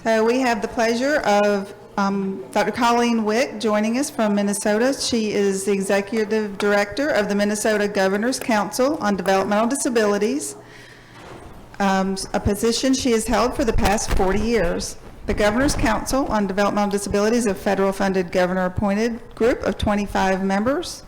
So we have the pleasure of Dr. Colleen Wieck joining us from Minnesota. She is the Executive Director of the Minnesota Governor's Council on Developmental Disabilities, a position she has held for the past 40 years. The Governor's Council on Developmental Disabilities is a federal-funded governor-appointed group of 25 members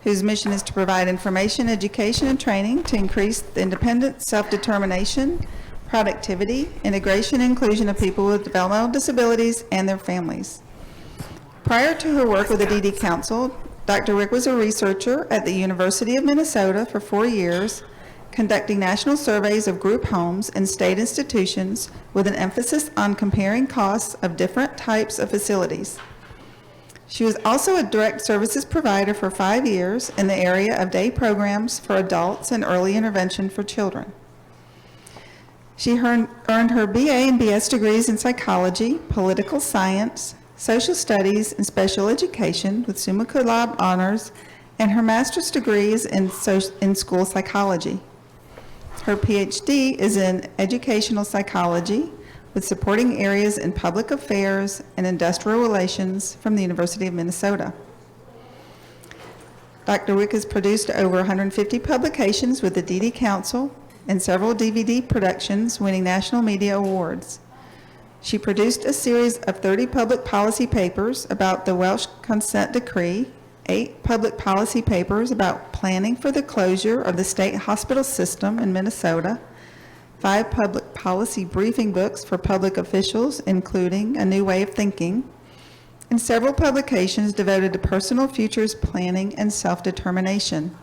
whose mission is to provide information, education, and training to increase the independence, self-determination, productivity, integration, and inclusion of people with developmental disabilities and their families. Prior to her work with the DD Council, Dr. Wieck was a researcher at the University of Minnesota for 4 years, conducting national surveys of group homes and state institutions with an emphasis on comparing costs of different types of facilities. She was also a direct services provider for 5 years in the area of day programs for adults and early intervention for children. She earned her BA and BS degrees in psychology, political science, social studies, and special education with summa cum laude honors, and her master's degrees in school psychology. Her PhD is in educational psychology with supporting areas in public affairs and industrial relations from the University of Minnesota. Dr. Wieck has produced over 150 publications with the DD Council and several DVD productions winning national media awards. She produced a series of 30 public policy papers about the Welsh Consent Decree, 8 public policy papers about planning for the closure of the state hospital system in Minnesota, 5 public policy briefing books for public officials, including A New Way of Thinking, and several publications devoted to personal futures planning and self-determination.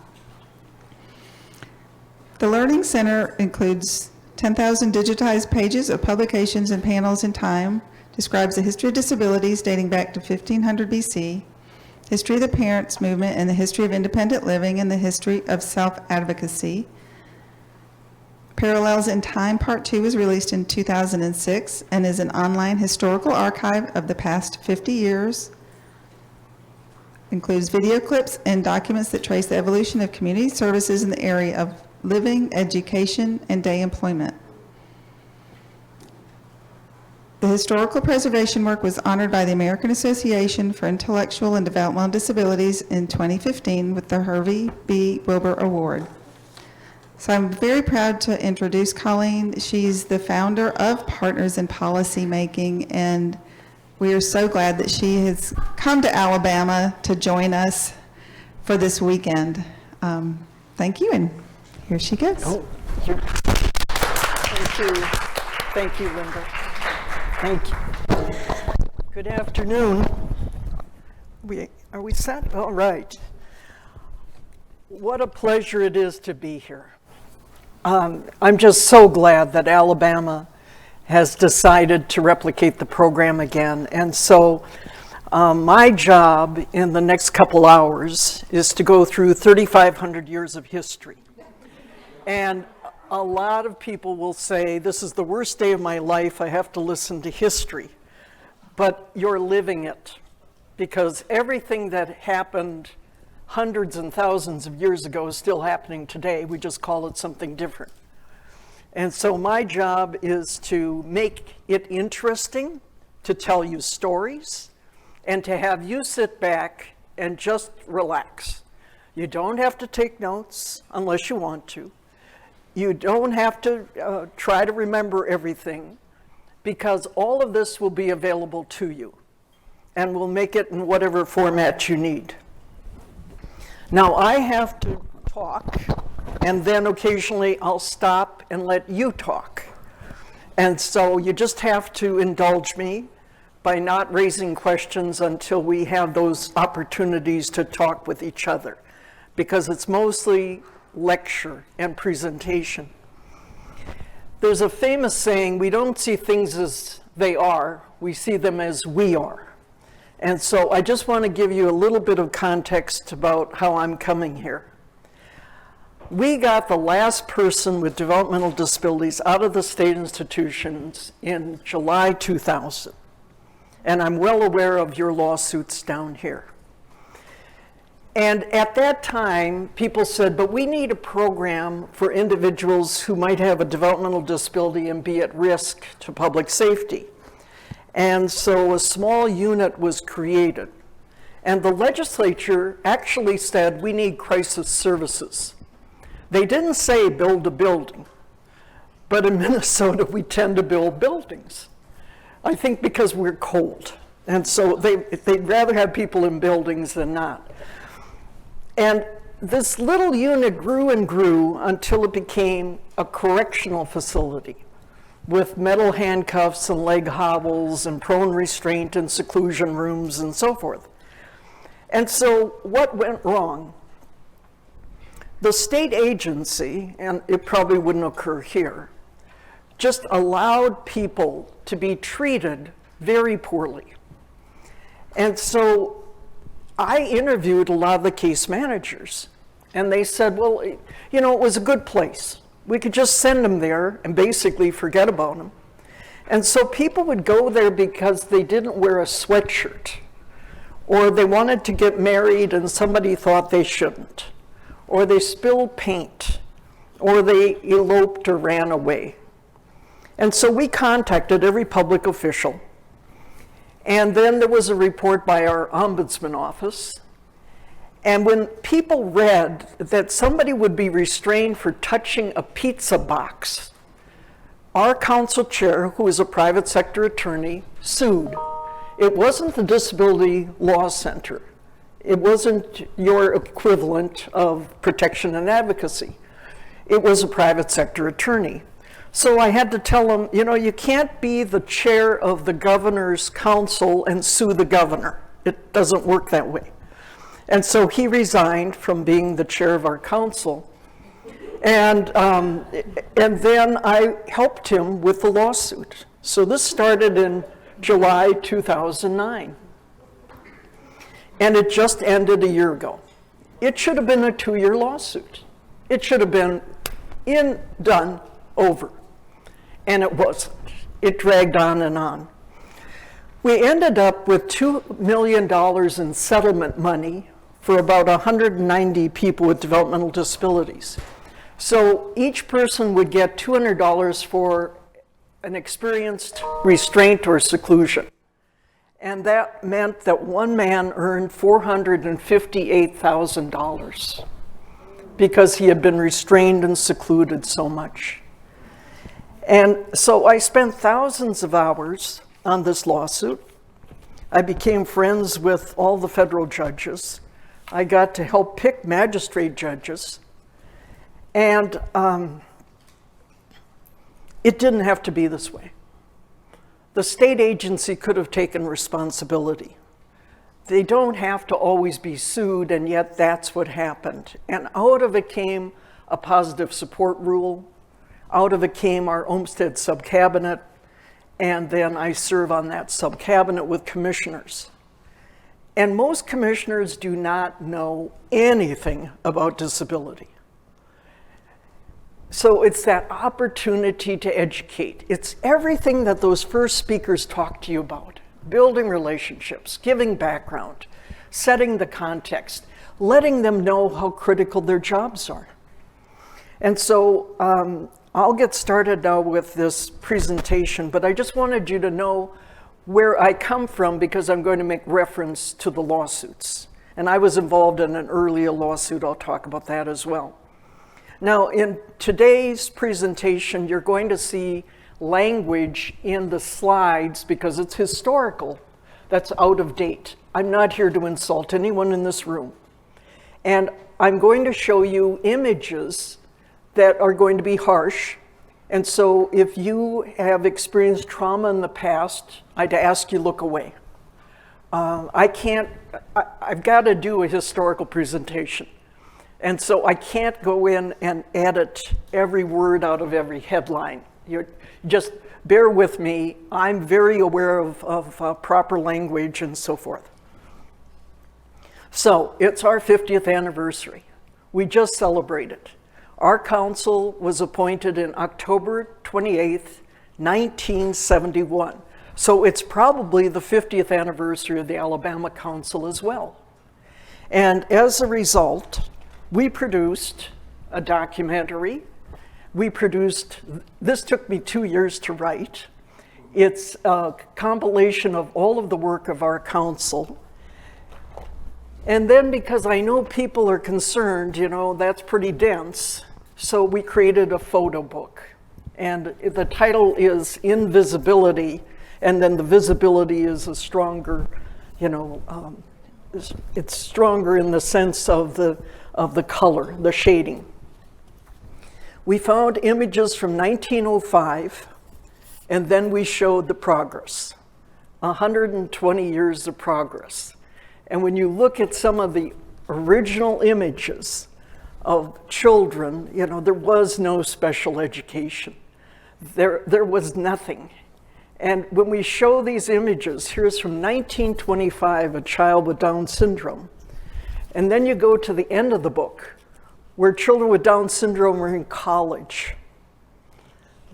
The Learning Center includes 10,000 digitized pages of publications and panels in time, describes the history of disabilities dating back to 1500 BC, history of the parents' movement and the history of independent living and the history of self-advocacy. Parallels in Time Part 2 was released in 2006 and is an online historical archive of the past 50 years. Includes video clips and documents that trace the evolution of community services in the area of living, education, and day employment. The historical preservation work was honored by the American Association for Intellectual and Developmental Disabilities in 2015 with the Hervey B. Wilbur Award. So I'm very proud to introduce Colleen. She's the founder of Partners in Policymaking, and we are so glad that she has come to Alabama to join us for this weekend. Thank you, and here she goes. Oh, here. Thank you. Thank you, Linda. Thank you. Good afternoon. Are we set? All right. What a pleasure it is to be here. I'm just so glad that Alabama has decided to replicate the program again. And so my job in the next couple hours is to go through 3,500 years of history. And a lot of people will say, this is the worst day of my life, I have to listen to history. But you're living it, because everything that happened hundreds and thousands of years ago is still happening today. We just call it something different. And so my job is to make it interesting, to tell you stories, and to have you sit back and just relax. You don't have to take notes unless you want to. You don't have to try to remember everything, because all of this will be available to you, and we'll make it in whatever format you need. Now, I have to talk, and then occasionally I'll stop and let you talk. And so you just have to indulge me by not raising questions until we have those opportunities to talk with each other, because it's mostly lecture and presentation. There's a famous saying, we don't see things as they are, we see them as we are. And so I just want to give you a little bit of context about how I'm coming here. We got the last person with developmental disabilities out of the state institutions in July 2000. And I'm well aware of your lawsuits down here. And at that time, people said, but we need a program for individuals who might have a developmental disability and be at risk to public safety. And so a small unit was created. And the legislature actually said, we need crisis services. They didn't say build a building, but in Minnesota, we tend to build buildings. I think because we're cold. And so they'd rather have people in buildings than not. And this little unit grew and grew until it became a correctional facility with metal handcuffs and leg hobbles and prone restraint and seclusion rooms and so forth. And so what went wrong? The state agency, and it probably wouldn't occur here, just allowed people to be treated very poorly. And so I interviewed a lot of the case managers, and they said, well, you know, it was a good place. We could just send them there and basically forget about them. And so people would go there because they didn't wear a sweatshirt, or they wanted to get married and somebody thought they shouldn't, or they spilled paint, or they eloped or ran away. And so we contacted every public official. And then there was a report by our ombudsman office. And when people read that somebody would be restrained for touching a pizza box, our council chair, who is a private sector attorney, sued. It wasn't the Disability Law Center. It wasn't your equivalent of protection and advocacy. It was a private sector attorney. So I had to tell him, you know, you can't be the chair of the governor's council and sue the governor. It doesn't work that way. And so he resigned from being the chair of our council. And then I helped him with the lawsuit. So this started in July 2009. And it just ended a year ago. It should have been a 2-year lawsuit. It should have been done, over. And it wasn't. It dragged on and on. We ended up with $2 million in settlement money for about 190 people with developmental disabilities. So each person would get $200 for an experienced restraint or seclusion. And that meant that one man earned $458,000 because he had been restrained and secluded so much. And so I spent thousands of hours on this lawsuit. I became friends with all the federal judges. I got to help pick magistrate judges. And it didn't have to be this way. The state agency could have taken responsibility. They don't have to always be sued, and yet that's what happened. And out of it came a positive support rule. Out of it came our Olmsted subcabinet, and then I serve on that subcabinet with commissioners. And most commissioners do not know anything about disability. So it's that opportunity to educate. It's everything that those first speakers talked to you about. Building relationships, giving background, setting the context, letting them know how critical their jobs are. And so I'll get started now with this presentation, but I just wanted you to know where I come from because I'm going to make reference to the lawsuits. And I was involved in an earlier lawsuit. I'll talk about that as well. Now, in today's presentation, you're going to see language in the slides because it's historical that's out of date. I'm not here to insult anyone in this room. And I'm going to show you images that are going to be harsh. And so if you have experienced trauma in the past, I'd ask you look away. I've got to do a historical presentation. And so I can't go in and edit every word out of every headline. Just bear with me. I'm very aware of proper language and so forth. So it's our 50th anniversary. We just celebrated. Our council was appointed in October 28th, 1971. So it's probably the 50th anniversary of the Alabama Council as well. And as a result, we produced a documentary. This took me 2 years to write. It's a compilation of all of the work of our council. And then because I know people are concerned, that's pretty dense, so we created a photo book. And the title is Invisibility, and then the visibility is a stronger, it's stronger in the sense of the color, the shading. We found images from 1905, and then we showed the progress, 120 years of progress. And when you look at some of the original images of children, there was no special education. There was nothing. And when we show these images, here's from 1925, a child with Down syndrome. And then you go to the end of the book, where children with Down syndrome are in college.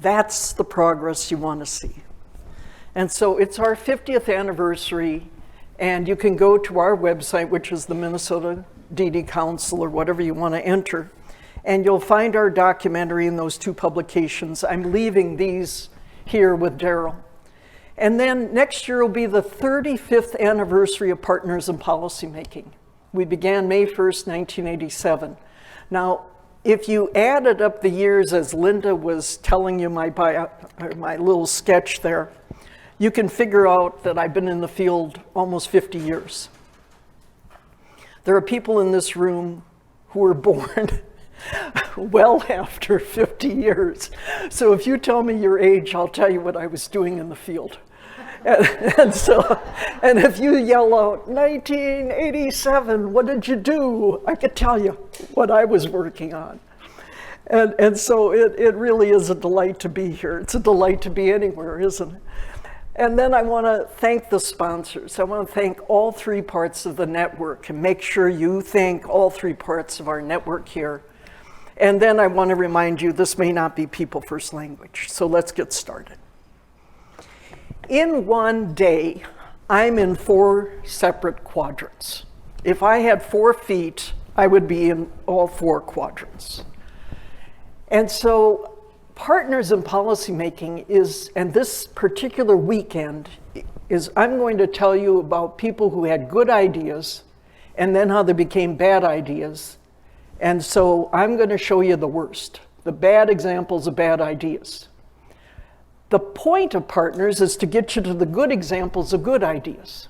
That's the progress you want to see. And so it's our 50th anniversary, and you can go to our website, which is the Minnesota DD Council, or whatever you want to enter, and you'll find our documentary in those 2 publications. I'm leaving these here with Daryl. And then next year will be the 35th anniversary of Partners in Policymaking. We began May 1st, 1987. Now, if you added up the years, as Linda was telling you my little sketch there, you can figure out that I've been in the field almost 50 years. There are people in this room who were born well after 50 years. So if you tell me your age, I'll tell you what I was doing in the field. And if you yell out, 1987, what did you do? I could tell you what I was working on. And so it really is a delight to be here. It's a delight to be anywhere, isn't it? And then I want to thank the sponsors. I want to thank all 3 parts of the network, and make sure you thank all 3 parts of our network here. And then I want to remind you, this may not be people first language, so let's get started. In one day, I'm in 4 separate quadrants. If I had 4 feet, I would be in all 4 quadrants. And so Partners in Policymaking is, and this particular weekend is, I'm going to tell you about people who had good ideas and then how they became bad ideas. And so I'm going to show you the worst, the bad examples of bad ideas. The point of Partners is to get you to the good examples of good ideas.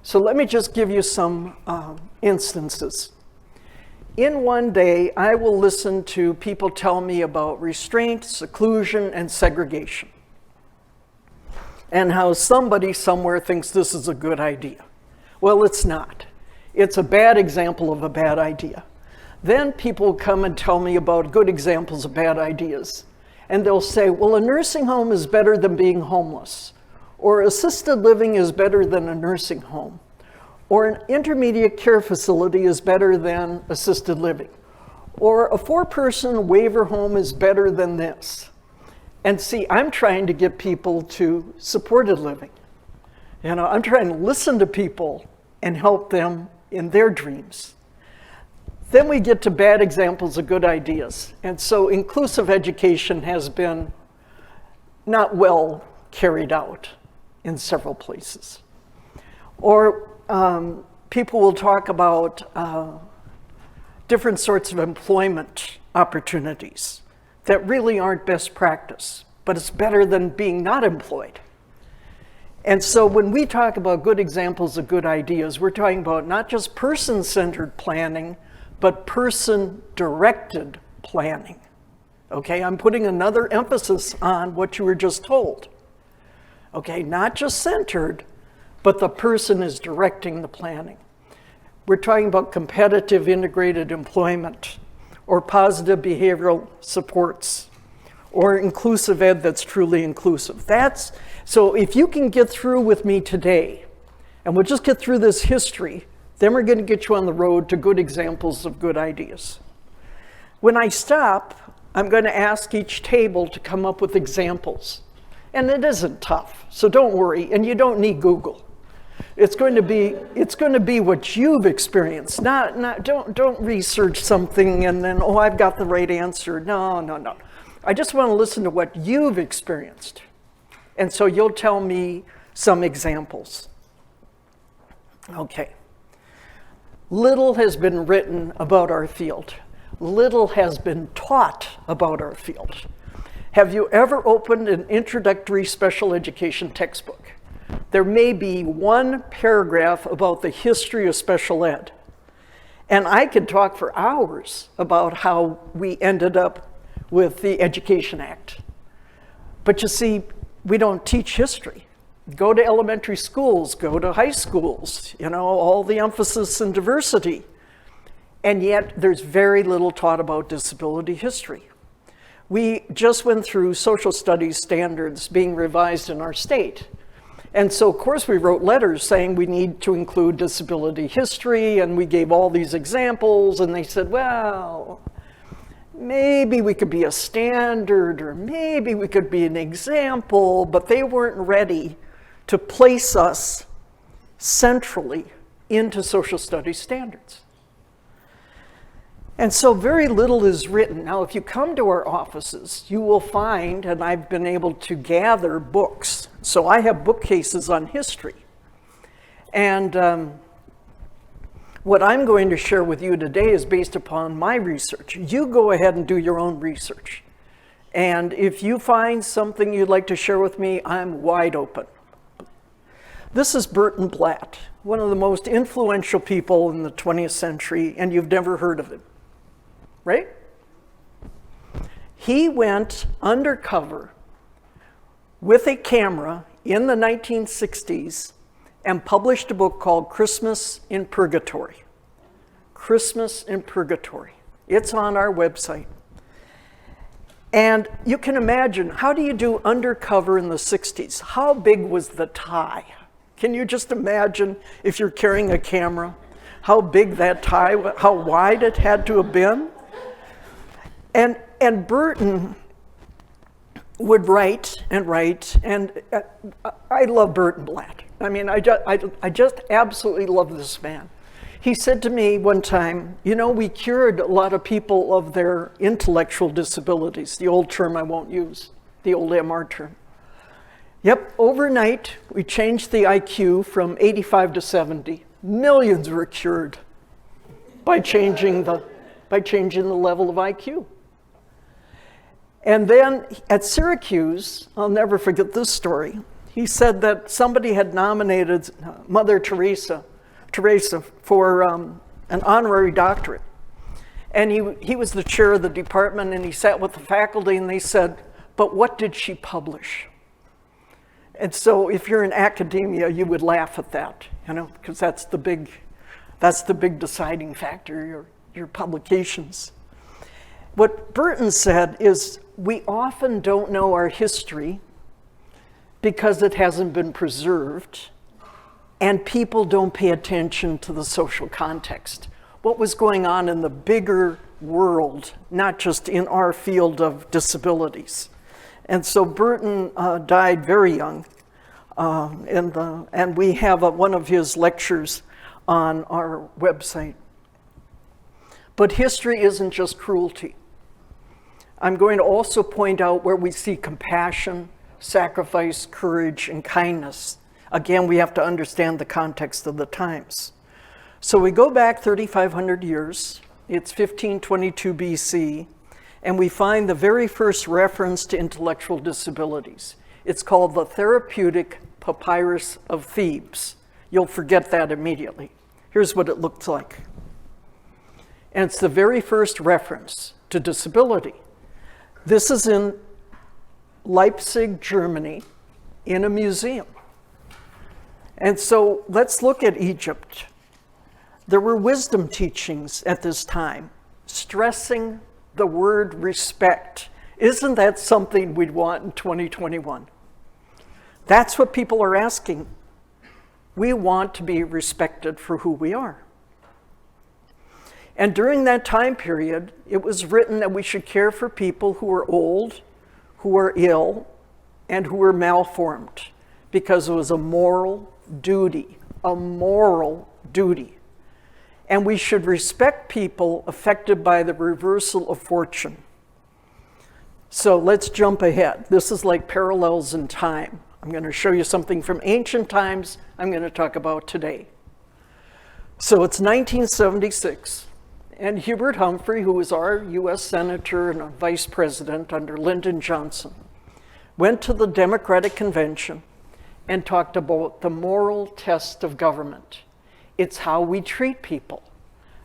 So let me just give you some instances. In one day, I will listen to people tell me about restraint, seclusion, and segregation, and how somebody somewhere thinks this is a good idea. Well, it's not. It's a bad example of a bad idea. Then people come and tell me about good examples of bad ideas. And they'll say, well, a nursing home is better than being homeless, or assisted living is better than a nursing home, or an intermediate care facility is better than assisted living, or a 4-person waiver home is better than this. And see, I'm trying to get people to supported living. I'm trying to listen to people and help them in their dreams. Then we get to bad examples of good ideas. And so inclusive education has been not well carried out in several places. Or people will talk about different sorts of employment opportunities that really aren't best practice, but it's better than being not employed. And so when we talk about good examples of good ideas, we're talking about not just person-centered planning, but person-directed planning. Okay, I'm putting another emphasis on what you were just told. Okay, not just centered, but the person is directing the planning. We're talking about competitive integrated employment, or positive behavioral supports, or inclusive ed that's truly inclusive. So if you can get through with me today, and we'll just get through this history, then we're going to get you on the road to good examples of good ideas. When I stop, I'm going to ask each table to come up with examples. And it isn't tough, so don't worry, and you don't need Google. It's going to be what you've experienced. Don't research something and then, oh, I've got the right answer. No. I just want to listen to what you've experienced. And so you'll tell me some examples. Okay. Little has been written about our field. Little has been taught about our field. Have you ever opened an introductory special education textbook? There may be one paragraph about the history of special ed. And I could talk for hours about how we ended up with the Education Act. But you see, we don't teach history. Go to elementary schools, go to high schools, all the emphasis in diversity. And yet there's very little taught about disability history. We just went through social studies standards being revised in our state. And so, of course, we wrote letters saying we need to include disability history, and we gave all these examples, and they said, well, maybe we could be a standard, or maybe we could be an example, but they weren't ready to place us centrally into social studies standards. And so very little is written. Now, if you come to our offices, you will find, and I've been able to gather books. So I have bookcases on history. And what I'm going to share with you today is based upon my research. You go ahead and do your own research. And if you find something you'd like to share with me, I'm wide open. This is Burton Blatt, one of the most influential people in the 20th century, and you've never heard of him. Right? He went undercover with a camera in the 1960s and published a book called Christmas in Purgatory. Christmas in Purgatory. It's on our website. And you can imagine, how do you do undercover in the 60s? How big was the tie? Can you just imagine if you're carrying a camera, how big that tie, how wide it had to have been? And Burton would write, and I love Burton Blatt. I mean, I just absolutely love this man. He said to me one time, we cured a lot of people of their intellectual disabilities, the old term I won't use, the old MR term. Yep, overnight, we changed the IQ from 85 to 70. Millions were cured by changing the level of IQ. And then at Syracuse, I'll never forget this story, he said that somebody had nominated Mother Teresa for an honorary doctorate. And he was the chair of the department, and he sat with the faculty, and they said, but what did she publish? And so if you're in academia, you would laugh at that, because that's the big deciding factor, your publications. What Burton said is, we often don't know our history because it hasn't been preserved, and people don't pay attention to the social context. What was going on in the bigger world, not just in our field of disabilities. And so Burton died very young, and we have one of his lectures on our website. But history isn't just cruelty. I'm going to also point out where we see compassion, sacrifice, courage, and kindness. Again, we have to understand the context of the times. So we go back 3,500 years. It's 1522 BC, and we find the very first reference to intellectual disabilities. It's called the Therapeutic Papyrus of Thebes. You'll forget that immediately. Here's what it looks like. And it's the very first reference to disability. This is in Leipzig, Germany, in a museum. And so let's look at Egypt. There were wisdom teachings at this time, stressing the word respect. Isn't that something we'd want in 2021? That's what people are asking. We want to be respected for who we are. And during that time period, it was written that we should care for people who are old, who are ill, and who are malformed, because it was a moral duty, And we should respect people affected by the reversal of fortune. So let's jump ahead. This is like parallels in time. I'm going to show you something from ancient times I'm going to talk about today. So it's 1976, and Hubert Humphrey, who was our US Senator and a Vice President under Lyndon Johnson, went to the Democratic Convention and talked about the moral test of government. It's how we treat people.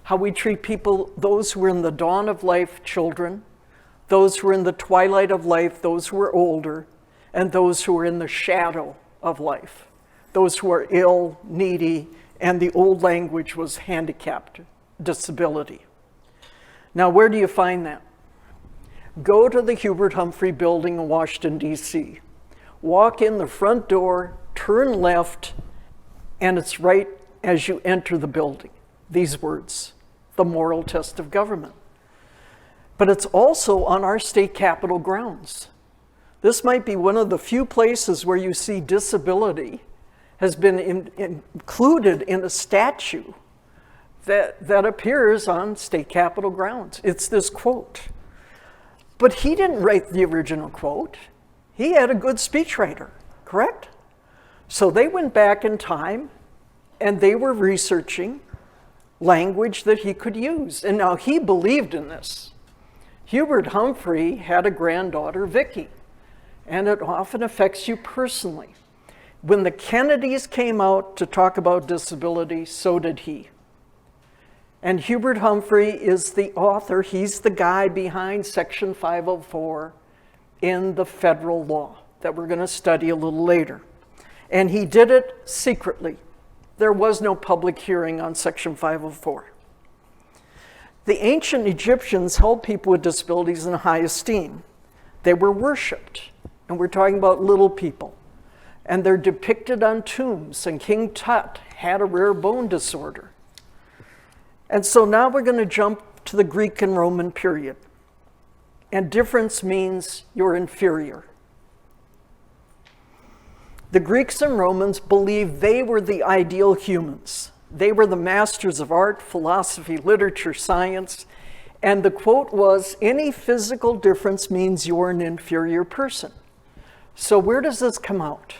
How we treat people, those who are in the dawn of life, children, those who are in the twilight of life, those who are older, and those who are in the shadow of life, those who are ill, needy, and the old language was handicapped, disability. Now, where do you find that? Go to the Hubert Humphrey Building in Washington, D.C. Walk in the front door, turn left, and it's right as you enter the building. These words, the moral test of government. But it's also on our state capitol grounds. This might be one of the few places where you see disability has been included in a statue that appears on state capitol grounds. It's this quote. But he didn't write the original quote. He had a good speechwriter, correct? So they went back in time and they were researching language that he could use. And now he believed in this. Hubert Humphrey had a granddaughter, Vicky, and it often affects you personally. When the Kennedys came out to talk about disability, so did he. And Hubert Humphrey is the author, he's the guy behind Section 504 in the federal law that we're going to study a little later. And he did it secretly. There was no public hearing on Section 504. The ancient Egyptians held people with disabilities in high esteem. They were worshipped, and we're talking about little people. And they're depicted on tombs, and King Tut had a rare bone disorder. And so now we're going to jump to the Greek and Roman period. And difference means you're inferior. The Greeks and Romans believed they were the ideal humans. They were the masters of art, philosophy, literature, science. And the quote was, any physical difference means you're an inferior person. So where does this come out?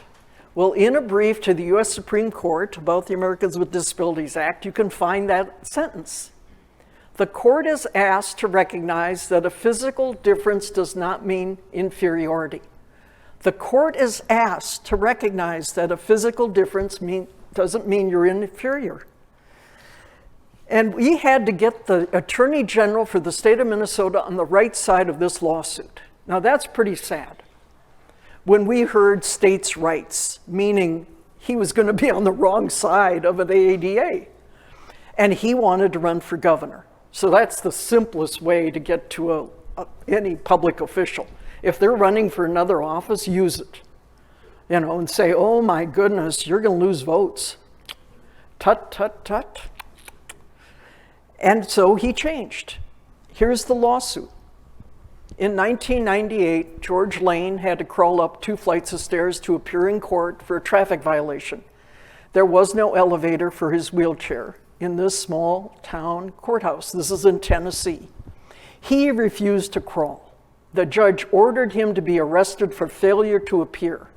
Well, in a brief to the US Supreme Court about the Americans with Disabilities Act, you can find that sentence. The court is asked to recognize that a physical difference does not mean inferiority. The court is asked to recognize that a physical difference doesn't mean you're inferior. And we had to get the Attorney General for the state of Minnesota on the right side of this lawsuit. Now that's pretty sad. When we heard states' rights, meaning he was going to be on the wrong side of the ADA. And he wanted to run for governor. So that's the simplest way to get to any public official. If they're running for another office, use it. And say, oh my goodness, you're going to lose votes. Tut, tut, tut. And so he changed. Here's the lawsuit. In 1998, George Lane had to crawl up 2 flights of stairs to appear in court for a traffic violation. There was no elevator for his wheelchair in this small town courthouse. This is in Tennessee. He refused to crawl. The judge ordered him to be arrested for failure to appear.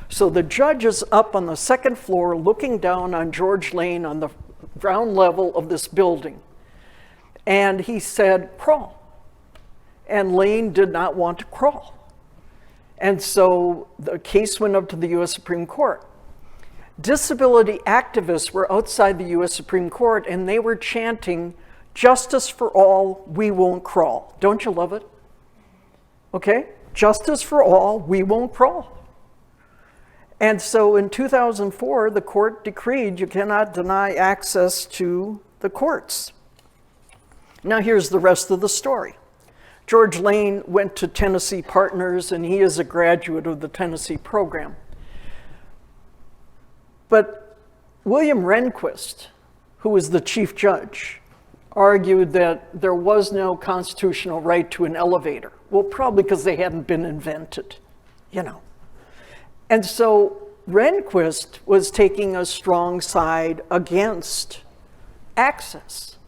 So the judge is up on the 2nd floor looking down on George Lane on the ground level of this building. And he said, crawl. And Lane did not want to crawl. And so the case went up to the US Supreme Court. Disability activists were outside the US Supreme Court and they were chanting, justice for all, we won't crawl. Don't you love it? Okay, justice for all, we won't crawl. And so in 2004, the court decreed you cannot deny access to the courts. Now here's the rest of the story. George Lane went to Tennessee Partners, and he is a graduate of the Tennessee program. But William Rehnquist, who was the chief judge, argued that there was no constitutional right to an elevator. Well, probably because they hadn't been invented, And so Rehnquist was taking a strong side against access.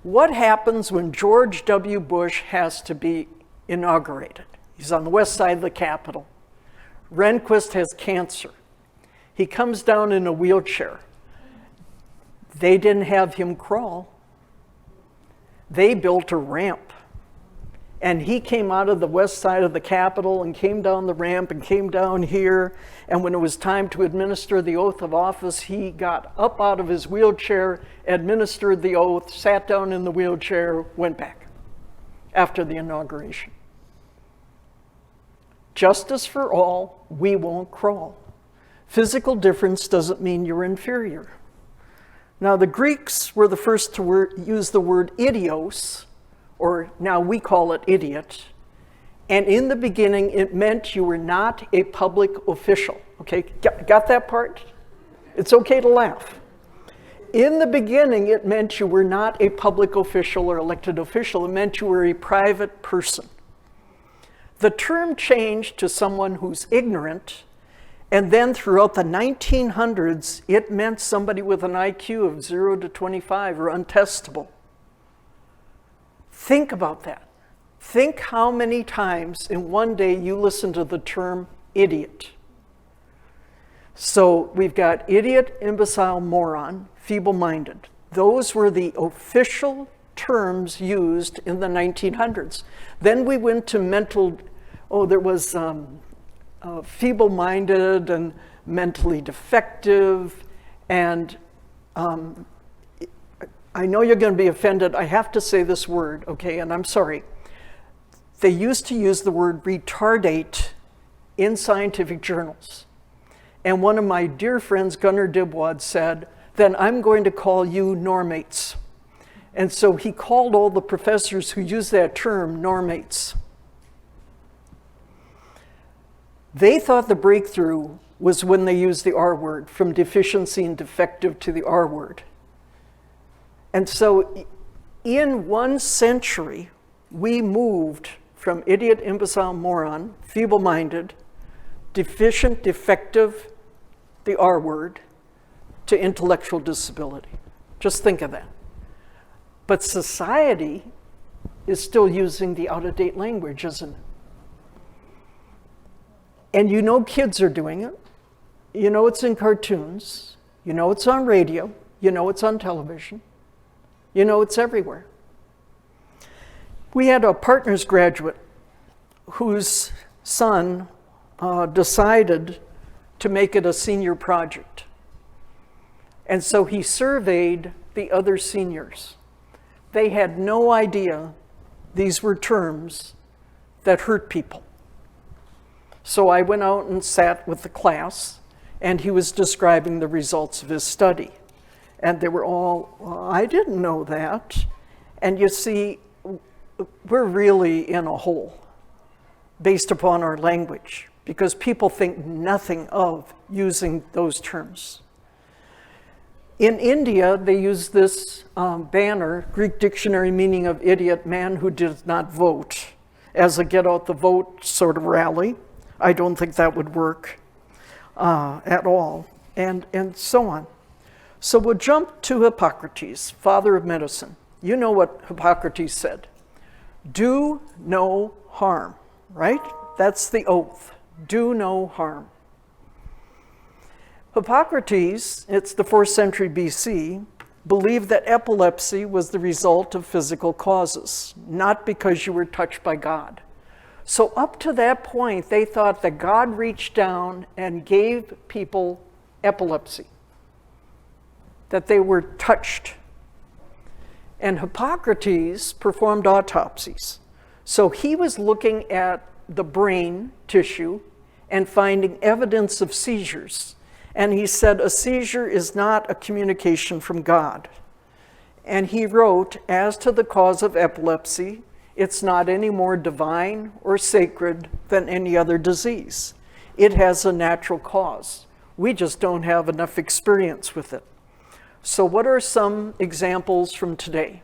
What happens when George W. Bush has to be inaugurated? He's on the west side of the Capitol. Rehnquist has cancer. He comes down in a wheelchair. They didn't have him crawl. They built a ramp. And he came out of the west side of the Capitol and came down the ramp and came down here. And when it was time to administer the oath of office, he got up out of his wheelchair, administered the oath, sat down in the wheelchair, went back after the inauguration. Justice for all, we won't crawl. Physical difference doesn't mean you're inferior. Now, the Greeks were the first to use the word idios, or now we call it idiot. And in the beginning, it meant you were not a public official. Okay, got that part? It's okay to laugh. In the beginning, it meant you were not a public official or elected official. It meant you were a private person. The term changed to someone who's ignorant, and then throughout the 1900s, it meant somebody with an IQ of 0 to 25 or untestable. Think about that. Think how many times in one day you listen to the term idiot. So we've got idiot, imbecile, moron, feeble-minded. Those were the official terms used in the 1900s. Then we went to mental, there was feeble-minded and mentally defective, and I know you're going to be offended. I have to say this word, okay, and I'm sorry. They used to use the word retardate in scientific journals. And one of my dear friends, Gunnar Dibwad, said, then I'm going to call you normates. And so he called all the professors who use that term normates. They thought the breakthrough was when they used the R word, from deficiency and defective to the R word. And so in 1 century, we moved from idiot, imbecile, moron, feeble-minded, deficient, defective, the R word, to intellectual disability. Just think of that. But society is still using the out-of-date language, isn't it? And you know kids are doing it. You know it's in cartoons. You know it's on radio. You know it's on television. You know it's everywhere. We had a partners graduate whose son decided to make it a senior project. And so he surveyed the other seniors. They had no idea these were terms that hurt people. So I went out and sat with the class, and he was describing the results of his study. And they were all, well, I didn't know that. And you see, we're really in a hole based upon our language, because people think nothing of using those terms. In India, they use this banner, Greek dictionary meaning of idiot, man who did not vote, as a get out the vote sort of rally. I don't think that would work at all, and so on. So we'll jump to Hippocrates, father of medicine. You know what Hippocrates said. Do no harm, right? That's the oath. Do no harm. Hippocrates, it's the 4th century BC, believed that epilepsy was the result of physical causes, not because you were touched by God. So up to that point, they thought that God reached down and gave people epilepsy, that they were touched. And Hippocrates performed autopsies. So he was looking at the brain tissue and finding evidence of seizures. And he said, a seizure is not a communication from God. And he wrote, as to the cause of epilepsy, it's not any more divine or sacred than any other disease. It has a natural cause. We just don't have enough experience with it. So what are some examples from today?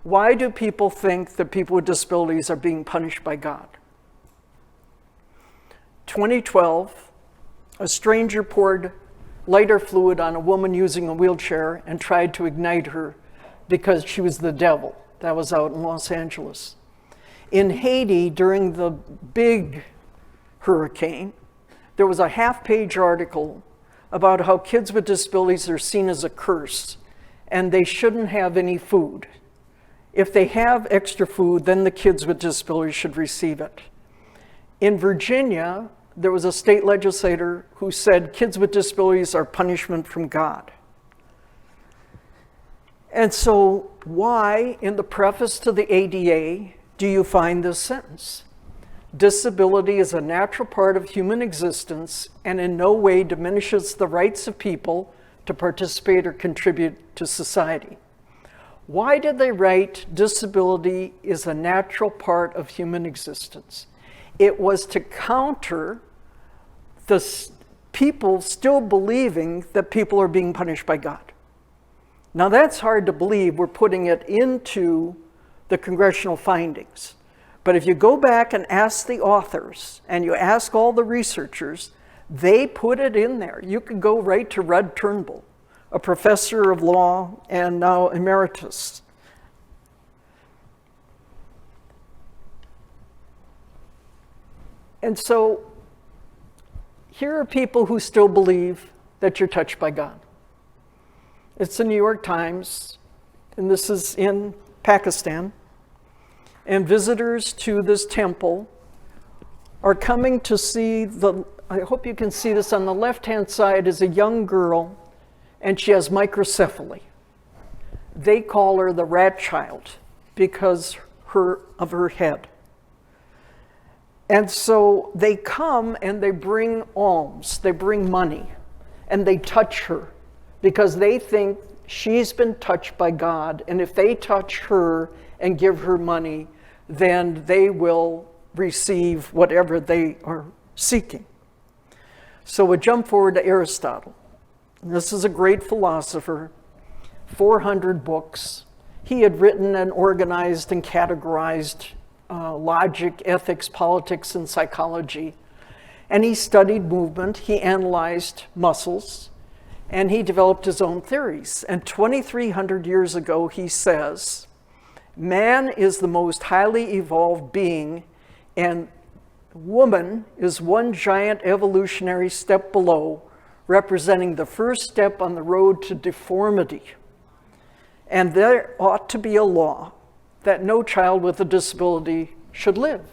Why do people think that people with disabilities are being punished by God? 2012, a stranger poured lighter fluid on a woman using a wheelchair and tried to ignite her because she was the devil. That was out in Los Angeles. In Haiti, during the big hurricane, there was a half-page article about how kids with disabilities are seen as a curse and they shouldn't have any food. If they have extra food, then the kids with disabilities should receive it. In Virginia, there was a state legislator who said kids with disabilities are punishment from God. And so why, in the preface to the ADA, do you find this sentence? Disability is a natural part of human existence and in no way diminishes the rights of people to participate or contribute to society. Why did they write disability is a natural part of human existence? It was to counter the people still believing that people are being punished by God. Now that's hard to believe. We're putting it into the congressional findings. But if you go back and ask the authors and you ask all the researchers, they put it in there. You could go right to Rudd Turnbull, a professor of law and now emeritus. And so here are people who still believe that you're touched by God. It's the New York Times, and this is in Pakistan. And visitors to this temple are coming to see I hope you can see this on the left-hand side is a young girl, and she has microcephaly. They call her the rat child because of her head. And so they come and they bring alms, they bring money, and they touch her because they think she's been touched by God, and if they touch her and give her money, then they will receive whatever they are seeking. So we jump forward to Aristotle. This is a great philosopher, 400 books. He had written and organized and categorized logic, ethics, politics, and psychology. And he studied movement, he analyzed muscles, and he developed his own theories. And 2,300 years ago, he says, man is the most highly evolved being, and woman is one giant evolutionary step below, representing the first step on the road to deformity. And there ought to be a law that no child with a disability should live.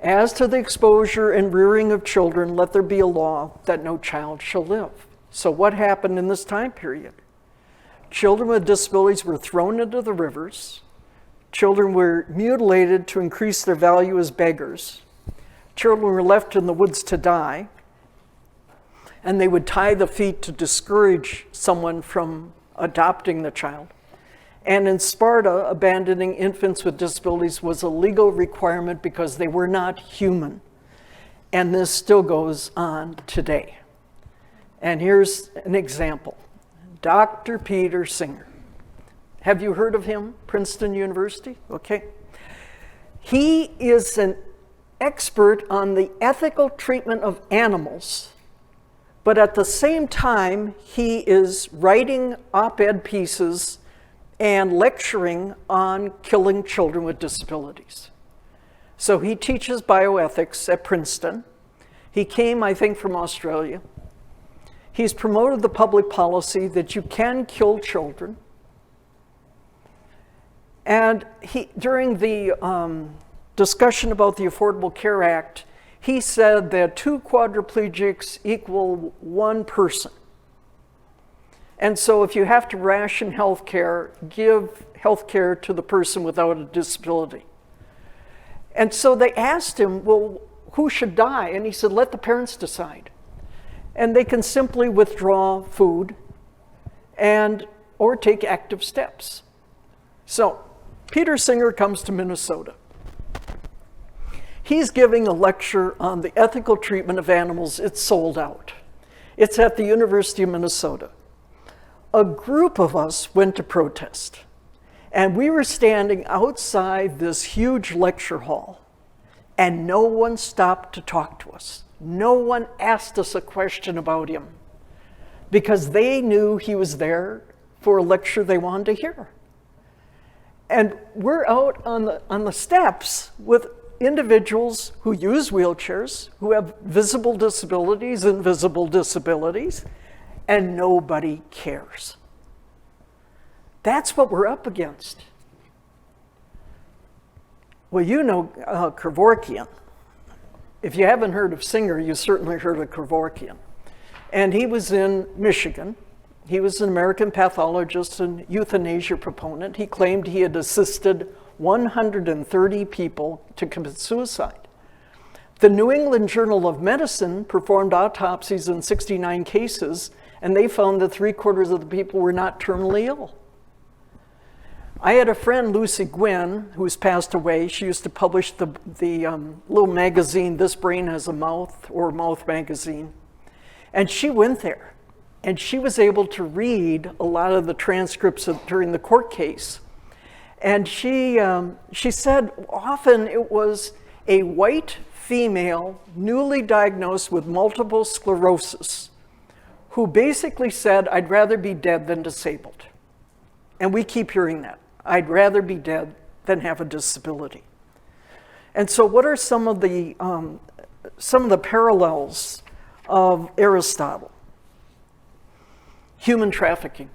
As to the exposure and rearing of children, let there be a law that no child shall live. So what happened in this time period? Children with disabilities were thrown into the rivers. Children were mutilated to increase their value as beggars. Children were left in the woods to die. And they would tie the feet to discourage someone from adopting the child. And in Sparta, abandoning infants with disabilities was a legal requirement because they were not human. And this still goes on today. And here's an example. Dr. Peter Singer. Have you heard of him? Princeton University? Okay. He is an expert on the ethical treatment of animals, but at the same time, he is writing op-ed pieces and lecturing on killing children with disabilities. So he teaches bioethics at Princeton. He came, I think, from Australia. He's promoted the public policy that you can kill children. And during the discussion about the Affordable Care Act, he said that 2 quadriplegics equal 1 person. And so if you have to ration health care, give health care to the person without a disability. And so they asked him, well, who should die? And he said, let the parents decide. And they can simply withdraw food or take active steps. So Peter Singer comes to Minnesota. He's giving a lecture on the ethical treatment of animals. It's sold out. It's at the University of Minnesota. A group of us went to protest, and we were standing outside this huge lecture hall, and no one stopped to talk to us. No one asked us a question about him because they knew he was there for a lecture they wanted to hear. And we're out on the steps with individuals who use wheelchairs, who have visible disabilities, invisible disabilities, and nobody cares. That's what we're up against. Well, you know Kevorkian. If you haven't heard of Singer, you certainly heard of Kevorkian. And he was in Michigan. He was an American pathologist and euthanasia proponent. He claimed he had assisted 130 people to commit suicide. The New England Journal of Medicine performed autopsies in 69 cases, and they found that 3/4 of the people were not terminally ill. I had a friend, Lucy Gwynn, who's passed away. She used to publish the little magazine, This Brain Has a Mouth, or Mouth Magazine. And she went there, and she was able to read a lot of the transcripts during the court case. And she said often it was a white female, newly diagnosed with multiple sclerosis, who basically said, I'd rather be dead than disabled. And we keep hearing that. I'd rather be dead than have a disability. And so what are some of the parallels of Aristotle? Human trafficking,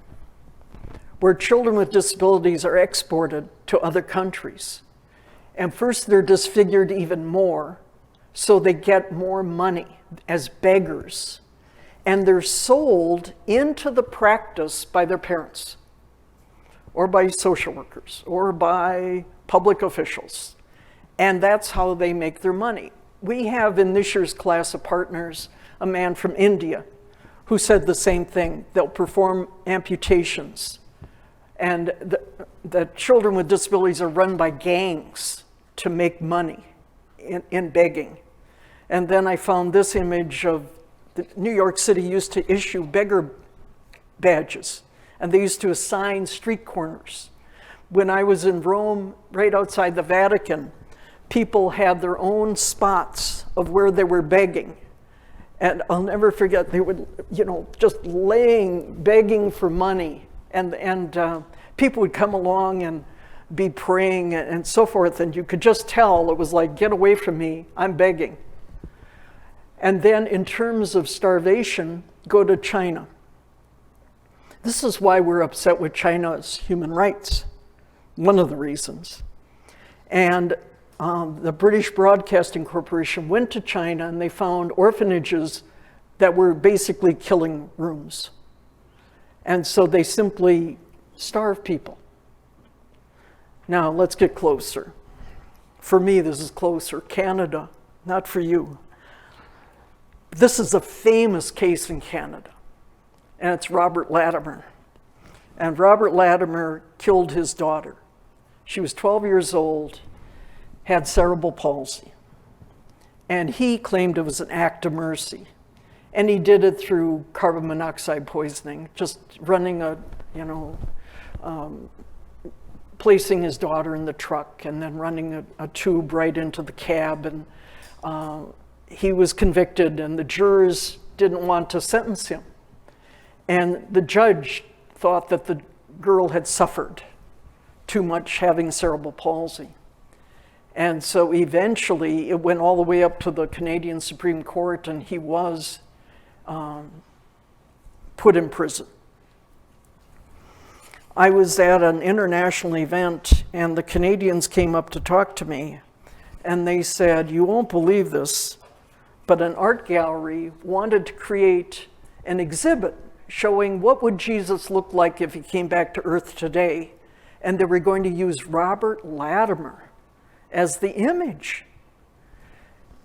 where children with disabilities are exported to other countries. And first they're disfigured even more, so they get more money as beggars. And they're sold into the practice by their parents, or by social workers, or by public officials. And that's how they make their money. We have in this year's class of partners a man from India who said the same thing. They'll perform amputations. And the children with disabilities are run by gangs to make money in begging. And then I found this image of New York City used to issue beggar badges, and they used to assign street corners. When I was in Rome, right outside the Vatican, people had their own spots of where they were begging. And I'll never forget, they would, just begging for money. And people would come along and be praying and so forth, and you could just tell it was like, get away from me, I'm begging. And then in terms of starvation, go to China. This is why we're upset with China's human rights, one of the reasons. And the British Broadcasting Corporation went to China and they found orphanages that were basically killing rooms. And so they simply starve people. Now let's get closer. For me, this is closer. Canada, not for you. This is a famous case in Canada, and it's Robert Latimer. And Robert Latimer killed his daughter. She was 12 years old, had cerebral palsy. And he claimed it was an act of mercy. And he did it through carbon monoxide poisoning, just running placing his daughter in the truck and then running a tube right into the cab. And he was convicted, and the jurors didn't want to sentence him. And the judge thought that the girl had suffered too much having cerebral palsy. And so eventually it went all the way up to the Canadian Supreme Court, and he was put in prison. I was at an international event, and the Canadians came up to talk to me, and they said, you won't believe this, but an art gallery wanted to create an exhibit showing what would Jesus look like if he came back to earth today. And they were going to use Robert Latimer as the image.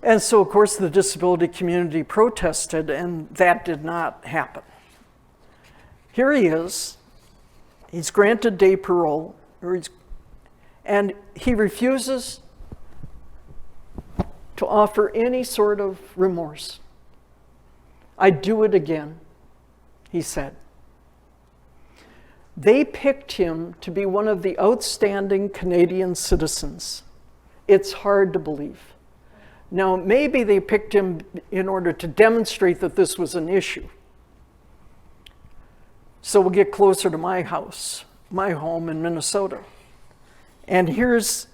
And so, of course, the disability community protested, and that did not happen. Here he is. He's granted day parole, and he refuses to offer any sort of remorse. I'd do it again, he said. They picked him to be one of the outstanding Canadian citizens. It's hard to believe. Now, maybe they picked him in order to demonstrate that this was an issue. So we'll get closer to my house, my home in Minnesota. And here's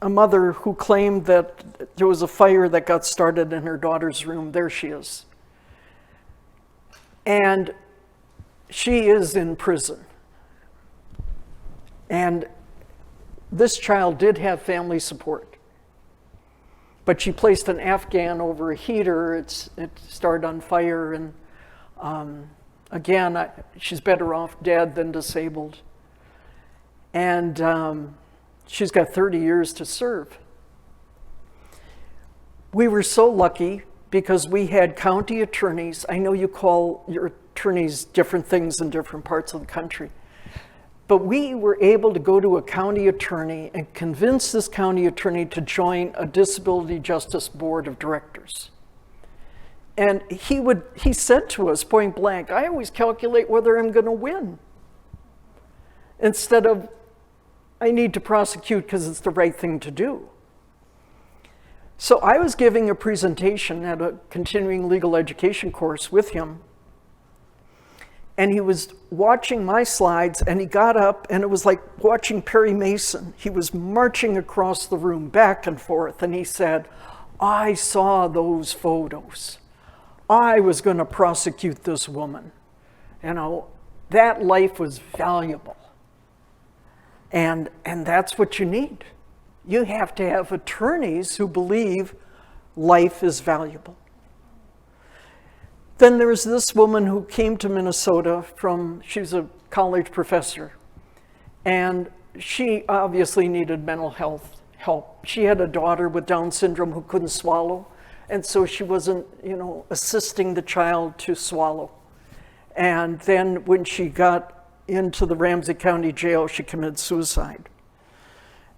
a mother who claimed that there was a fire that got started in her daughter's room. There she is. And she is in prison. And this child did have family support. But she placed an Afghan over a heater. It started on fire. And again, she's better off dead than disabled. And she's got 30 years to serve. We were so lucky because we had county attorneys. I know you call your attorneys different things in different parts of the country. But we were able to go to a county attorney and convince this county attorney to join a disability justice board of directors. And he said to us point blank, I always calculate whether I'm going to win, instead of I need to prosecute because it's the right thing to do. So I was giving a presentation at a continuing legal education course with him. And he was watching my slides, and he got up, and it was like watching Perry Mason. He was marching across the room back and forth, and he said, I saw those photos. I was going to prosecute this woman. You know, that life was valuable. And that's what you need. You have to have attorneys who believe life is valuable. Then there was this woman who came to Minnesota she's a college professor, and she obviously needed mental health help. She had a daughter with Down syndrome who couldn't swallow, and so she wasn't, assisting the child to swallow. And then when she got into the Ramsey County Jail, she committed suicide.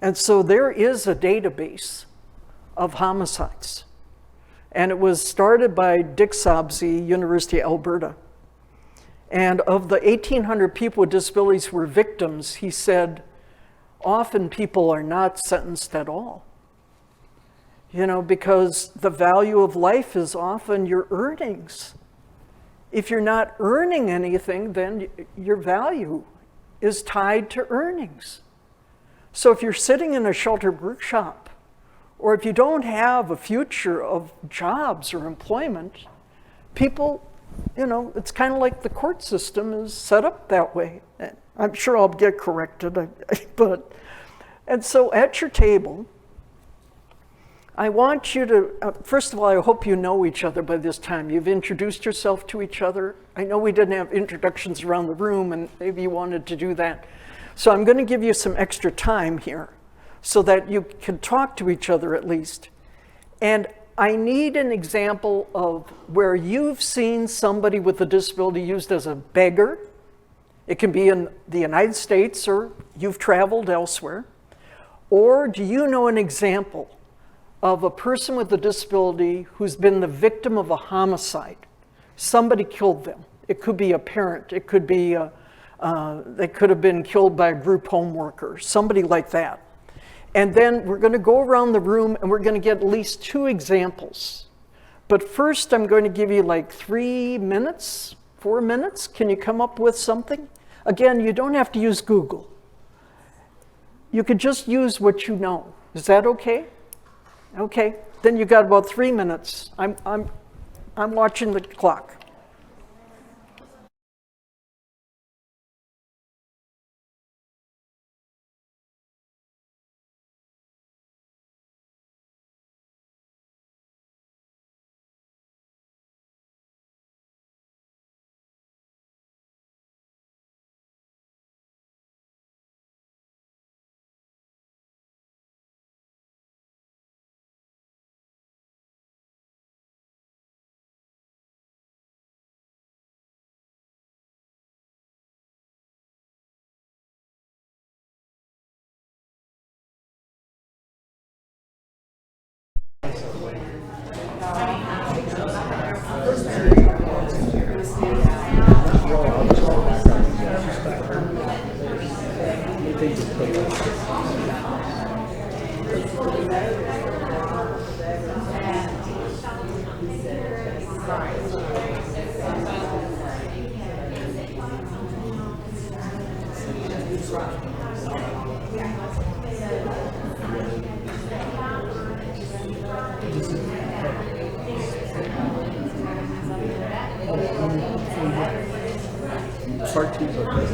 And so there is a database of homicides. And it was started by Dick Sobsey, University of Alberta. And of the 1,800 people with disabilities who were victims, he said, often people are not sentenced at all. Because the value of life is often your earnings. If you're not earning anything, then your value is tied to earnings. So if you're sitting in a sheltered workshop, or if you don't have a future of jobs or employment, people, it's kind of like the court system is set up that way. I'm sure I'll get corrected, and so at your table, I want you to, first of all, I hope you know each other by this time. You've introduced yourself to each other. I know we didn't have introductions around the room, and maybe you wanted to do that. So I'm going to give you some extra time here, so that you can talk to each other at least. And I need an example of where you've seen somebody with a disability used as a beggar. It can be in the United States, or you've traveled elsewhere. Or do you know an example of a person with a disability who's been the victim of a homicide? Somebody killed them. It could be a parent. It could be, they could have been killed by a group home worker, somebody like that. And then we're going to go around the room and we're going to get at least 2 examples. But first I'm going to give you like 3 minutes, 4 minutes. Can you come up with something? Again, you don't have to use Google. You could just use what you know. Is that okay? Okay, then you got about 3 minutes. I'm watching the clock. Part two of this.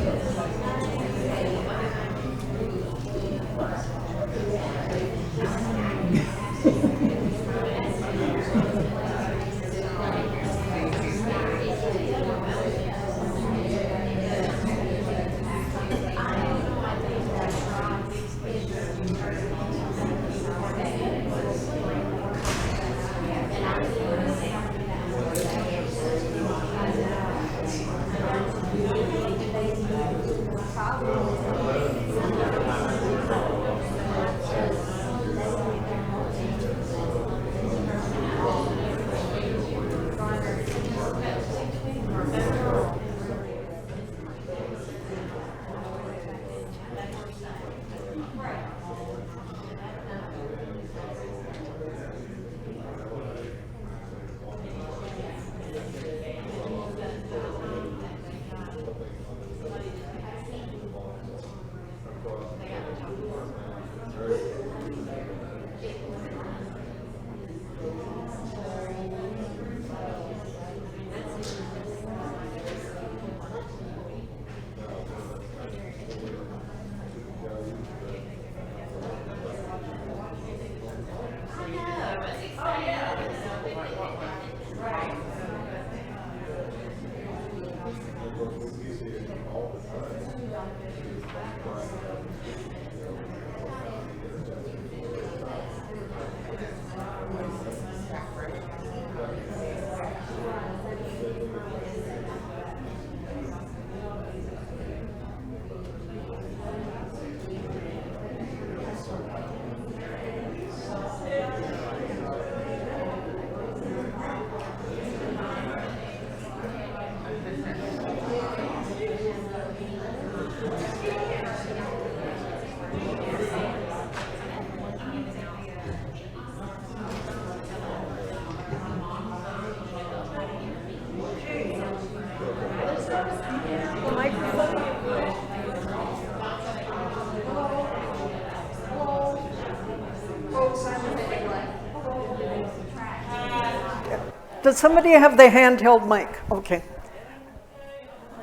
Does somebody have the handheld mic? Okay.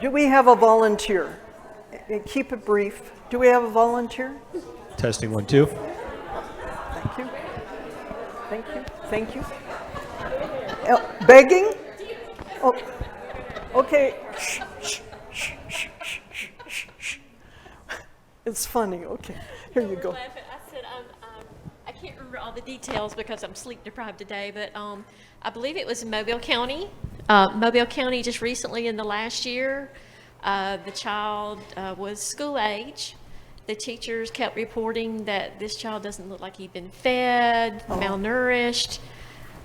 Do we have a volunteer? Keep it brief. Do we have a volunteer? Testing 1, 2. Thank you. Thank you. Thank you. Begging? Oh, okay. Shh, shh, shh, shh, shh, shh, shh. It's funny. Okay. Here you go. I said, I can't remember all the details because I'm sleep deprived today, but I believe it was in Mobile County. Mobile County just recently in the last year, the child was school age. The teachers kept reporting that this child doesn't look like he'd been fed, malnourished.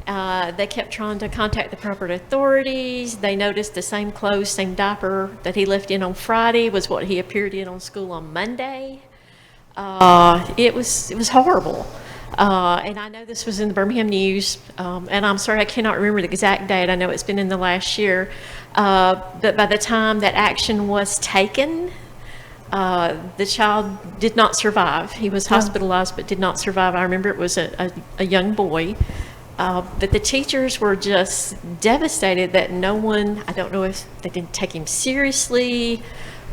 They kept trying to contact the proper authorities. They noticed the same clothes, same diaper that he left in on Friday was what he appeared in on school on Monday. It was horrible. And I know this was in the Birmingham News, and I'm sorry I cannot remember the exact date. I know it's been in the last year. But by the time that action was taken, the child did not survive. He was hospitalized but did not survive. I remember it was a young boy. But the teachers were just devastated that no one, I don't know if they didn't take him seriously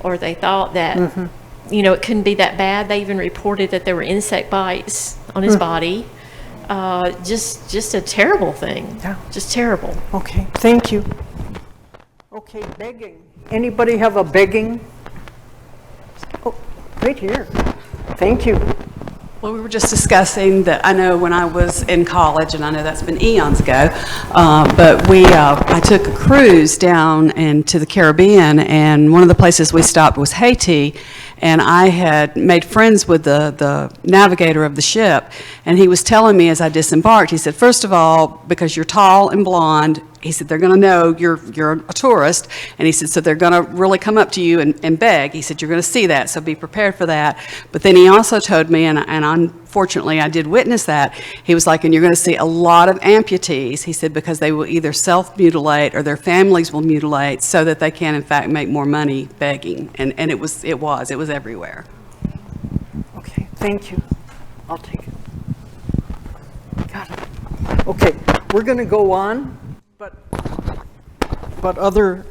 or they thought that, you know, it couldn't be that bad. They even reported that there were insect bites on his body. Just a terrible thing. Yeah. Just terrible. Okay, thank you. Okay, begging. Anybody have a begging? Oh, right here. Thank you. Well, we were just discussing that. I know when I was in college, and I know that's been eons ago, but I took a cruise down into the Caribbean, and one of the places we stopped was Haiti, and I had made friends with the navigator of the ship, and he was telling me as I disembarked, he said, first of all, because you're tall and blonde, he said, they're going to know you're a tourist, and he said, so they're going to really come up to you and beg. He said, you're going to see that, so be prepared for that. But then he also told me, and unfortunately I did witness that, he was like, and you're going to see a lot of amputees, he said, because they will either self-mutilate or their families will mutilate so that they can, in fact, make more money begging. And it was everywhere. Okay, thank you. I'll take it. Got it. Okay, we're going to go on. But but other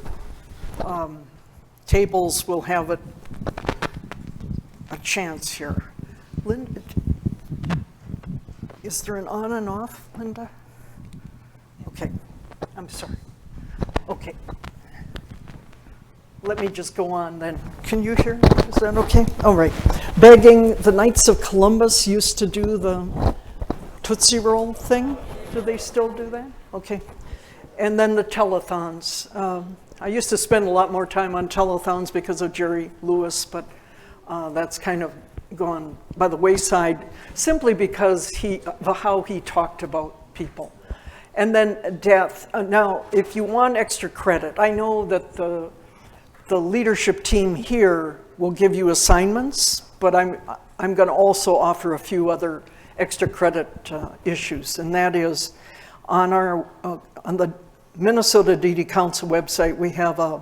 tables will have a chance here. Linda, is there an on and off, Linda? Okay, I'm sorry. Okay. Let me just go on then. Can you hear? Is that okay? All right. Begging, the Knights of Columbus used to do the Tootsie Roll thing. Do they still do that? Okay. And then the telethons. I used to spend a lot more time on telethons because of Jerry Lewis, but that's kind of gone by the wayside simply because how he talked about people. And then death. Now, if you want extra credit, I know that the leadership team here will give you assignments, but I'm going to also offer a few other extra credit issues, and that is on the Minnesota DD Council website, we have a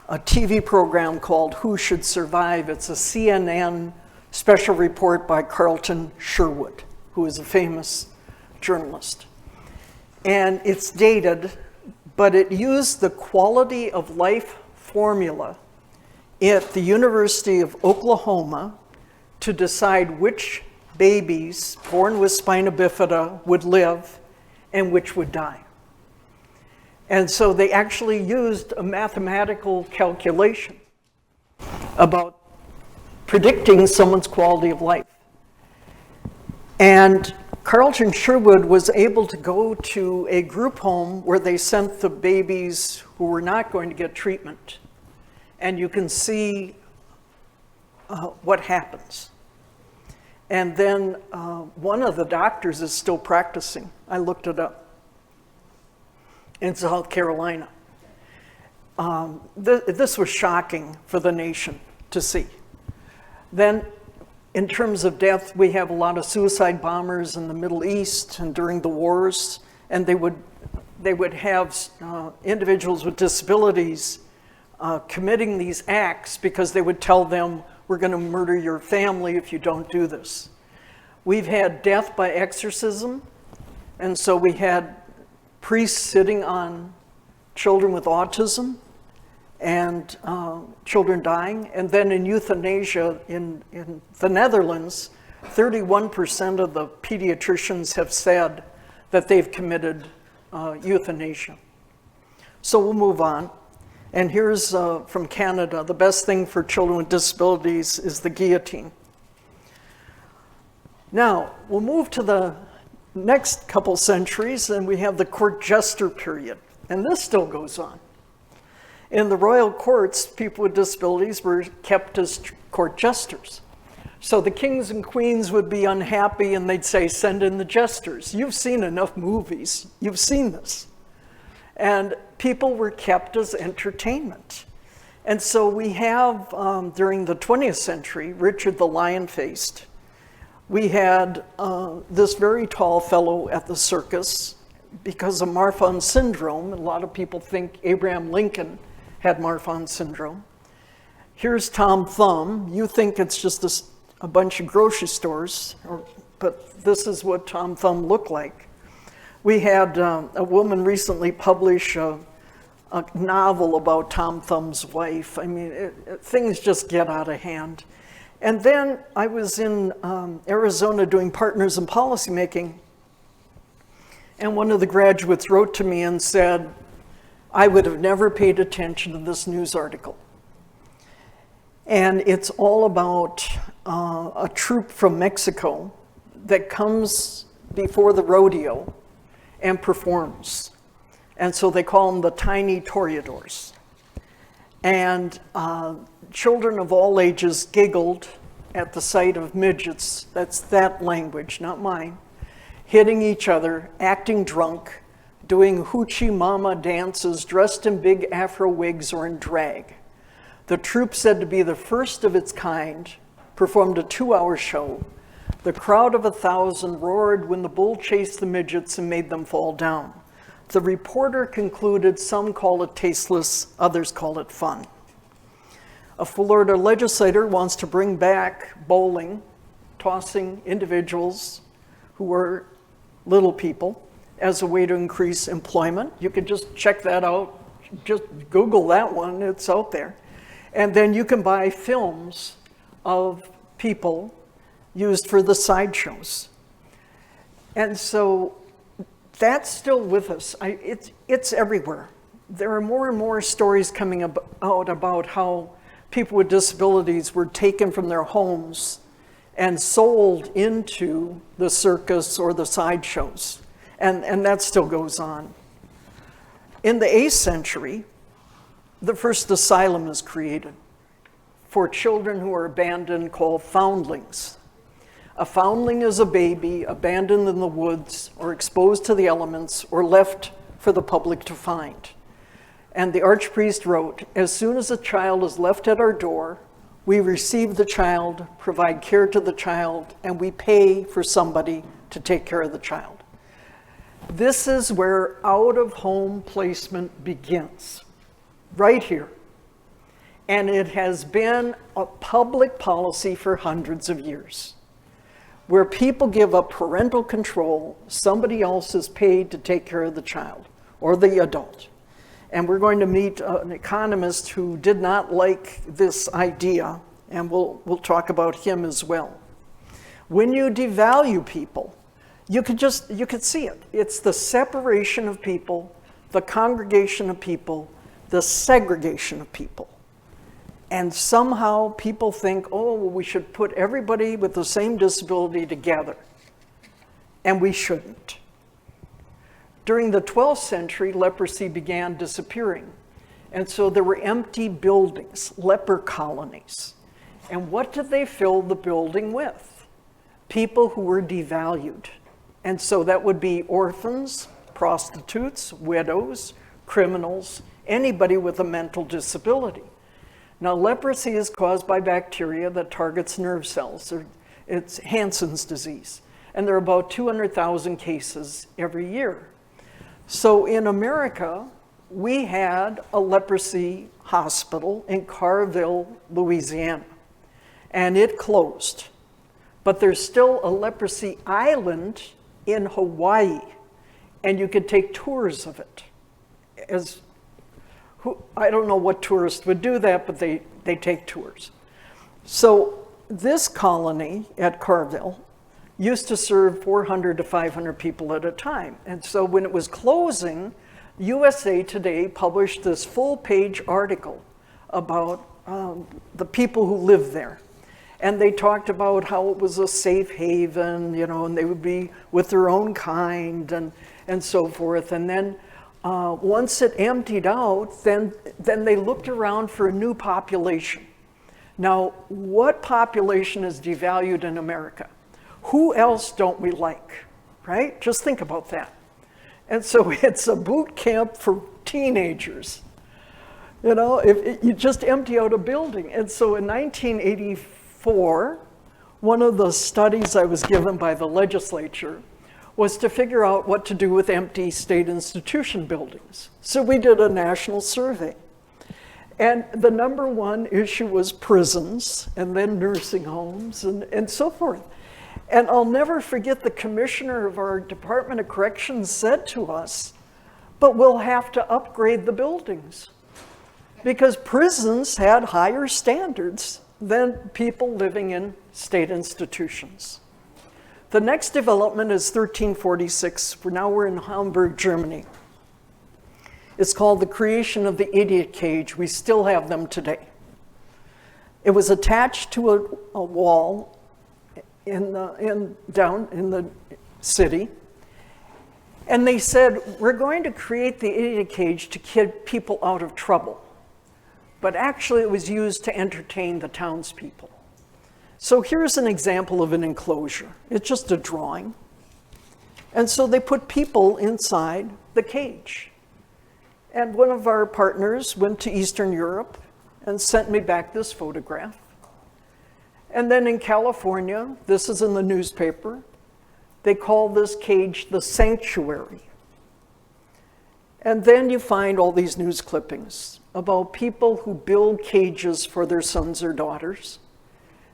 TV program called Who Should Survive. It's a CNN special report by Carlton Sherwood, who is a famous journalist. And it's dated, but it used the quality of life formula at the University of Oklahoma to decide which babies born with spina bifida would live and which would die. And so they actually used a mathematical calculation about predicting someone's quality of life. And Carlton Sherwood was able to go to a group home where they sent the babies who were not going to get treatment. And you can see what happens. And then one of the doctors is still practicing. I looked it up in South Carolina. This was shocking for the nation to see. Then in terms of death, we have a lot of suicide bombers in the Middle East and during the wars, and they would have individuals with disabilities committing these acts because they would tell them, we're going to murder your family if you don't do this. We've had death by exorcism, and so we had priests sitting on children with autism and children dying. And then in euthanasia in the Netherlands, 31% of the pediatricians have said that they've committed euthanasia. So we'll move on. And here's from Canada, the best thing for children with disabilities is the guillotine. Now, we'll move to the next couple centuries, and we have the court jester period. And this still goes on. In the royal courts, people with disabilities were kept as court jesters. So the kings and queens would be unhappy and they'd say, send in the jesters. You've seen enough movies. You've seen this. And people were kept as entertainment. And so we have, during the 20th century, Richard the Lion-Faced. We had this very tall fellow at the circus because of Marfan syndrome. A lot of people think Abraham Lincoln had Marfan syndrome. Here's Tom Thumb. You think it's just a bunch of grocery stores, but this is what Tom Thumb looked like. We had a woman recently publish a novel about Tom Thumb's wife. I mean, things just get out of hand. And then I was in Arizona doing Partners in Policymaking, and one of the graduates wrote to me and said, I would have never paid attention to this news article. And it's all about a troupe from Mexico that comes before the rodeo and performs. And so they call them the tiny toreadors. And children of all ages giggled at the sight of midgets, that's that language, not mine, hitting each other, acting drunk, doing hoochie mama dances, dressed in big afro wigs or in drag. The troupe, said to be the first of its kind, performed a 2-hour show. The crowd of 1,000 roared when the bull chased the midgets and made them fall down. The reporter concluded, some call it tasteless, others call it fun. A Florida legislator wants to bring back bowling, tossing individuals who were little people as a way to increase employment. You could just check that out. just Google that one, it's out there. And then you can buy films of people used for the sideshows. And so that's still with us. It's everywhere. There are more and more stories coming out about how people with disabilities were taken from their homes and sold into the circus or the sideshows. And that still goes on. In the 8th century, the first asylum is created for children who are abandoned, called foundlings. A foundling is a baby abandoned in the woods or exposed to the elements or left for the public to find. And the archpriest wrote, as soon as a child is left at our door, we receive the child, provide care to the child, and we pay for somebody to take care of the child. This is where out-of-home placement begins, right here. And it has been a public policy for hundreds of years, where people give up parental control, somebody else is paid to take care of the child or the adult. And we're going to meet an economist who did not like this idea, and we'll talk about him as well. When you devalue people, you could see it. It's the separation of people, the congregation of people, the segregation of people. And somehow people think, oh, well, we should put everybody with the same disability together. And we shouldn't. During the 12th century, leprosy began disappearing. And so there were empty buildings, leper colonies. And what did they fill the building with? People who were devalued. And so that would be orphans, prostitutes, widows, criminals, anybody with a mental disability. Now, leprosy is caused by bacteria that targets nerve cells. It's Hansen's disease. And there are about 200,000 cases every year. So in America, we had a leprosy hospital in Carville, Louisiana, and it closed. But there's still a leprosy island in Hawaii, and you could take tours of it. I don't know what tourists would do that, but they take tours. So this colony at Carville used to serve 400 to 500 people at a time. And so when it was closing, USA Today published this full-page article about the people who lived there. And they talked about how it was a safe haven, and they would be with their own kind and so forth. And then once it emptied out, then they looked around for a new population. Now, what population is devalued in America? Who else don't we like, right? Just think about that. And so it's a boot camp for teenagers. If you just empty out a building. And so in 1984, one of the studies I was given by the legislature was to figure out what to do with empty state institution buildings. So we did a national survey. And the number one issue was prisons, and then nursing homes, and so forth. And I'll never forget the commissioner of our Department of Corrections said to us, but we'll have to upgrade the buildings because prisons had higher standards than people living in state institutions. The next development is 1346. Now we're in Hamburg, Germany. It's called the creation of the idiot cage. We still have them today. It was attached to a wall down in the city. And they said, we're going to create the idiot cage to keep people out of trouble. But actually it was used to entertain the townspeople. So here's an example of an enclosure. It's just a drawing. And so they put people inside the cage. And one of our partners went to Eastern Europe and sent me back this photograph. And then in California, this is in the newspaper, they call this cage the sanctuary. And then you find all these news clippings about people who build cages for their sons or daughters,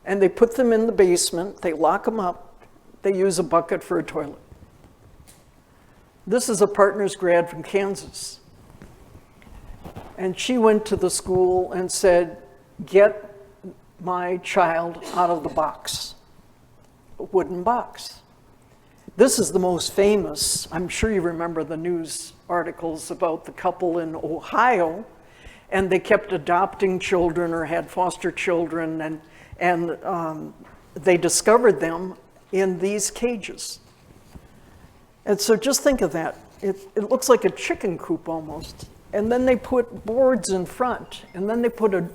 and they put them in the basement, they lock them up, they use a bucket for a toilet. This is a partner's grad from Kansas. And she went to the school and said, "Get my child out of the box," a wooden box. This is the most famous. I'm sure you remember the news articles about the couple in Ohio, and they kept adopting children or had foster children, and they discovered them in these cages. And so just think of that. It looks like a chicken coop almost. And then they put boards in front, and then they put a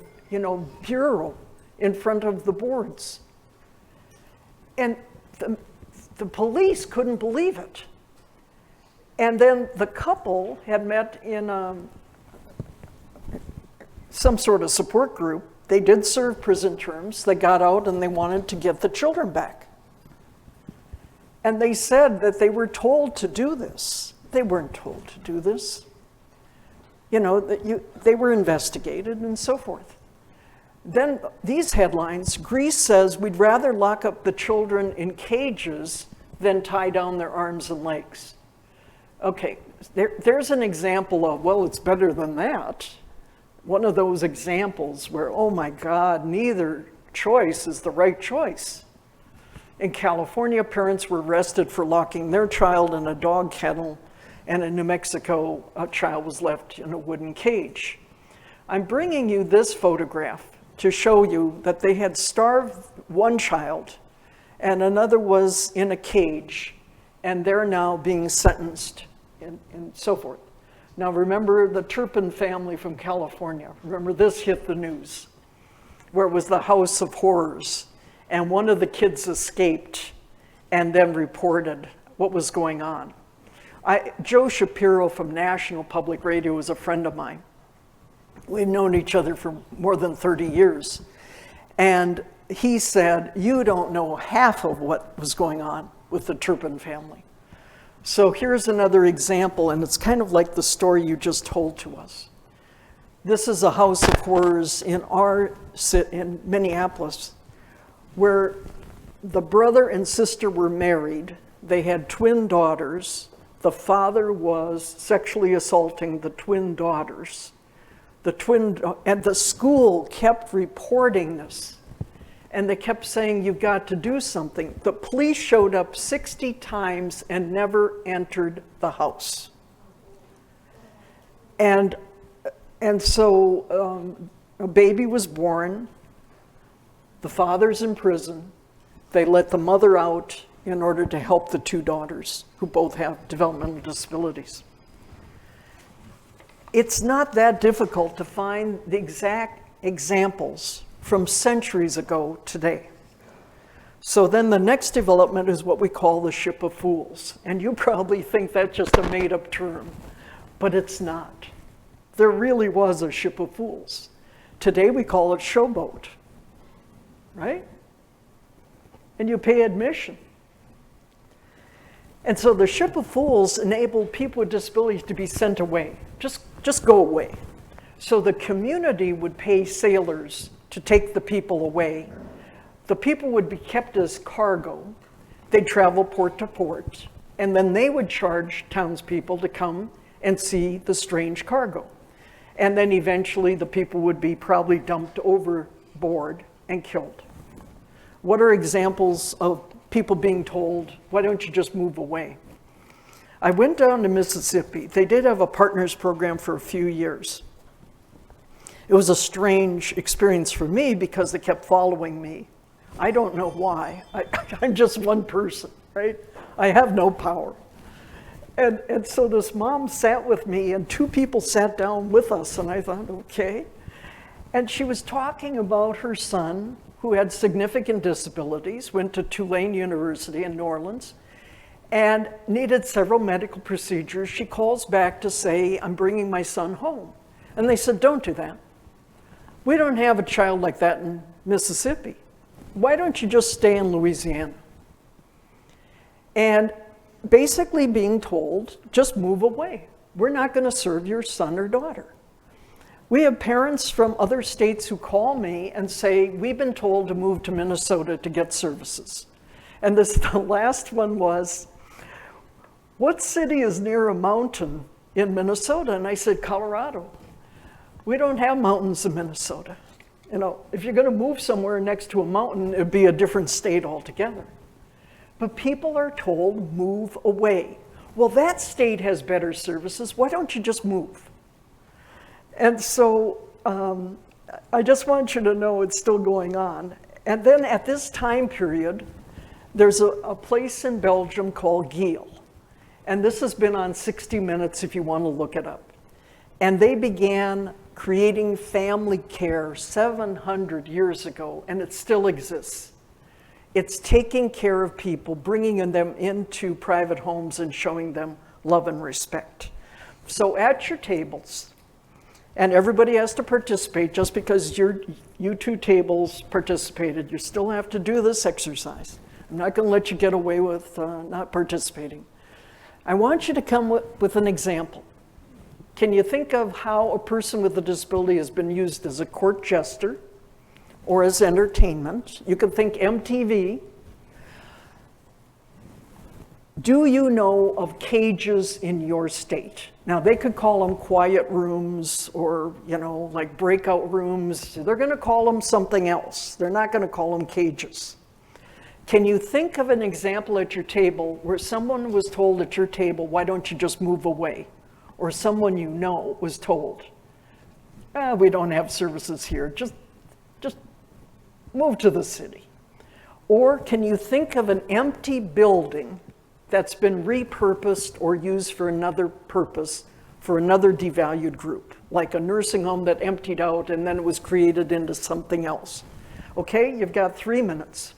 bureau in front of the boards. And the police couldn't believe it. And then the couple had met in some sort of support group. They did serve prison terms. They got out and they wanted to get the children back. And they said that they were told to do this. They weren't told to do this. They were investigated and so forth. Then these headlines, Greece says we'd rather lock up the children in cages than tie down their arms and legs. Okay, there's an example of, well, it's better than that. One of those examples where, oh my God, neither choice is the right choice. In California, parents were arrested for locking their child in a dog kennel, and in New Mexico, a child was left in a wooden cage. I'm bringing you this photograph to show you that they had starved one child and another was in a cage, and they're now being sentenced and so forth. Now remember the Turpin family from California. Remember this hit the news, where it was the house of horrors, and one of the kids escaped and then reported what was going on. Joe Shapiro from National Public Radio is a friend of mine. We've known each other for more than 30 years. And he said, you don't know half of what was going on with the Turpin family. So here's another example, and it's kind of like the story you just told to us. This is a house of horrors in Minneapolis, where the brother and sister were married. They had twin daughters. The father was sexually assaulting the twin daughters. And the school kept reporting this. And they kept saying, you've got to do something. The police showed up 60 times and never entered the house. And so a baby was born. The father's in prison. They let the mother out in order to help the two daughters who both have developmental disabilities. It's not that difficult to find the exact examples from centuries ago today. So then the next development is what we call the ship of fools. And you probably think that's just a made-up term, but it's not. There really was a ship of fools. Today we call it showboat, right? And you pay admission. And so the ship of fools enabled people with disabilities to be sent away. Just go away. So the community would pay sailors to take the people away. The people would be kept as cargo. They'd travel port to port, and then they would charge townspeople to come and see the strange cargo. And then eventually the people would be probably dumped overboard and killed. What are examples of people being told, why don't you just move away? I went down to Mississippi. They did have a partners program for a few years. It was a strange experience for me because they kept following me. I don't know why. I'm just one person, right? I have no power. And so this mom sat with me, and two people sat down with us, and I thought, okay. And she was talking about her son, who had significant disabilities, went to Tulane University in New Orleans, and needed several medical procedures. She calls back to say, I'm bringing my son home. And they said, don't do that. We don't have a child like that in Mississippi. Why don't you just stay in Louisiana? And basically being told, just move away. We're not going to serve your son or daughter. We have parents from other states who call me and say, we've been told to move to Minnesota to get services. And the last one was, what city is near a mountain in Minnesota? And I said, Colorado. We don't have mountains in Minnesota. You know, if you're going to move somewhere next to a mountain, it'd be a different state altogether. But people are told, move away. Well, that state has better services. Why don't you just move? And so I just want you to know it's still going on. And then at this time period, there's a place in Belgium called Giel. And this has been on 60 Minutes if you want to look it up. And they began creating family care 700 years ago, and it still exists. It's taking care of people, bringing them into private homes and showing them love and respect. So at your tables, and everybody has to participate, just because you two tables participated, you still have to do this exercise. I'm not going to let you get away with not participating. I want you to come with an example. Can you think of how a person with a disability has been used as a court jester or as entertainment? You can think MTV. Do you know of cages in your state? Now, they could call them quiet rooms or, you know, like breakout rooms. They're going to call them something else. They're not going to call them cages. Can you think of an example at your table where someone was told at your table, why don't you just move away? Or someone you know was told, we don't have services here, just move to the city. Or can you think of an empty building that's been repurposed or used for another purpose, for another devalued group, like a nursing home that emptied out and then it was created into something else? Okay, you've got 3 minutes.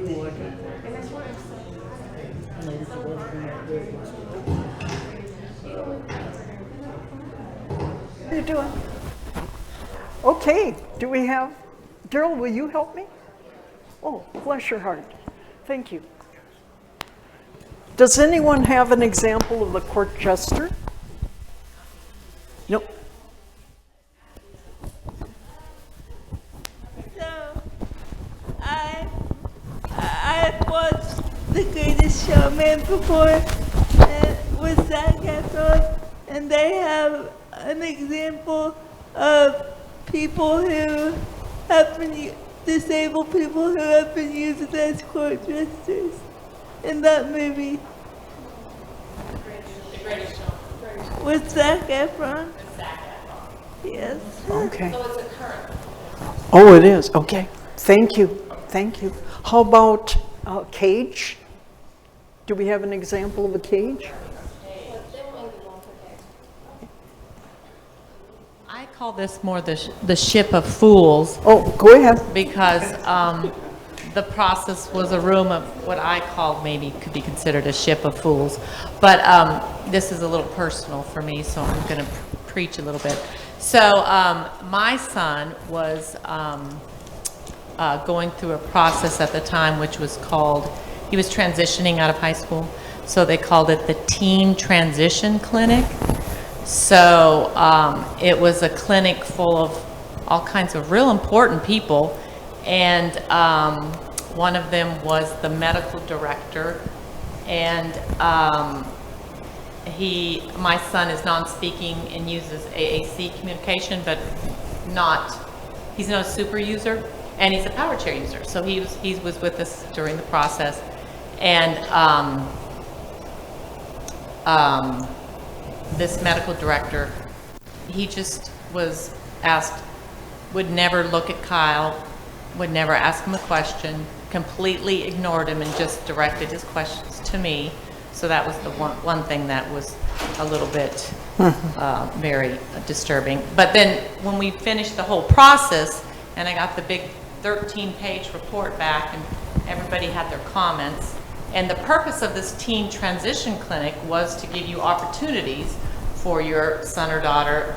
How you doing? Okay, do we have, Daryl, will you help me? Oh, bless your heart. Thank you. Does anyone have an example of the court jester? Nope. So, I've watched The Greatest Showman before with Zac Efron, and they have an example of people who have been disabled people who have been used as court jesters in that movie. The Greatest Showman. With Zac Efron. Yes. Okay. So it's a current. Oh, it is. Okay. Thank you. Thank you. How about cage? Do we have an example of a cage? I call this more the ship of fools. Oh, go ahead. Because the process was a room of what I call maybe could be considered a ship of fools. But this is a little personal for me, so I'm going to preach a little bit. So my son was going through a process at the time which was called, he was transitioning out of high school, so they called it the Teen Transition Clinic. So it was a clinic full of all kinds of real important people, and one of them was the medical director, and my son is non-speaking and uses AAC communication, but he's not a super user, and he's a power chair user. So he was with us during the process, and this medical director, he just was asked, would never look at Kyle, would never ask him a question, completely ignored him and just directed his questions to me. So that was the one thing that was a little bit very disturbing. But then when we finished the whole process and I got the big 13-page report back and everybody had their comments, and the purpose of this teen transition clinic was to give you opportunities for your son or daughter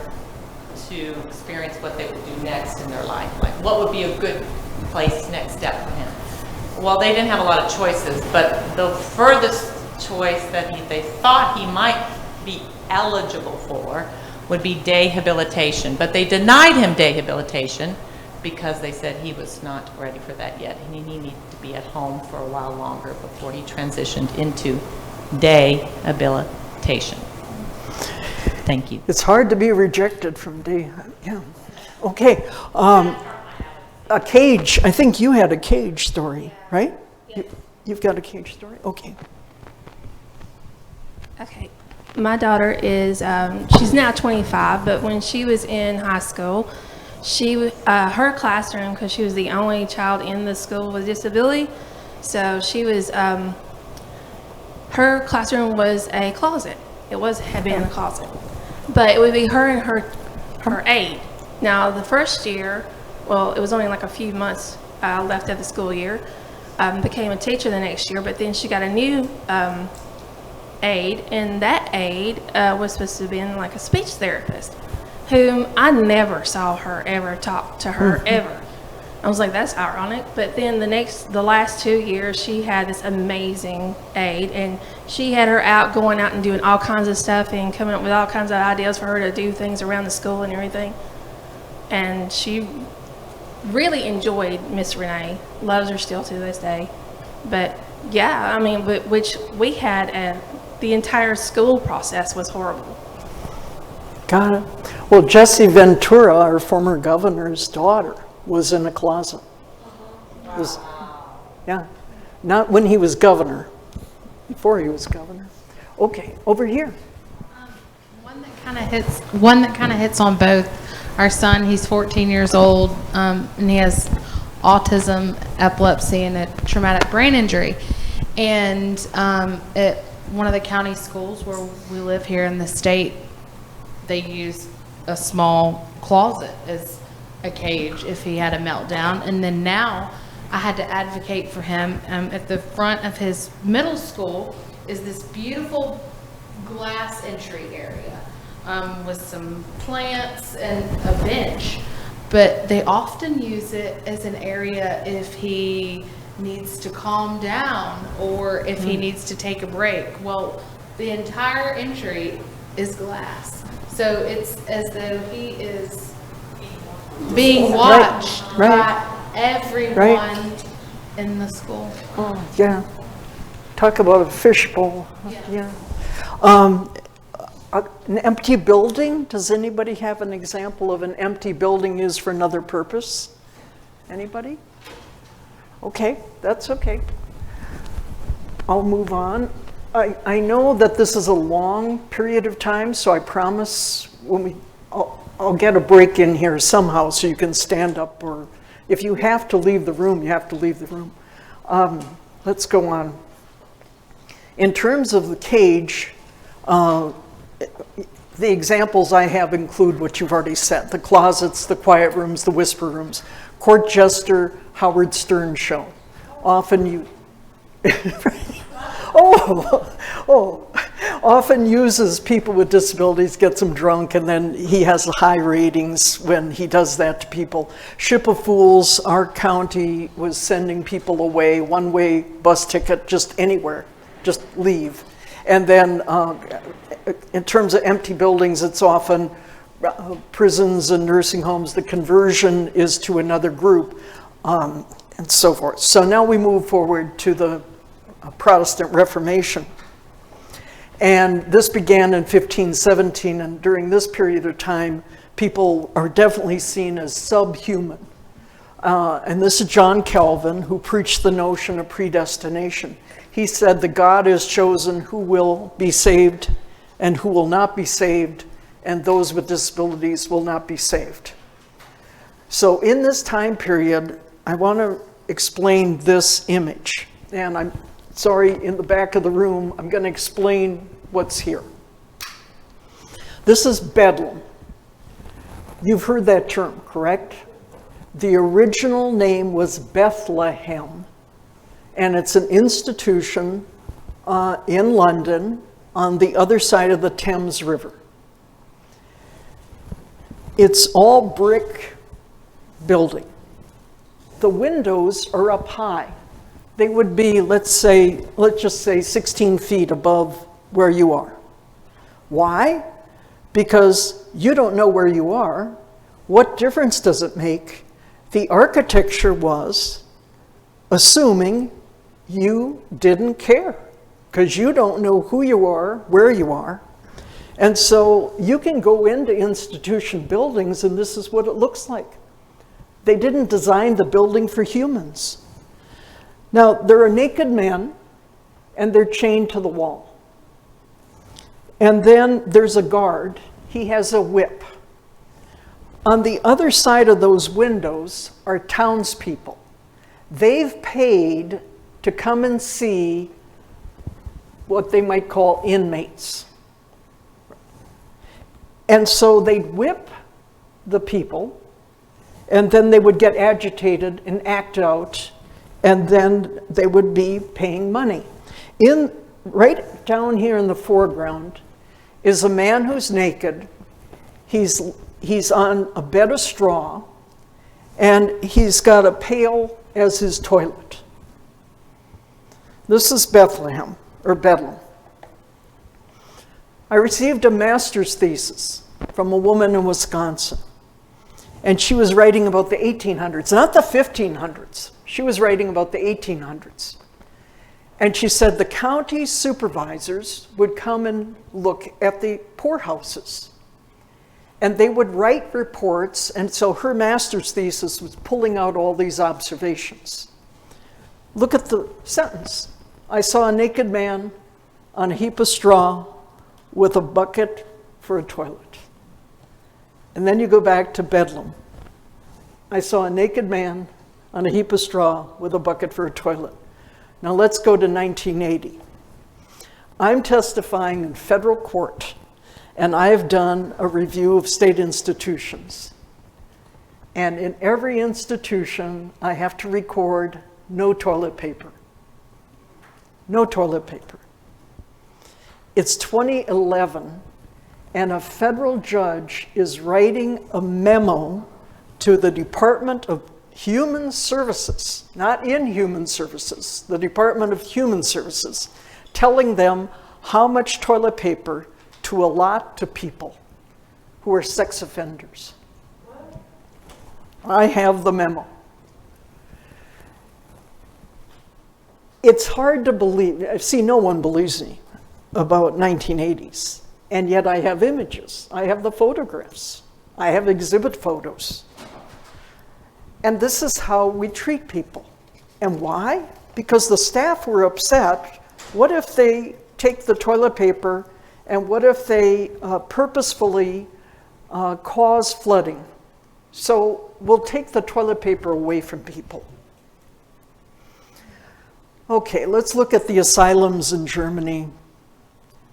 to experience what they would do next in their life. Like, what would be a good next step for him? Well, they didn't have a lot of choices, but the furthest choice that they thought he might be eligible for would be dehabilitation. But they denied him dehabilitation because they said he was not ready for that yet. He needed to be at home for a while longer before he transitioned into dehabilitation. Thank you. It's hard to be rejected from yeah. Okay. A cage. I think you had a cage story, right? Yes. You've got a cage story? Okay. Okay. My daughter is, she's now 25, but when she was in high school, her classroom, because she was the only child in the school with disability, so she was, her classroom was a closet. Had been a closet. But it would be her and her aide. Now, the first year, well, it was only like a few months left of the school year, became a teacher the next year, but then she got a new aide, and that aide was supposed to have been like a speech therapist, whom I never saw her ever talk to her ever. I was like, that's ironic. But then the last 2 years, she had this amazing aide, and she had her going out and doing all kinds of stuff and coming up with all kinds of ideas for her to do things around the school and everything. And she really enjoyed Miss Renee, loves her still to this day. But yeah, I mean, which we had the entire school process was horrible. Got it. Well, Jesse Ventura, our former governor's daughter, was in a closet. Yeah, not when he was governor, before he was governor. Okay, over here. One that kind of hits on both. Our son, he's 14 years old, and he has autism, epilepsy, and a traumatic brain injury. And at one of the county schools where we live here in the state, they use a small closet as a cage if he had a meltdown. And then now I had to advocate for him. At the front of his middle school is this beautiful glass entry area with some plants and a bench. But they often use it as an area if he needs to calm down or if he needs to take a break. Well, the entire entry is glass. So it's as though he is being watched by everyone in the school. Oh, yeah. Talk about a fishbowl. Yeah. An empty building, does anybody have an example of an empty building used for another purpose? Anybody? Okay, that's okay. I'll move on. I know that this is a long period of time, so I promise I'll get a break in here somehow so you can stand up, or if you have to leave the room, you have to leave the room. Let's go on. In terms of the cage, the examples I have include what you've already said: the closets, the quiet rooms, the whisper rooms. Court jester, Howard Stern show. Often often uses people with disabilities, gets them drunk, and then he has high ratings when he does that to people. Ship of Fools, our county was sending people away, one-way bus ticket, just anywhere, just leave. And then in terms of empty buildings, it's often prisons and nursing homes. The conversion is to another group, and so forth. So now we move forward to the Protestant Reformation. And this began in 1517, and during this period of time, people are definitely seen as subhuman. And this is John Calvin, who preached the notion of predestination. He said that God has chosen who will be saved and who will not be saved, and those with disabilities will not be saved. So in this time period, I want to explain this image. And I'm sorry, in the back of the room, I'm going to explain what's here. This is Bedlam. You've heard that term, correct? The original name was Bethlehem, and it's an institution in London on the other side of the Thames River. It's all brick building. The windows are up high. They would be, let's just say 16 feet above where you are. Why? Because you don't know where you are. What difference does it make? The architecture was assuming you didn't care, because you don't know who you are, where you are. And so you can go into institution buildings and this is what it looks like. They didn't design the building for humans. Now, there are naked men and they're chained to the wall. And then there's a guard. He has a whip. On the other side of those windows are townspeople. They've paid to come and see what they might call inmates. And so they'd whip the people, and then they would get agitated and act out, and then they would be paying money. Right down here in the foreground is a man who's naked. He's on a bed of straw, and he's got a pail as his toilet. This is Bethlehem, or Bedlam. I received a master's thesis from a woman in Wisconsin, and she was writing about the 1800s, not the 1500s. She was writing about the 1800s. And she said the county supervisors would come and look at the poorhouses, and they would write reports, and so her master's thesis was pulling out all these observations. Look at the sentence. I saw a naked man on a heap of straw with a bucket for a toilet. And then you go back to Bedlam. I saw a naked man on a heap of straw with a bucket for a toilet. Now let's go to 1980. I'm testifying in federal court, and I have done a review of state institutions. And in every institution, I have to record no toilet paper. No toilet paper. It's 2011, and a federal judge is writing a memo to the Department of Human Services, not Inhuman Services, the Department of Human Services, telling them how much toilet paper to allot to people who are sex offenders. I have the memo. It's hard to believe. See, no one believes me about 1980s, and yet I have images. I have the photographs. I have exhibit photos. And this is how we treat people. And why? Because the staff were upset. What if they take the toilet paper, and what if they purposefully cause flooding? So we'll take the toilet paper away from people. Okay, let's look at the asylums in Germany,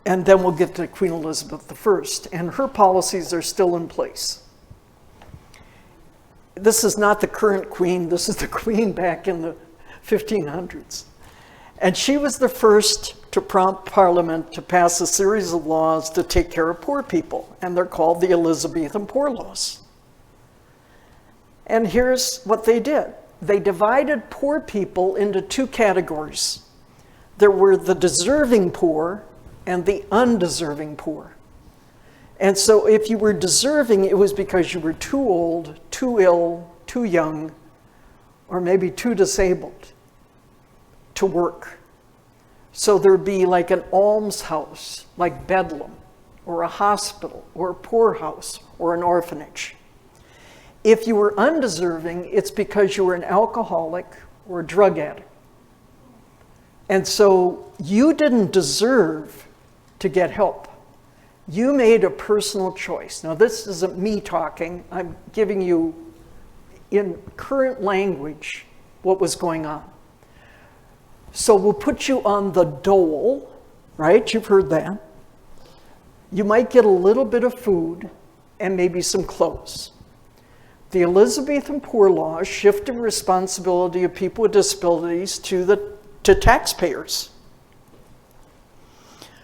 and then we'll get to Queen Elizabeth I, and her policies are still in place. This is not the current queen, this is the queen back in the 1500s. And she was the first to prompt Parliament to pass a series of laws to take care of poor people, and they're called the Elizabethan Poor Laws. And here's what they did. They divided poor people into two categories. There were the deserving poor and the undeserving poor. And so if you were deserving, it was because you were too old, too ill, too young, or maybe too disabled to work. So there'd be like an almshouse, like Bedlam, or a hospital, or a poorhouse, or an orphanage. If you were undeserving, it's because you were an alcoholic or a drug addict. And so you didn't deserve to get help. You made a personal choice. Now, this isn't me talking. I'm giving you, in current language, what was going on. So we'll put you on the dole, right? You've heard that. You might get a little bit of food and maybe some clothes. The Elizabethan Poor Laws shifted responsibility of people with disabilities to taxpayers.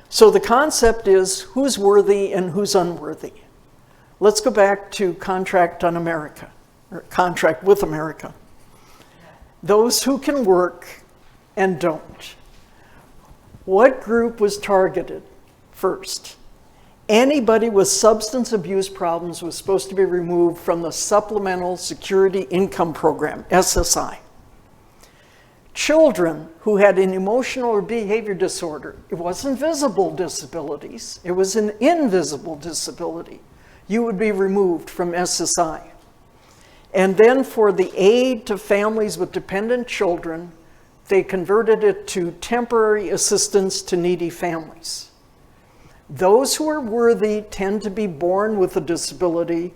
So the concept is who's worthy and who's unworthy. Let's go back to Contract on America, or Contract with America. Those who can work and don't. What group was targeted first? Anybody with substance abuse problems was supposed to be removed from the Supplemental Security Income Program, SSI. Children who had an emotional or behavior disorder, it wasn't visible disabilities, it was an invisible disability. You would be removed from SSI. And then for the aid to families with dependent children, they converted it to temporary assistance to needy families. Those who are worthy tend to be born with a disability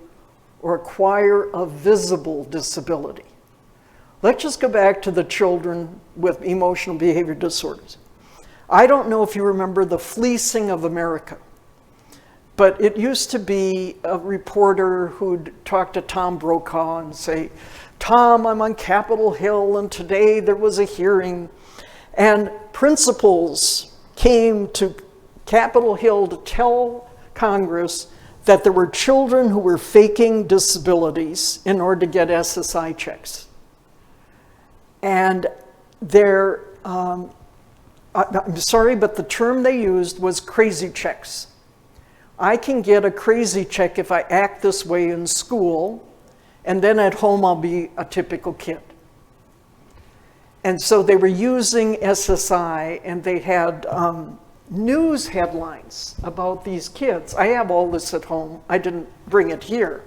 or acquire a visible disability. Let's just go back to the children with emotional behavior disorders. I don't know if you remember the fleecing of America, but it used to be a reporter who'd talk to Tom Brokaw and say, Tom, I'm on Capitol Hill, and today there was a hearing, and principals came to Capitol Hill to tell Congress that there were children who were faking disabilities in order to get SSI checks. And I'm sorry, but the term they used was crazy checks. I can get a crazy check if I act this way in school, and then at home I'll be a typical kid. And so they were using SSI, and they had news headlines about these kids. I have all this at home. I didn't bring it here.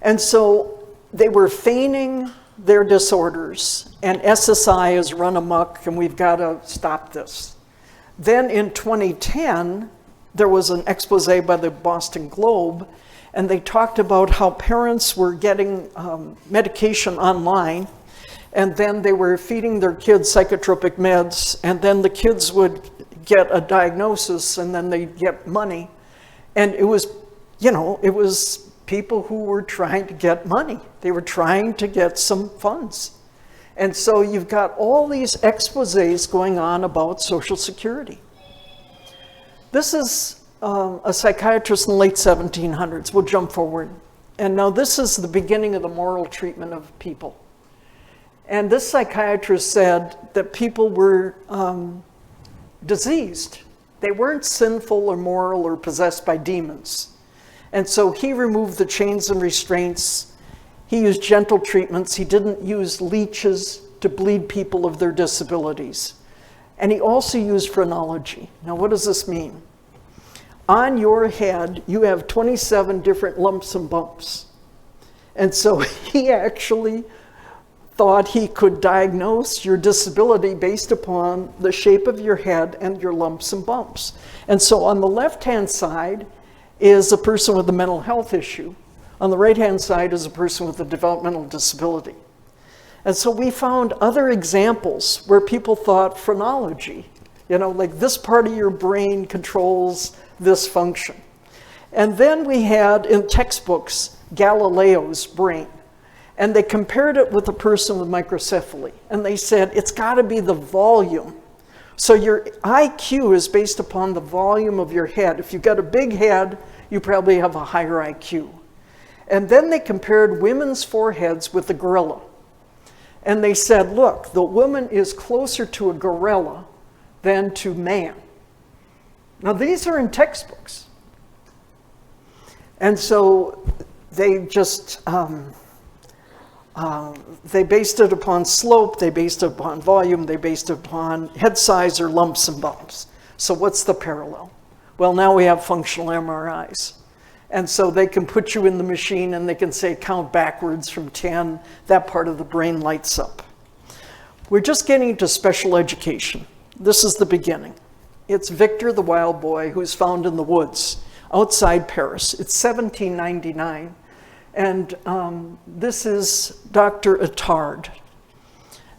And so they were feigning their disorders, and SSI has run amok, and we've got to stop this. Then in 2010, there was an expose by the Boston Globe, and they talked about how parents were getting medication online, and then they were feeding their kids psychotropic meds, and then the kids would get a diagnosis, and then they'd get money. And it was, you know, it was people who were trying to get money. They were trying to get some funds. And so you've got all these exposés going on about Social Security. This is a psychiatrist in the late 1700s. We'll jump forward. And now this is the beginning of the moral treatment of people. And this psychiatrist said that people were diseased. They weren't sinful or moral or possessed by demons. And so he removed the chains and restraints. He used gentle treatments. He didn't use leeches to bleed people of their disabilities. And he also used phrenology. Now, what does this mean? On your head, you have 27 different lumps and bumps. And so he actually thought he could diagnose your disability based upon the shape of your head and your lumps and bumps. And so on the left-hand side is a person with a mental health issue. On the right-hand side is a person with a developmental disability. And so we found other examples where people thought phrenology, like this part of your brain controls this function. And then we had in textbooks Galileo's brain. And they compared it with a person with microcephaly. And they said, it's got to be the volume. So your IQ is based upon the volume of your head. If you've got a big head, you probably have a higher IQ. And then they compared women's foreheads with a gorilla. And they said, look, the woman is closer to a gorilla than to man. Now, these are in textbooks. And so they just... they based it upon slope, they based it upon volume, they based it upon head size or lumps and bumps. So what's the parallel? Well, now we have functional MRIs. And so they can put you in the machine and they can say count backwards from 10, that part of the brain lights up. We're just getting into special education. This is the beginning. It's Victor the wild boy who's found in the woods outside Paris. It's 1799. And this is Dr. Attard.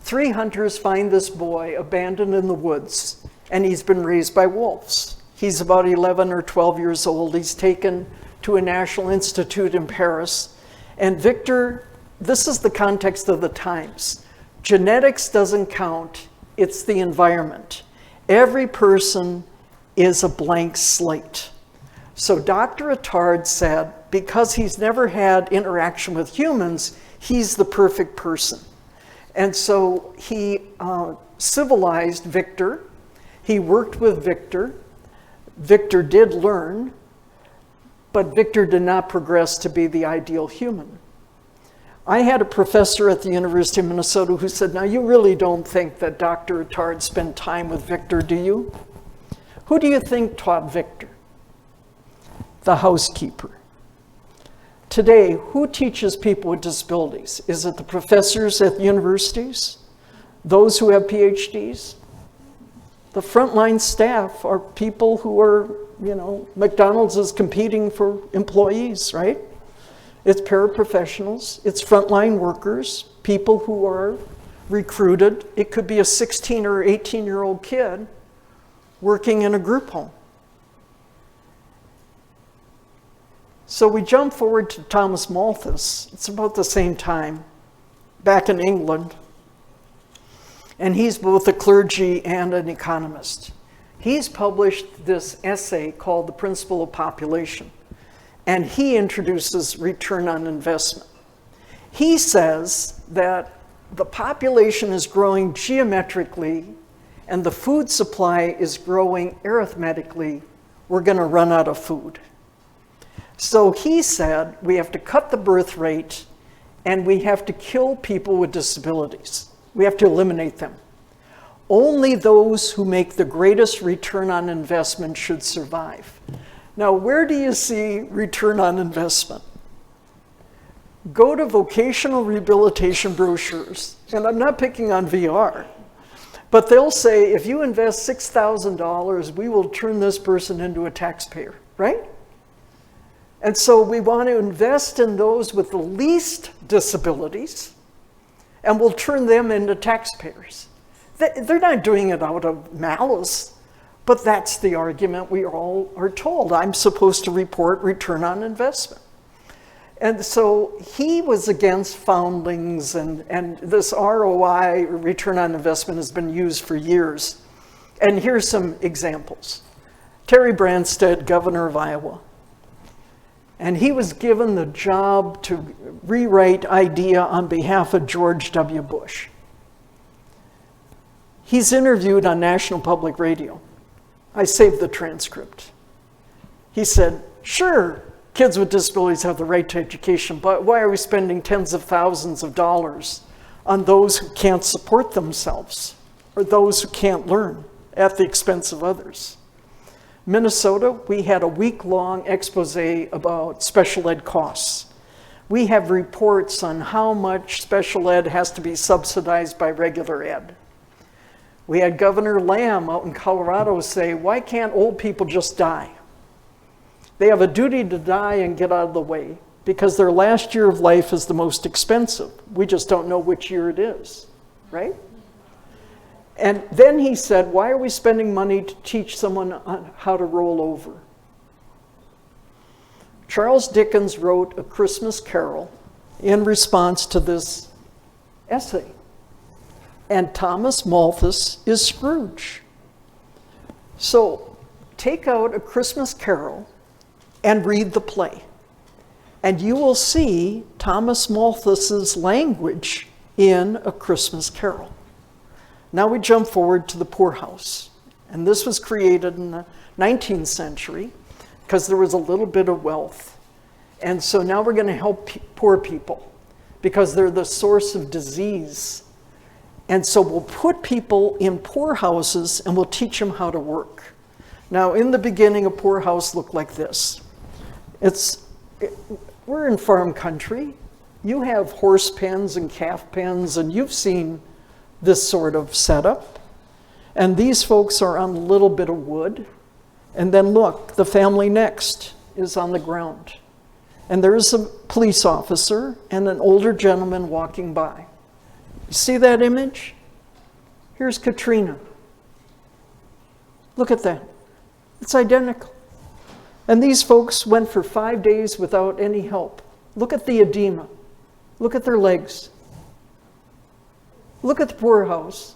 3 hunters find this boy abandoned in the woods, and he's been raised by wolves. He's about 11 or 12 years old. He's taken to a national institute in Paris. And Victor, this is the context of the times. Genetics doesn't count, it's the environment. Every person is a blank slate. So Dr. Attard said, because he's never had interaction with humans, he's the perfect person. And so he civilized Victor. He worked with Victor. Victor did learn, but Victor did not progress to be the ideal human. I had a professor at the University of Minnesota who said, now you really don't think that Dr. Attard spent time with Victor, do you? Who do you think taught Victor? The housekeeper. Today, who teaches people with disabilities? Is it the professors at universities? Those who have PhDs? The frontline staff are people who are, McDonald's is competing for employees, right? It's paraprofessionals, it's frontline workers, people who are recruited. It could be a 16 or 18-year-old kid working in a group home. So we jump forward to Thomas Malthus. It's about the same time, back in England. And he's both a clergy and an economist. He's published this essay called The Principle of Population. And he introduces return on investment. He says that the population is growing geometrically and the food supply is growing arithmetically. We're going to run out of food. So he said we have to cut the birth rate and we have to kill people with disabilities. We have to eliminate them. Only those who make the greatest return on investment should survive. Now, where do you see return on investment? Go to vocational rehabilitation brochures, and I'm not picking on VR, but they'll say if you invest $6,000, we will turn this person into a taxpayer, right? And so we want to invest in those with the least disabilities, and we'll turn them into taxpayers. They're not doing it out of malice, but that's the argument we all are told. I'm supposed to report return on investment. And so he was against foundlings, and this ROI, return on investment, has been used for years. And here's some examples. Terry Branstad, governor of Iowa, and he was given the job to rewrite IDEA on behalf of George W. Bush. He's interviewed on National Public Radio. I saved the transcript. He said, sure, kids with disabilities have the right to education, but why are we spending tens of thousands of dollars on those who can't support themselves or those who can't learn at the expense of others? Minnesota, we had a week-long expose about special ed costs. We have reports on how much special ed has to be subsidized by regular ed. We had Governor Lamb out in Colorado say, why can't old people just die? They have a duty to die and get out of the way because their last year of life is the most expensive. We just don't know which year it is, right? And then he said, why are we spending money to teach someone how to roll over? Charles Dickens wrote A Christmas Carol in response to this essay. And Thomas Malthus is Scrooge. So take out A Christmas Carol and read the play. And you will see Thomas Malthus's language in A Christmas Carol. Now we jump forward to the poorhouse. And this was created in the 19th century because there was a little bit of wealth. And so now we're going to help poor people because they're the source of disease. And so we'll put people in poorhouses and we'll teach them how to work. Now, in the beginning, a poorhouse looked like this. We're in farm country. You have horse pens and calf pens, and you've seen this sort of setup. And these folks are on a little bit of wood. And then look, the family next is on the ground. And there's a police officer and an older gentleman walking by. You see that image? Here's Katrina. Look at that. It's identical. And these folks went for 5 days without any help. Look at the edema. Look at their legs. Look at the poorhouse.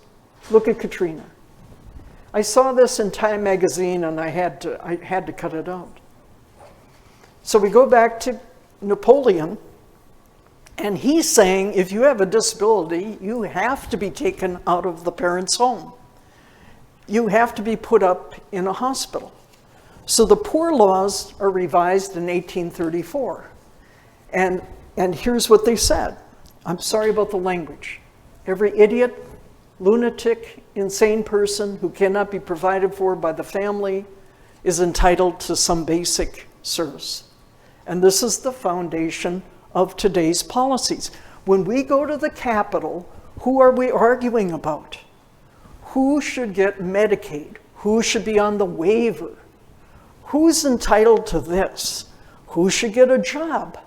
Look at Katrina. I saw this in Time magazine and I had to cut it out. So we go back to Napoleon, and he's saying if you have a disability, you have to be taken out of the parent's home. You have to be put up in a hospital. So the poor laws are revised in 1834. And here's what they said. I'm sorry about the language. Every idiot, lunatic, insane person who cannot be provided for by the family is entitled to some basic service. And this is the foundation of today's policies. When we go to the Capitol, who are we arguing about? Who should get Medicaid? Who should be on the waiver? Who's entitled to this? Who should get a job?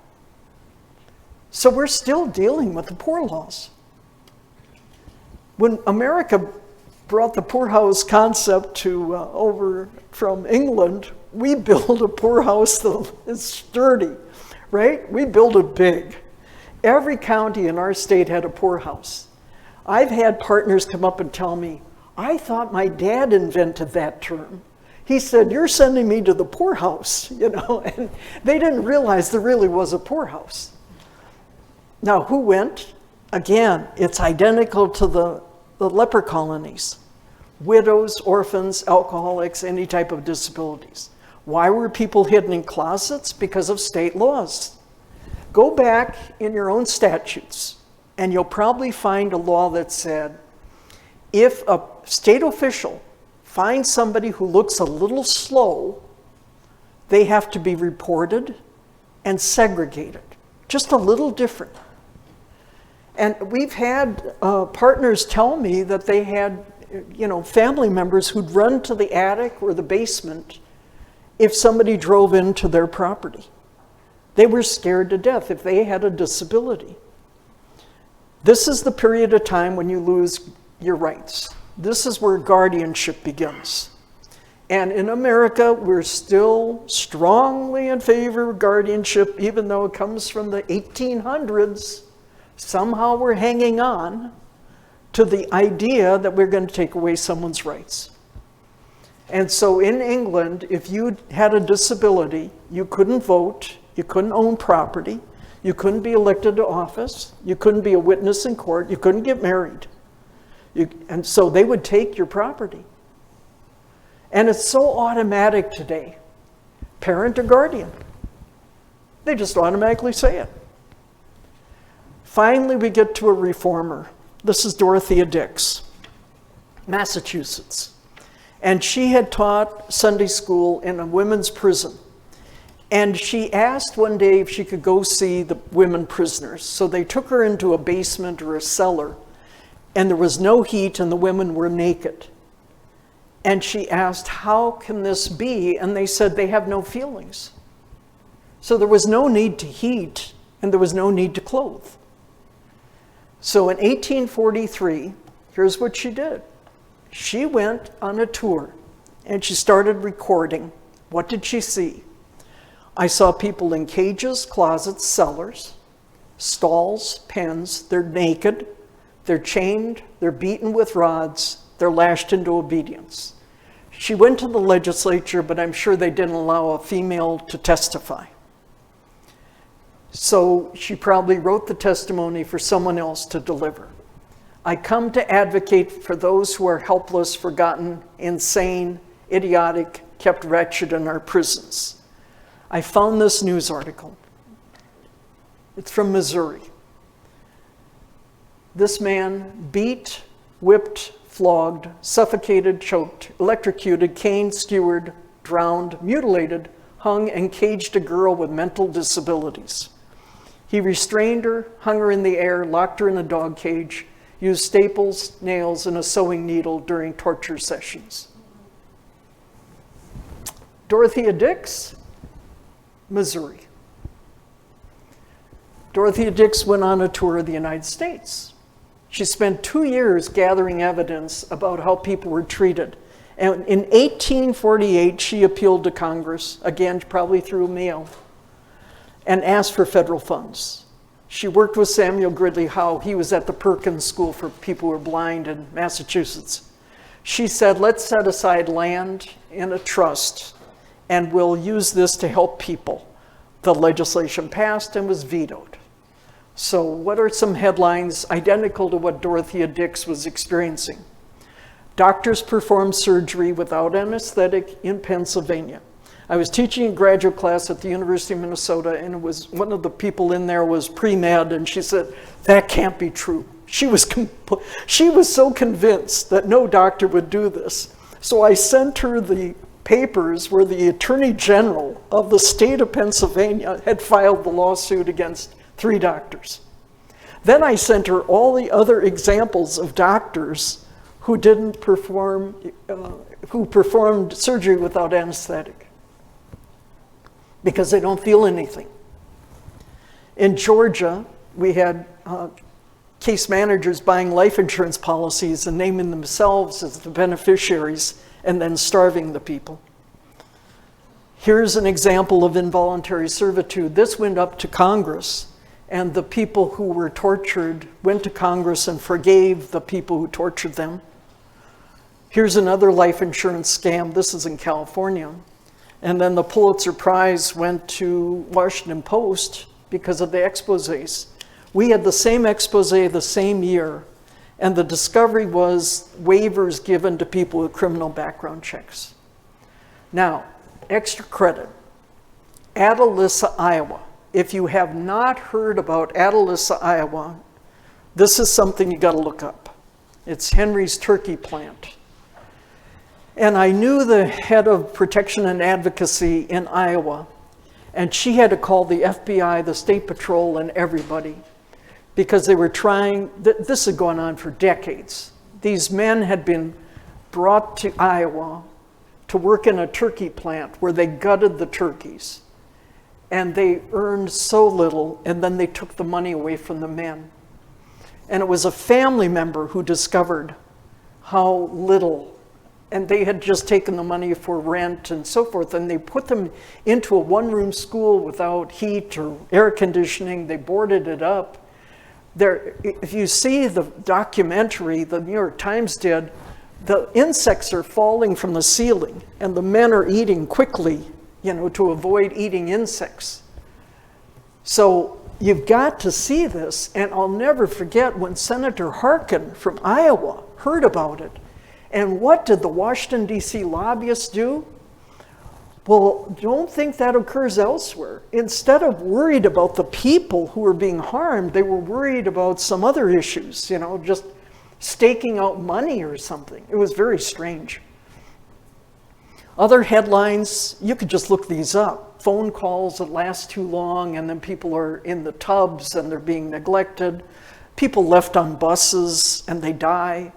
So we're still dealing with the poor laws. When America brought the poorhouse concept to over from England, we built a poorhouse that is sturdy, right? We built it big. Every county in our state had a poorhouse. I've had partners come up and tell me, I thought my dad invented that term. He said, you're sending me to the poorhouse, you know, and they didn't realize there really was a poorhouse. Now, who went? Again, it's identical to the leper colonies. Widows, orphans, alcoholics, any type of disabilities. Why were people hidden in closets? Because of state laws. Go back in your own statutes, and you'll probably find a law that said, if a state official finds somebody who looks a little slow, they have to be reported and segregated. Just a little different. And we've had partners tell me that they had, family members who'd run to the attic or the basement if somebody drove into their property. They were scared to death if they had a disability. This is the period of time when you lose your rights. This is where guardianship begins. And in America, we're still strongly in favor of guardianship, even though it comes from the 1800s. Somehow we're hanging on to the idea that we're going to take away someone's rights. And so in England, if you had a disability, you couldn't vote, you couldn't own property, you couldn't be elected to office, you couldn't be a witness in court, you couldn't get married. And so they would take your property. And it's so automatic today, parent or guardian. They just automatically say it. Finally, we get to a reformer. This is Dorothea Dix, Massachusetts. And she had taught Sunday school in a women's prison. And she asked one day if she could go see the women prisoners. So they took her into a basement or a cellar, and there was no heat and the women were naked. And she asked, how can this be? And they said they have no feelings. So there was no need to heat and there was no need to clothe. So in 1843, here's what she did. She went on a tour and she started recording. What did she see? I saw people in cages, closets, cellars, stalls, pens. They're naked, they're chained, they're beaten with rods, they're lashed into obedience. She went to the legislature, but I'm sure they didn't allow a female to testify. So she probably wrote the testimony for someone else to deliver. I come to advocate for those who are helpless, forgotten, insane, idiotic, kept wretched in our prisons. I found this news article. It's from Missouri. This man beat, whipped, flogged, suffocated, choked, electrocuted, caned, skewered, drowned, mutilated, hung, and caged a girl with mental disabilities. He restrained her, hung her in the air, locked her in a dog cage, used staples, nails, and a sewing needle during torture sessions. Dorothea Dix, Missouri. Dorothea Dix went on a tour of the United States. She spent 2 years gathering evidence about how people were treated. And in 1848, she appealed to Congress, again, probably through mail, and asked for federal funds. She worked with Samuel Gridley Howe. He was at the Perkins School for people who are blind in Massachusetts. She said, let's set aside land in a trust, and we'll use this to help people. The legislation passed and was vetoed. So what are some headlines identical to what Dorothea Dix was experiencing? Doctors performed surgery without anesthetic in Pennsylvania. I was teaching a graduate class at the University of Minnesota, and it was one of the people in there was pre-med, and she said, that can't be true. She was so convinced that no doctor would do this. So I sent her the papers where the Attorney General of the state of Pennsylvania had filed the lawsuit against 3 doctors. Then I sent her all the other examples of doctors who didn't perform, who performed surgery without anesthetic because they don't feel anything. In Georgia, we had case managers buying life insurance policies and naming themselves as the beneficiaries and then starving the people. Here's an example of involuntary servitude. This went up to Congress, and the people who were tortured went to Congress and forgave the people who tortured them. Here's another life insurance scam. This is in California. And then the Pulitzer Prize went to Washington Post because of the exposés. We had the same expose the same year, and the discovery was waivers given to people with criminal background checks. Now, extra credit. Atalissa, Iowa. If you have not heard about Atalissa, Iowa, this is something you got to look up. It's Henry's turkey plant. And I knew the head of protection and advocacy in Iowa, and she had to call the FBI, the State Patrol, and everybody because they were trying, this had gone on for decades. These men had been brought to Iowa to work in a turkey plant where they gutted the turkeys. And they earned so little, and then they took the money away from the men. And it was a family member who discovered how little And they had just taken the money for rent and so forth, and they put them into a one-room school without heat or air conditioning. They boarded it up. If you see the documentary the New York Times did, the insects are falling from the ceiling, and the men are eating quickly, to avoid eating insects. So you've got to see this, and I'll never forget when Senator Harkin from Iowa heard about it. And what did the Washington, D.C. lobbyists do? Well, don't think that occurs elsewhere. Instead of worried about the people who were being harmed, they were worried about some other issues, just staking out money or something. It was very strange. Other headlines, you could just look these up. Phone calls that last too long, and then people are in the tubs and they're being neglected. People left on buses and they die.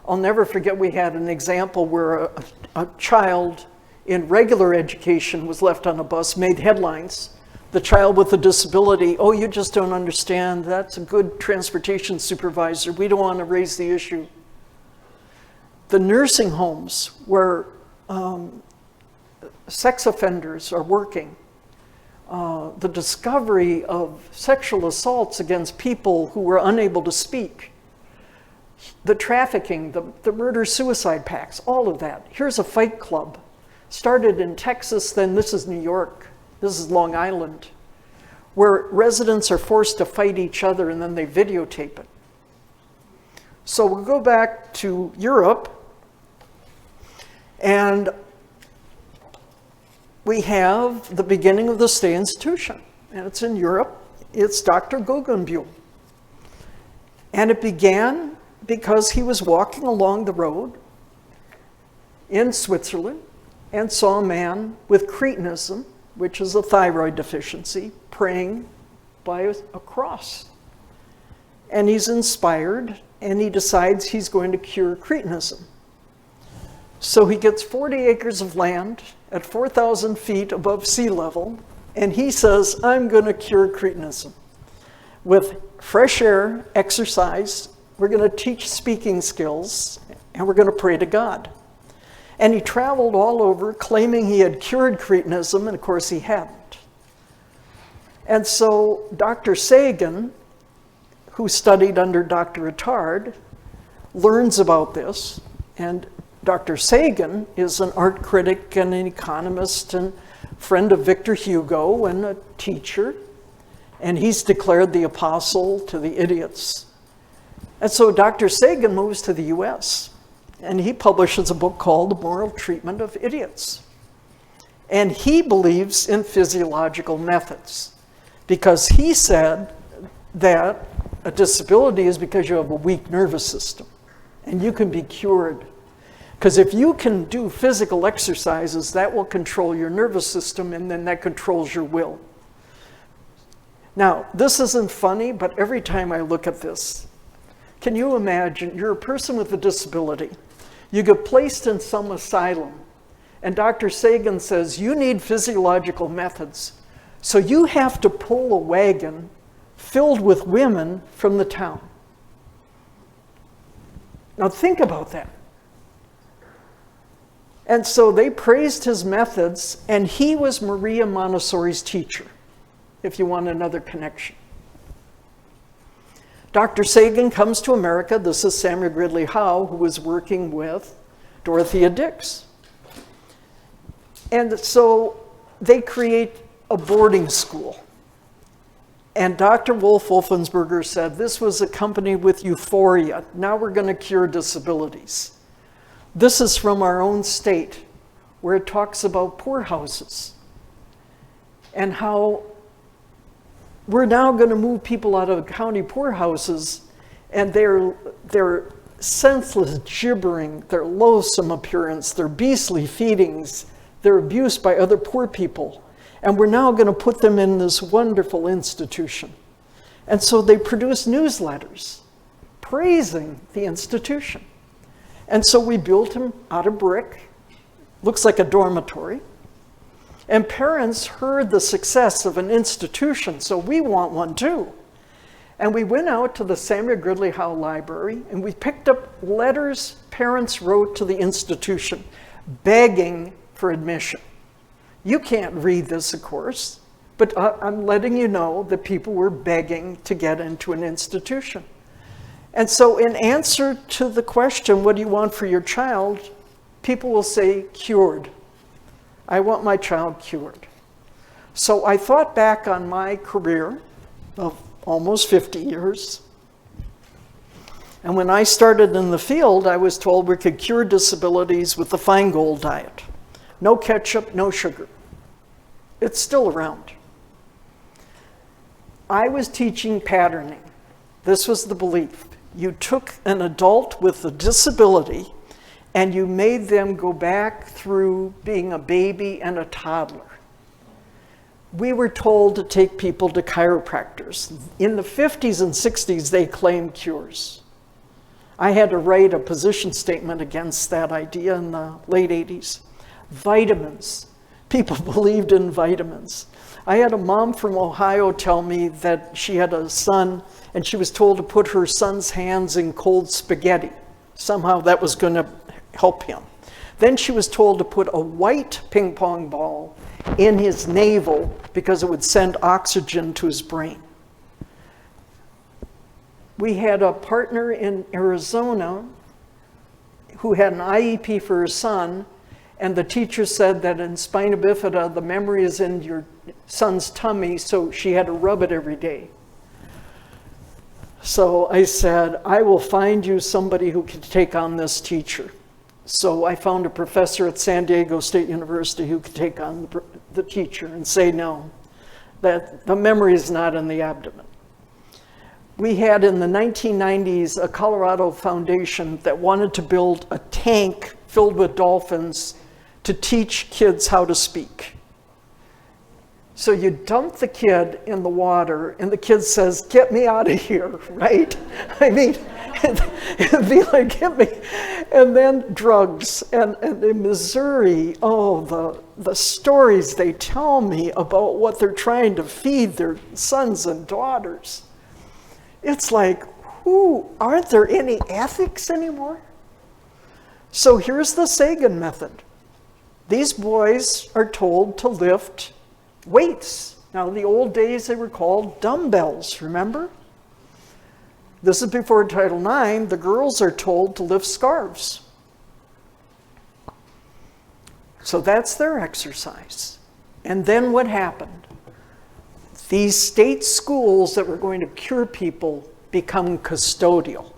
I'll never forget, we had an example where a child in regular education was left on a bus, made headlines. The child with a disability, oh, you just don't understand, that's a good transportation supervisor, we don't want to raise the issue. The nursing homes where sex offenders are working, the discovery of sexual assaults against people who were unable to speak, the trafficking, the murder-suicide pacts, all of that. Here's a fight club. Started in Texas, then this is New York, this is Long Island, where residents are forced to fight each other and then they videotape it. So we'll go back to Europe, and we have the beginning of the Stay Institution, and it's in Europe. It's Dr. Guggenbühl. And it began because he was walking along the road in Switzerland and saw a man with cretinism, which is a thyroid deficiency, praying by a cross. And he's inspired, and he decides he's going to cure cretinism. So he gets 40 acres of land at 4,000 feet above sea level, and he says, I'm going to cure cretinism. With fresh air, exercise, we're going to teach speaking skills, and we're going to pray to God. And he traveled all over claiming he had cured cretinism, and of course he hadn't. And so Dr. Sagan, who studied under Dr. Attard, learns about this. And Dr. Sagan is an art critic and an economist and friend of Victor Hugo and a teacher. And he's declared the apostle to the idiots. And so Dr. Sagan moves to the US. And he publishes a book called The Moral Treatment of Idiots. And he believes in physiological methods because he said that a disability is because you have a weak nervous system and you can be cured. Because if you can do physical exercises, that will control your nervous system, and then that controls your will. Now, this isn't funny, but every time I look at this, can you imagine you're a person with a disability? You get placed in some asylum, and Dr. Sagan says, you need physiological methods. So you have to pull a wagon filled with women from the town. Now think about that. And so they praised his methods, and he was Maria Montessori's teacher, if you want another connection. Dr. Sagan comes to America. This is Samuel Gridley Howe, who was working with Dorothea Dix. And so they create a boarding school. And Dr. Wolf Wolfensberger said this was accompanied with euphoria. Now we're going to cure disabilities. This is from our own state, where it talks about poorhouses and how we're now going to move people out of county poorhouses, and they're senseless gibbering, their loathsome appearance, their beastly feedings, their abuse by other poor people. And we're now going to put them in this wonderful institution. And so they produce newsletters praising the institution. And so we built them out of brick, looks like a dormitory. And parents heard the success of an institution, so we want one too. And we went out to the Samuel Gridley Howe Library and we picked up letters parents wrote to the institution begging for admission. You can't read this, of course, but I'm letting you know that people were begging to get into an institution. And so in answer to the question, what do you want for your child? People will say, cured. I want my child cured. So I thought back on my career of almost 50 years. And when I started in the field, I was told we could cure disabilities with the Feingold diet. No ketchup, no sugar. It's still around. I was teaching patterning. This was the belief. You took an adult with a disability and you made them go back through being a baby and a toddler. We were told to take people to chiropractors. In the 50s and 60s, they claimed cures. I had to write a position statement against that idea in the late 80s. Vitamins. People believed in vitamins. I had a mom from Ohio tell me that she had a son and she was told to put her son's hands in cold spaghetti. Somehow that was going to help him. Then she was told to put a white ping pong ball in his navel because it would send oxygen to his brain. We had a partner in Arizona who had an IEP for her son, and the teacher said that in spina bifida, the memory is in your son's tummy, so she had to rub it every day. So I said, I will find you somebody who can take on this teacher. So I found a professor at San Diego State University who could take on the teacher and say no, that the memory is not in the abdomen. We had in the 1990s a Colorado foundation that wanted to build a tank filled with dolphins to teach kids how to speak. So you dump the kid in the water and the kid says, get me out of here, right? I mean, it'd be like, get me. And then drugs. And in Missouri, oh, the stories they tell me about what they're trying to feed their sons and daughters. It's like, aren't there any ethics anymore? So here's the Sagan method. These boys are told to lift weights. Now, in the old days, they were called dumbbells, remember? This is before Title IX. The girls are told to lift scarves. So that's their exercise. And then what happened? These state schools that were going to cure people become custodial.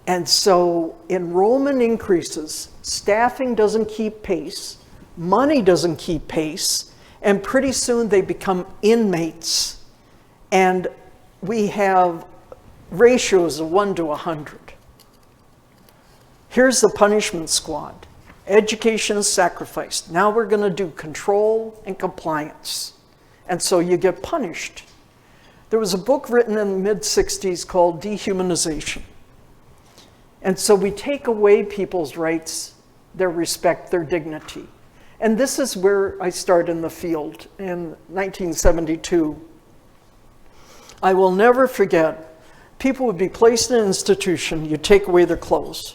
And so enrollment increases, staffing doesn't keep pace, money doesn't keep pace, and pretty soon they become inmates. And we have ratios of 1 to 100. Here's the punishment squad. Education is sacrificed. Now we're going to do control and compliance. And so you get punished. There was a book written in the mid-60s called Dehumanization. And so we take away people's rights, their respect, their dignity. And this is where I start in the field in 1972. I will never forget, people would be placed in an institution, you take away their clothes.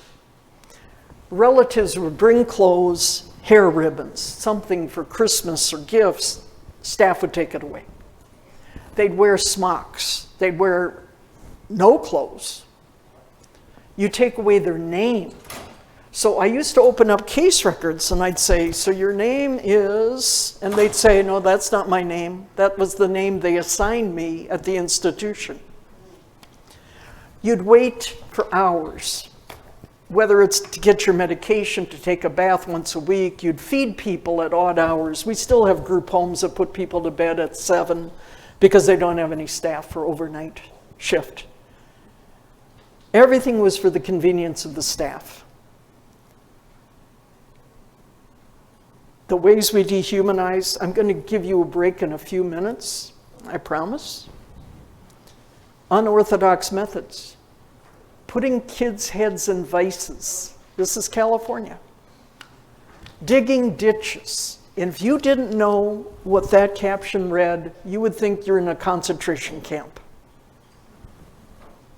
Relatives would bring clothes, hair ribbons, something for Christmas or gifts, staff would take it away. They'd wear smocks, they'd wear no clothes. You take away their name. So I used to open up case records and I'd say, so your name is, and they'd say, no, that's not my name. That was the name they assigned me at the institution. You'd wait for hours, whether it's to get your medication, to take a bath once a week. You'd feed people at odd hours. We still have group homes that put people to bed at 7 because they don't have any staff for overnight shift. Everything was for the convenience of the staff. The ways we dehumanize, I'm going to give you a break in a few minutes, I promise. Unorthodox methods. Putting kids' heads in vices. This is California. Digging ditches. And if you didn't know what that caption read, you would think you're in a concentration camp.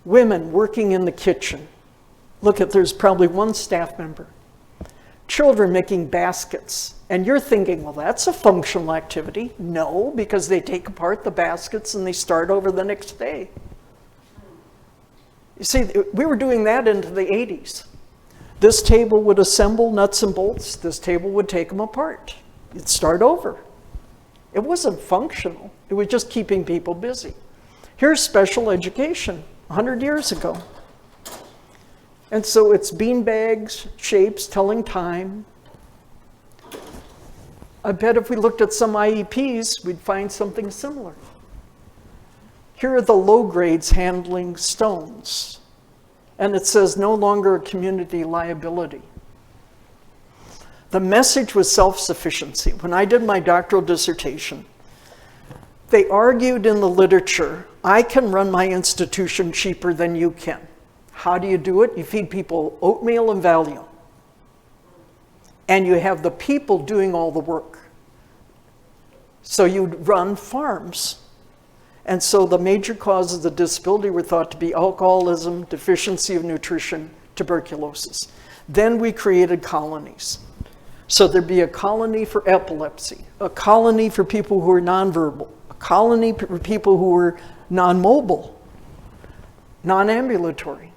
Women working in the kitchen. Look at, there's probably one staff member. Children making baskets. And you're thinking, well, that's a functional activity. No, because they take apart the baskets and they start over the next day. You see, we were doing that into the 80s. This table would assemble nuts and bolts. This table would take them apart. You'd start over. It wasn't functional. It was just keeping people busy. Here's special education 100 years ago. And so it's beanbags, shapes, telling time. I bet if we looked at some IEPs, we'd find something similar. Here are the low grades handling stones. And it says no longer a community liability. The message was self-sufficiency. When I did my doctoral dissertation, they argued in the literature, I can run my institution cheaper than you can. How do you do it? You feed people oatmeal and Valium. And you have the people doing all the work. So you'd run farms. And so the major causes of disability were thought to be alcoholism, deficiency of nutrition, tuberculosis. Then we created colonies. So there'd be a colony for epilepsy, a colony for people who are nonverbal, a colony for people who were non-mobile, non-ambulatory.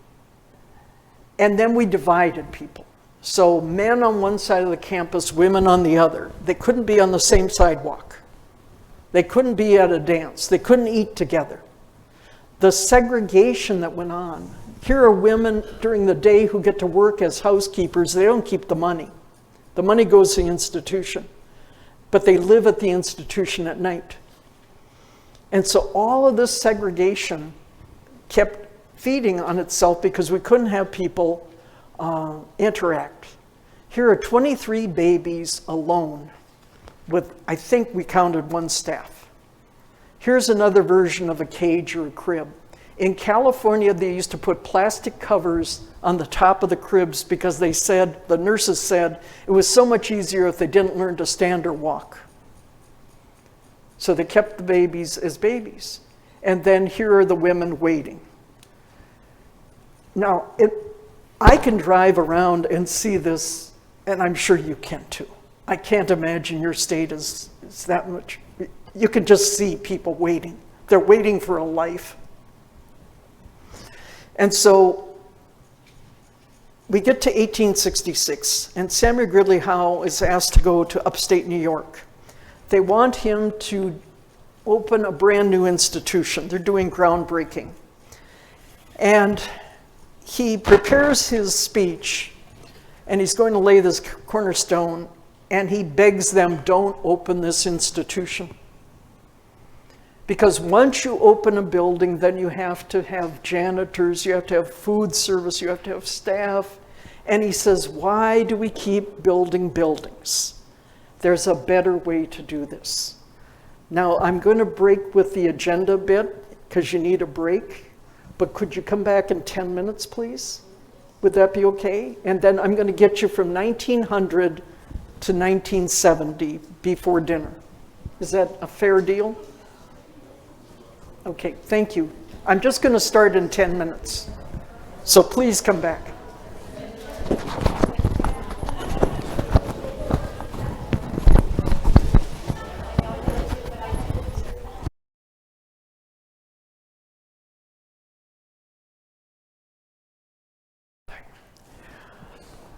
And then we divided people. So men on one side of the campus, women on the other. They couldn't be on the same sidewalk. They couldn't be at a dance. They couldn't eat together. The segregation that went on. Here are women during the day who get to work as housekeepers. They don't keep the money. The money goes to the institution. But they live at the institution at night. And so all of this segregation kept feeding on itself because we couldn't have people interact. Here are 23 babies alone with, I think we counted one staff. Here's another version of a cage or a crib. In California, they used to put plastic covers on the top of the cribs because they said, the nurses said, it was so much easier if they didn't learn to stand or walk. So they kept the babies as babies. And then here are the women waiting. Now, I can drive around and see this, and I'm sure you can too. I can't imagine your state is that much. You can just see people waiting. They're waiting for a life. And so we get to 1866, and Samuel Gridley Howe is asked to go to upstate New York. They want him to open a brand new institution. They're doing groundbreaking. And he prepares his speech, and he's going to lay this cornerstone, and he begs them, don't open this institution. Because once you open a building, then you have to have janitors, you have to have food service, you have to have staff. And he says, why do we keep building buildings? There's a better way to do this. Now, I'm going to break with the agenda bit, because you need a break. But could you come back in 10 minutes, please? Would that be okay? And then I'm going to get you from 1900 to 1970 before dinner. Is that a fair deal? Okay, thank you. I'm just going to start in 10 minutes. So please come back.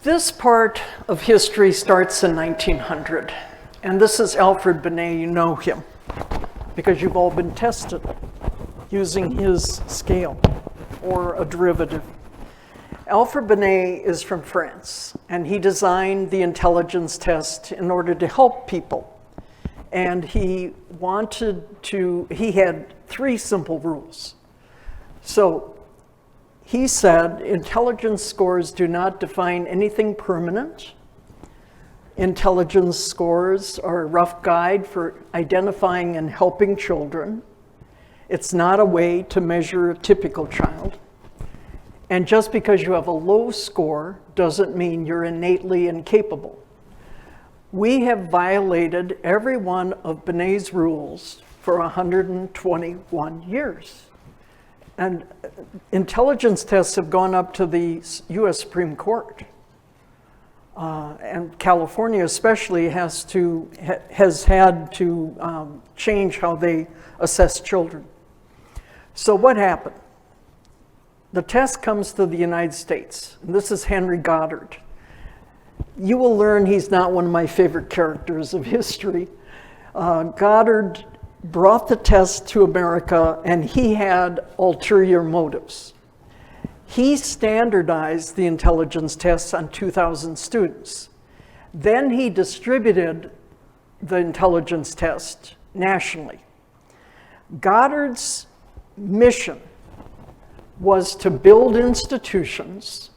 This part of history starts in 1900, and this is Alfred Binet. You know him because you've all been tested using his scale or a derivative. Alfred Binet is from France, and he designed the intelligence test in order to help people. And he had 3 simple rules. So he said, intelligence scores do not define anything permanent. Intelligence scores are a rough guide for identifying and helping children. It's not a way to measure a typical child. And just because you have a low score doesn't mean you're innately incapable. We have violated every one of Binet's rules for 121 years. And intelligence tests have gone up to the US Supreme Court. And California especially has had to change how they assess children. So what happened? The test comes to the United States. And this is Henry Goddard. You will learn he's not one of my favorite characters of history. Goddard brought the test to America, and he had ulterior motives. He standardized the intelligence tests on 2,000 students. Then he distributed the intelligence test nationally. Goddard's mission was to build institutions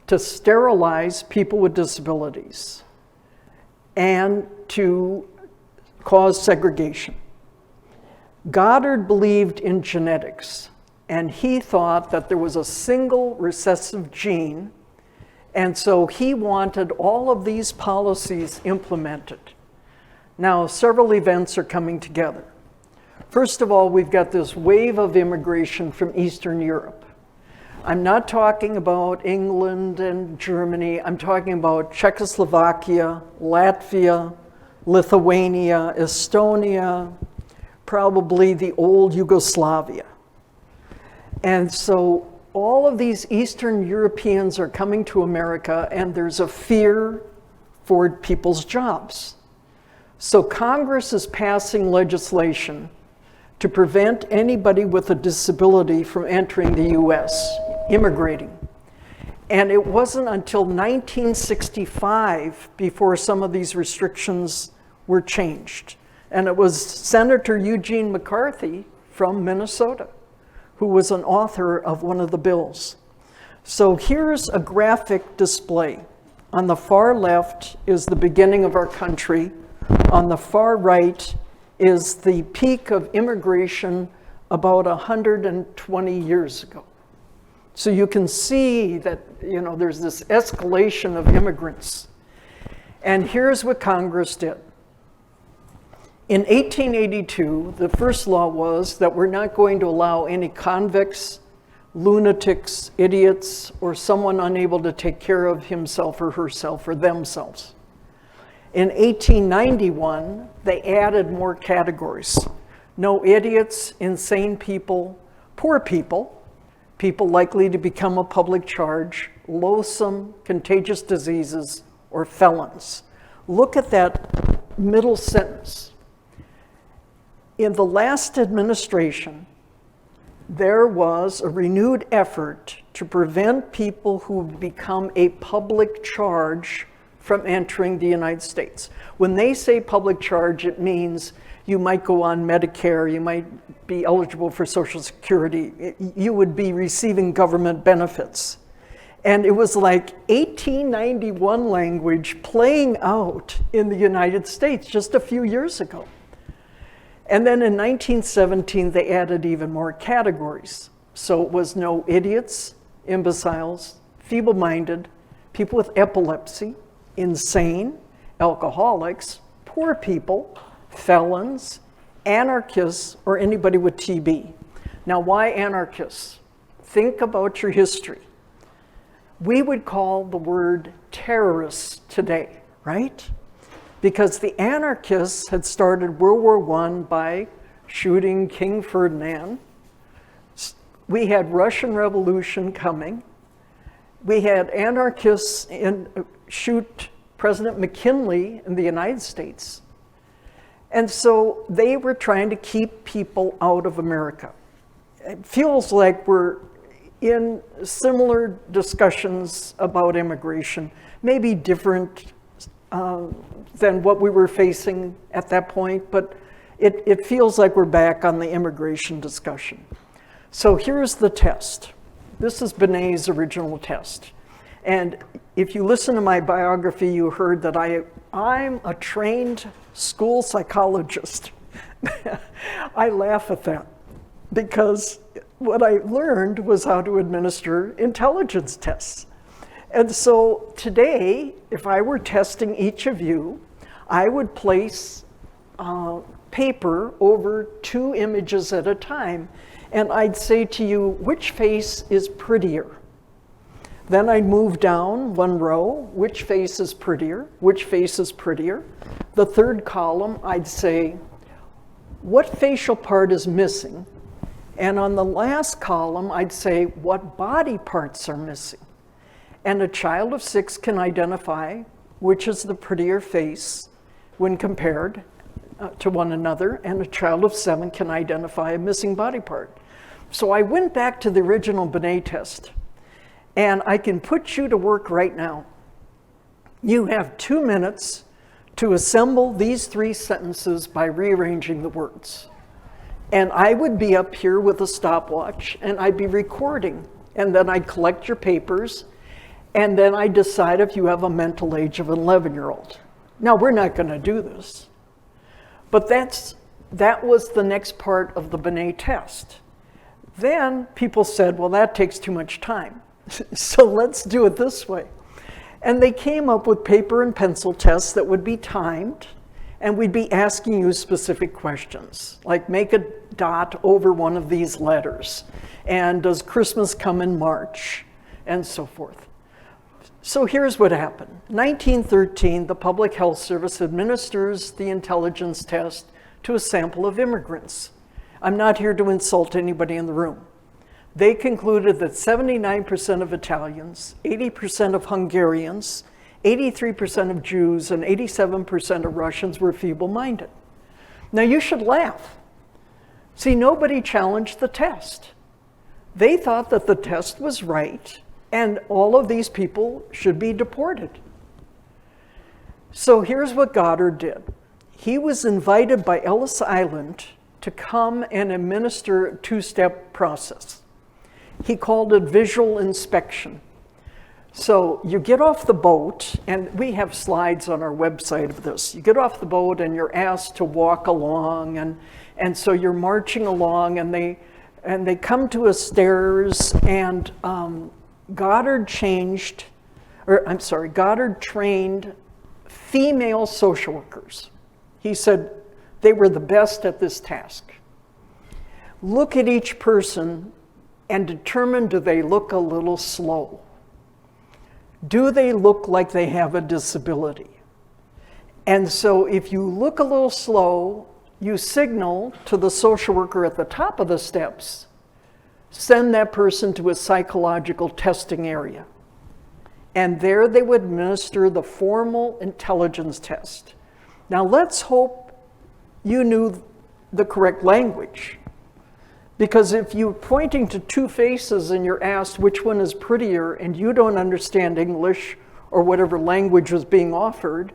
to sterilize people with disabilities and to cause segregation. Goddard believed in genetics, and he thought that there was a single recessive gene, and so he wanted all of these policies implemented. Now, several events are coming together. First of all, we've got this wave of immigration from Eastern Europe. I'm not talking about England and Germany. I'm talking about Czechoslovakia, Latvia, Lithuania, Estonia, probably the old Yugoslavia. And so all of these Eastern Europeans are coming to America, and there's a fear for people's jobs. So Congress is passing legislation to prevent anybody with a disability from entering the US, immigrating. And it wasn't until 1965 before some of these restrictions were changed. And it was Senator Eugene McCarthy from Minnesota who was an author of one of the bills. So here's a graphic display. On the far left is the beginning of our country. On the far right is the peak of immigration about 120 years ago. So you can see that, there's this escalation of immigrants. And here's what Congress did. In 1882, the first law was that we're not going to allow any convicts, lunatics, idiots, or someone unable to take care of himself or herself or themselves. In 1891, they added more categories. No idiots, insane people, poor people, people likely to become a public charge, loathsome, contagious diseases, or felons. Look at that middle sentence. In the last administration, there was a renewed effort to prevent people who become a public charge from entering the United States. When they say public charge, it means you might go on Medicare, you might be eligible for Social Security, you would be receiving government benefits. And it was like 1891 language playing out in the United States just a few years ago. And then in 1917, they added even more categories. So it was no idiots, imbeciles, feeble-minded, people with epilepsy, insane, alcoholics, poor people, felons, anarchists, or anybody with TB. Now, why anarchists? Think about your history. We would call the word terrorists today, right? Because the anarchists had started World War I by shooting King Ferdinand. We had Russian Revolution coming. We had anarchists shoot President McKinley in the United States. And so they were trying to keep people out of America. It feels like we're in similar discussions about immigration, maybe different than what we were facing at that point, but it feels like we're back on the immigration discussion. So here's the test. This is Benet's original test. And if you listen to my biography, you heard that I'm a trained school psychologist. I laugh at that because what I learned was how to administer intelligence tests. And so today, if I were testing each of you, I would place paper over 2 images at a time. And I'd say to you, which face is prettier? Then I'd move down one row, which face is prettier? Which face is prettier? The third column, I'd say, what facial part is missing? And on the last column, I'd say, what body parts are missing? And a child of 6 can identify which is the prettier face when compared to one another, and a child of 7 can identify a missing body part. So I went back to the original Binet test, and I can put you to work right now. You have 2 minutes to assemble these 3 sentences by rearranging the words. And I would be up here with a stopwatch, and I'd be recording, and then I'd collect your papers, and then I'd decide if you have a mental age of an 11-year-old. Now, we're not going to do this, but that was the next part of the Binet test. Then people said, well, that takes too much time, so let's do it this way. And they came up with paper and pencil tests that would be timed, and we'd be asking you specific questions, like make a dot over one of these letters, and does Christmas come in March, and so forth. So here's what happened. 1913, the Public Health Service administers the intelligence test to a sample of immigrants. I'm not here to insult anybody in the room. They concluded that 79% of Italians, 80% of Hungarians, 83% of Jews, and 87% of Russians were feeble-minded. Now you should laugh. See, nobody challenged the test. They thought that the test was right, and all of these people should be deported. So here's what Goddard did. He was invited by Ellis Island to come and administer a 2-step process. He called it visual inspection. So you get off the boat, and we have slides on our website of this. You get off the boat and you're asked to walk along, and so you're marching along, and they come to a stairs, and Goddard trained female social workers. He said they were the best at this task. Look at each person and determine, do they look a little slow? Do they look like they have a disability? And so if you look a little slow, you signal to the social worker at the top of the steps, send that person to a psychological testing area. And there they would administer the formal intelligence test. Now let's hope you knew the correct language. Because if you're pointing to 2 faces and you're asked which one is prettier and you don't understand English or whatever language was being offered,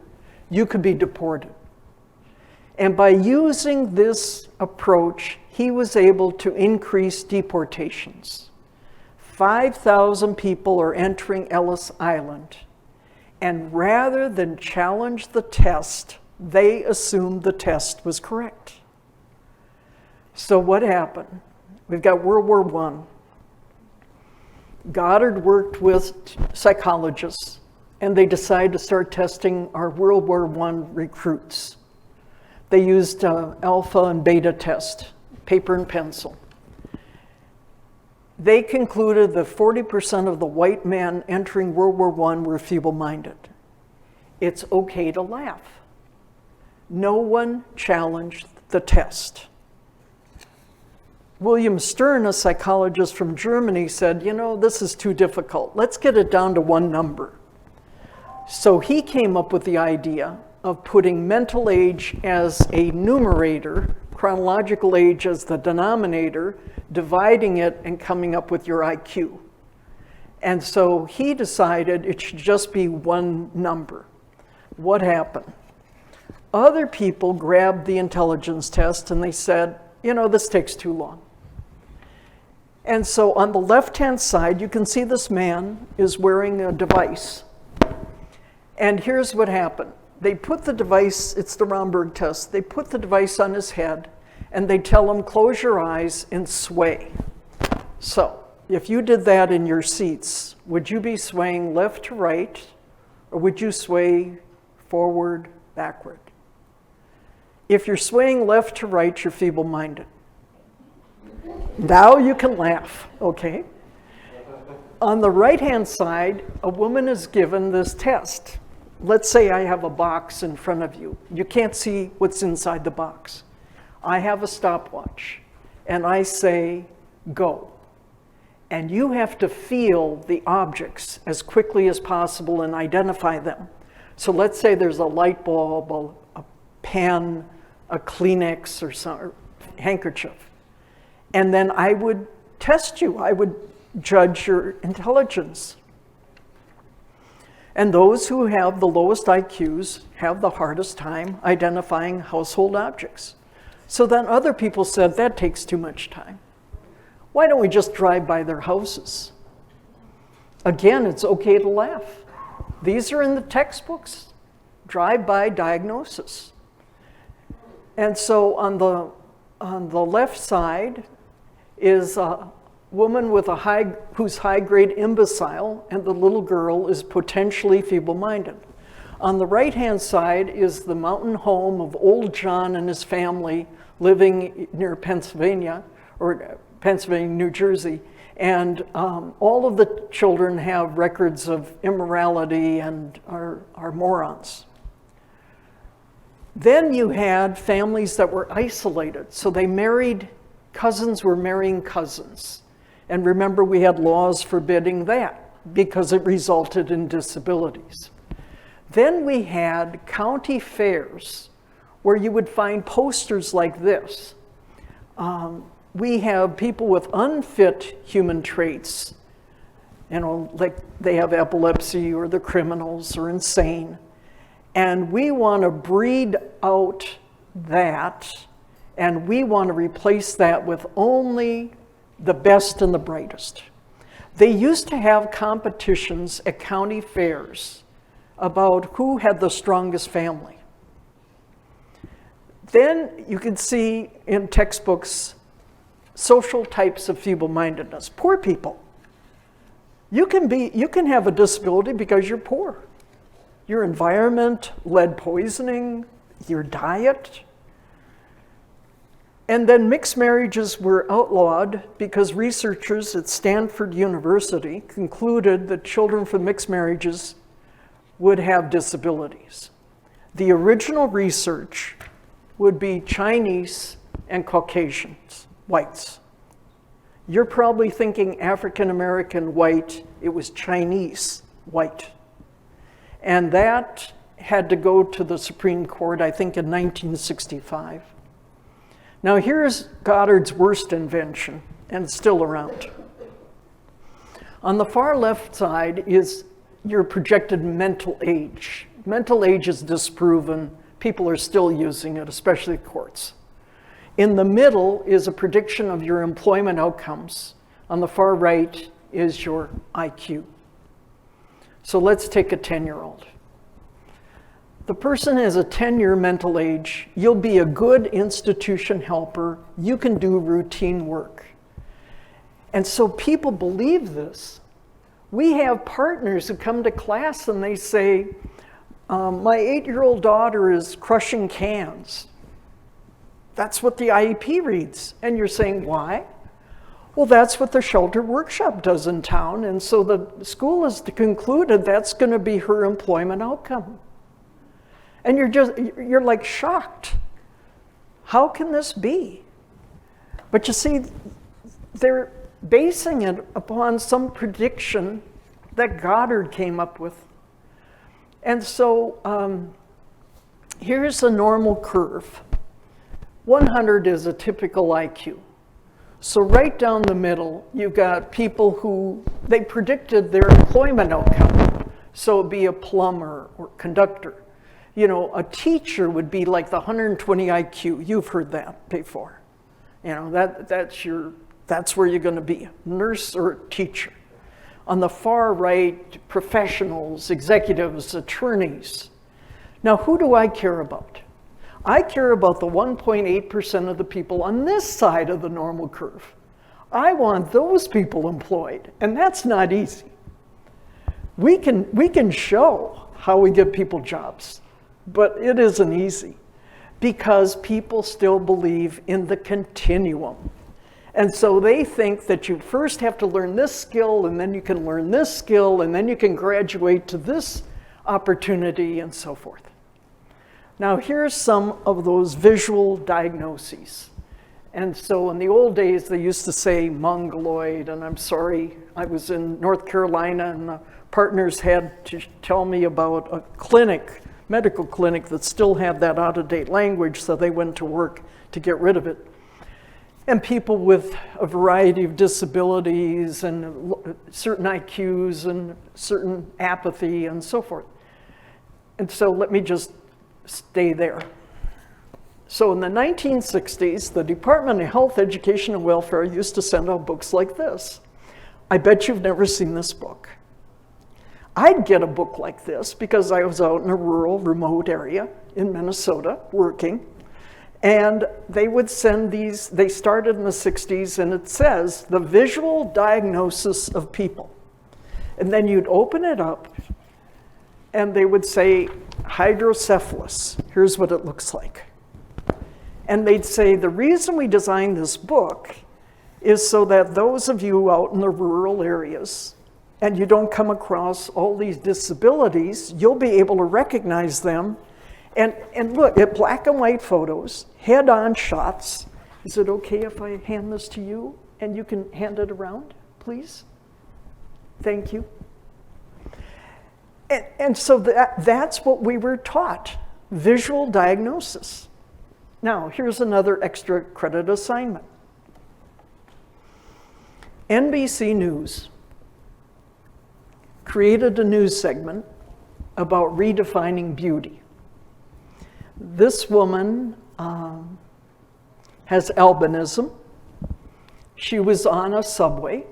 you could be deported. And by using this approach, he was able to increase deportations. 5,000 people are entering Ellis Island, and rather than challenge the test, they assumed the test was correct. So what happened? We've got World War I. Goddard worked with psychologists, and they decided to start testing our World War I recruits. They used alpha and beta test, paper and pencil. They concluded that 40% of the white men entering World War I were feeble-minded. It's okay to laugh. No one challenged the test. William Stern, a psychologist from Germany, said, you know, this is too difficult. Let's get it down to one number. So he came up with the idea of putting mental age as a numerator, chronological age as the denominator, dividing it and coming up with your IQ. And so he decided it should just be one number. What happened? Other people grabbed the intelligence test and they said, you know, this takes too long. And so on the left-hand side, you can see this man is wearing a device. And here's what happened. They put the device, it's the Romberg test, they put the device on his head and they tell him, close your eyes and sway. So if you did that in your seats, would you be swaying left to right, or would you sway forward, backward? If you're swaying left to right, you're feeble-minded. Now you can laugh, okay? On the right-hand side, a woman is given this test. Let's say I have a box in front of you. You can't see what's inside the box. I have a stopwatch, and I say, go. And you have to feel the objects as quickly as possible and identify them. So let's say there's a light bulb, a pen, a Kleenex, or some handkerchief. And then I would test you. I would judge your intelligence. And those who have the lowest IQs have the hardest time identifying household objects. So then other people said, that takes too much time. Why don't we just drive by their houses? Again, it's okay to laugh. These are in the textbooks. Drive-by diagnosis. And so on the left side is a woman with who's high-grade imbecile, and the little girl is potentially feeble-minded. On the right-hand side is the mountain home of old John and his family living near Pennsylvania, or Pennsylvania, New Jersey. And all of the children have records of immorality and are morons. Then you had families that were isolated. So they married, cousins were marrying cousins. And remember, we had laws forbidding that because it resulted in disabilities. Then we had county fairs where you would find posters like this. We have people with unfit human traits, like they have epilepsy or they're criminals or insane. And we want to breed out that, and we want to replace that with only the best and the brightest. They used to have competitions at county fairs about who had the strongest family. Then you can see in textbooks social types of feeble-mindedness. Poor people. You can have a disability because you're poor. Your environment, lead poisoning, your diet. And then mixed marriages were outlawed because researchers at Stanford University concluded that children from mixed marriages would have disabilities. The original research would be Chinese and Caucasians, whites. You're probably thinking African American white, it was Chinese white. And that had to go to the Supreme Court, I think in 1965. Now here's Goddard's worst invention, and it's still around. On the far left side is your projected mental age. Mental age is disproven. People are still using it, especially courts. In the middle is a prediction of your employment outcomes. On the far right is your IQ. So let's take a 10-year-old. The person has a 10-year mental age. You'll be a good institution helper. You can do routine work. And so people believe this. We have partners who come to class and they say, my 8-year-old daughter is crushing cans. That's what the IEP reads. And you're saying, why? Well, that's what the shelter workshop does in town. And so the school has concluded that's going to be her employment outcome. And you're like shocked. How can this be? But you see, they're basing it upon some prediction that Goddard came up with. And so here's a normal curve. 100 is a typical IQ. So right down the middle, you've got people who, they predicted their employment outcome. So it'd be a plumber or conductor. You know, a teacher would be like the 120 IQ. You've heard that before. You know, that's where you're going to be, nurse or teacher. On the far right, professionals, executives, attorneys. Now, who do I care about? I care about the 1.8% of the people on this side of the normal curve. I want those people employed, and that's not easy. We can show how we give people jobs, but it isn't easy because people still believe in the continuum. And so they think that you first have to learn this skill, and then you can learn this skill, and then you can graduate to this opportunity, and so forth. Now, here's some of those visual diagnoses. And so in the old days, they used to say mongoloid, and I'm sorry, I was in North Carolina, and the partners had to tell me about a clinic, medical clinic, that still had that out-of-date language, so they went to work to get rid of it. And people with a variety of disabilities and certain IQs and certain apathy and so forth. And so let me just stay there. So in the 1960s, the Department of Health, Education, and Welfare used to send out books like this. I bet you've never seen this book. I'd get a book like this because I was out in a rural, remote area in Minnesota working. And they would send these, they started in the 60s, and it says, the visual diagnosis of people. And then you'd open it up, and they would say, hydrocephalus, here's what it looks like. And they'd say, the reason we designed this book is so that those of you out in the rural areas, and you don't come across all these disabilities, you'll be able to recognize them. And look, at black and white photos, head-on shots. Is it okay if I hand this to you and you can hand it around, please? Thank you. And so that's what we were taught, visual diagnosis. Now, here's another extra credit assignment. NBC News created a news segment about redefining beauty. This woman has albinism. She was on a subway.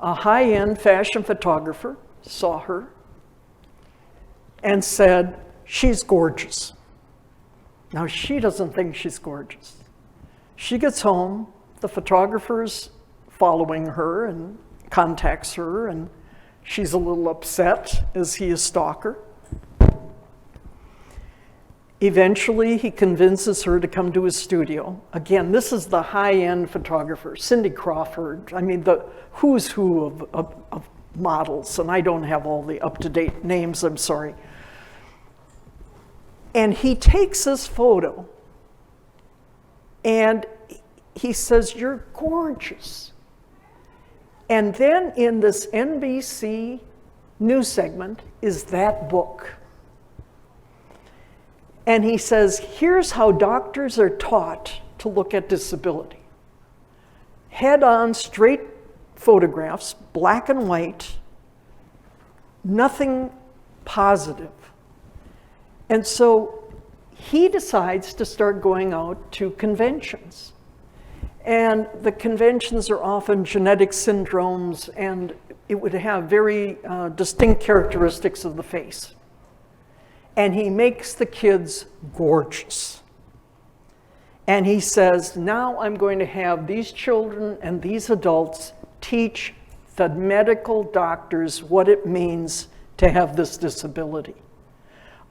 A high-end fashion photographer saw her and said, she's gorgeous. Now, she doesn't think she's gorgeous. She gets home, the photographer's following her and contacts her, and she's a little upset. Is he a stalker? Eventually, he convinces her to come to his studio. Again, this is the high-end photographer, Cindy Crawford. I mean, the who's who of models, and I don't have all the up-to-date names, I'm sorry. And he takes this photo, and he says, you're gorgeous. And then in this NBC news segment is that book. And he says, here's how doctors are taught to look at disability. Head-on, straight photographs, black and white, nothing positive. And so he decides to start going out to conventions. And the conventions are often genetic syndromes, and it would have very distinct characteristics of the face. And he makes the kids gorgeous. And he says, now I'm going to have these children and these adults teach the medical doctors what it means to have this disability.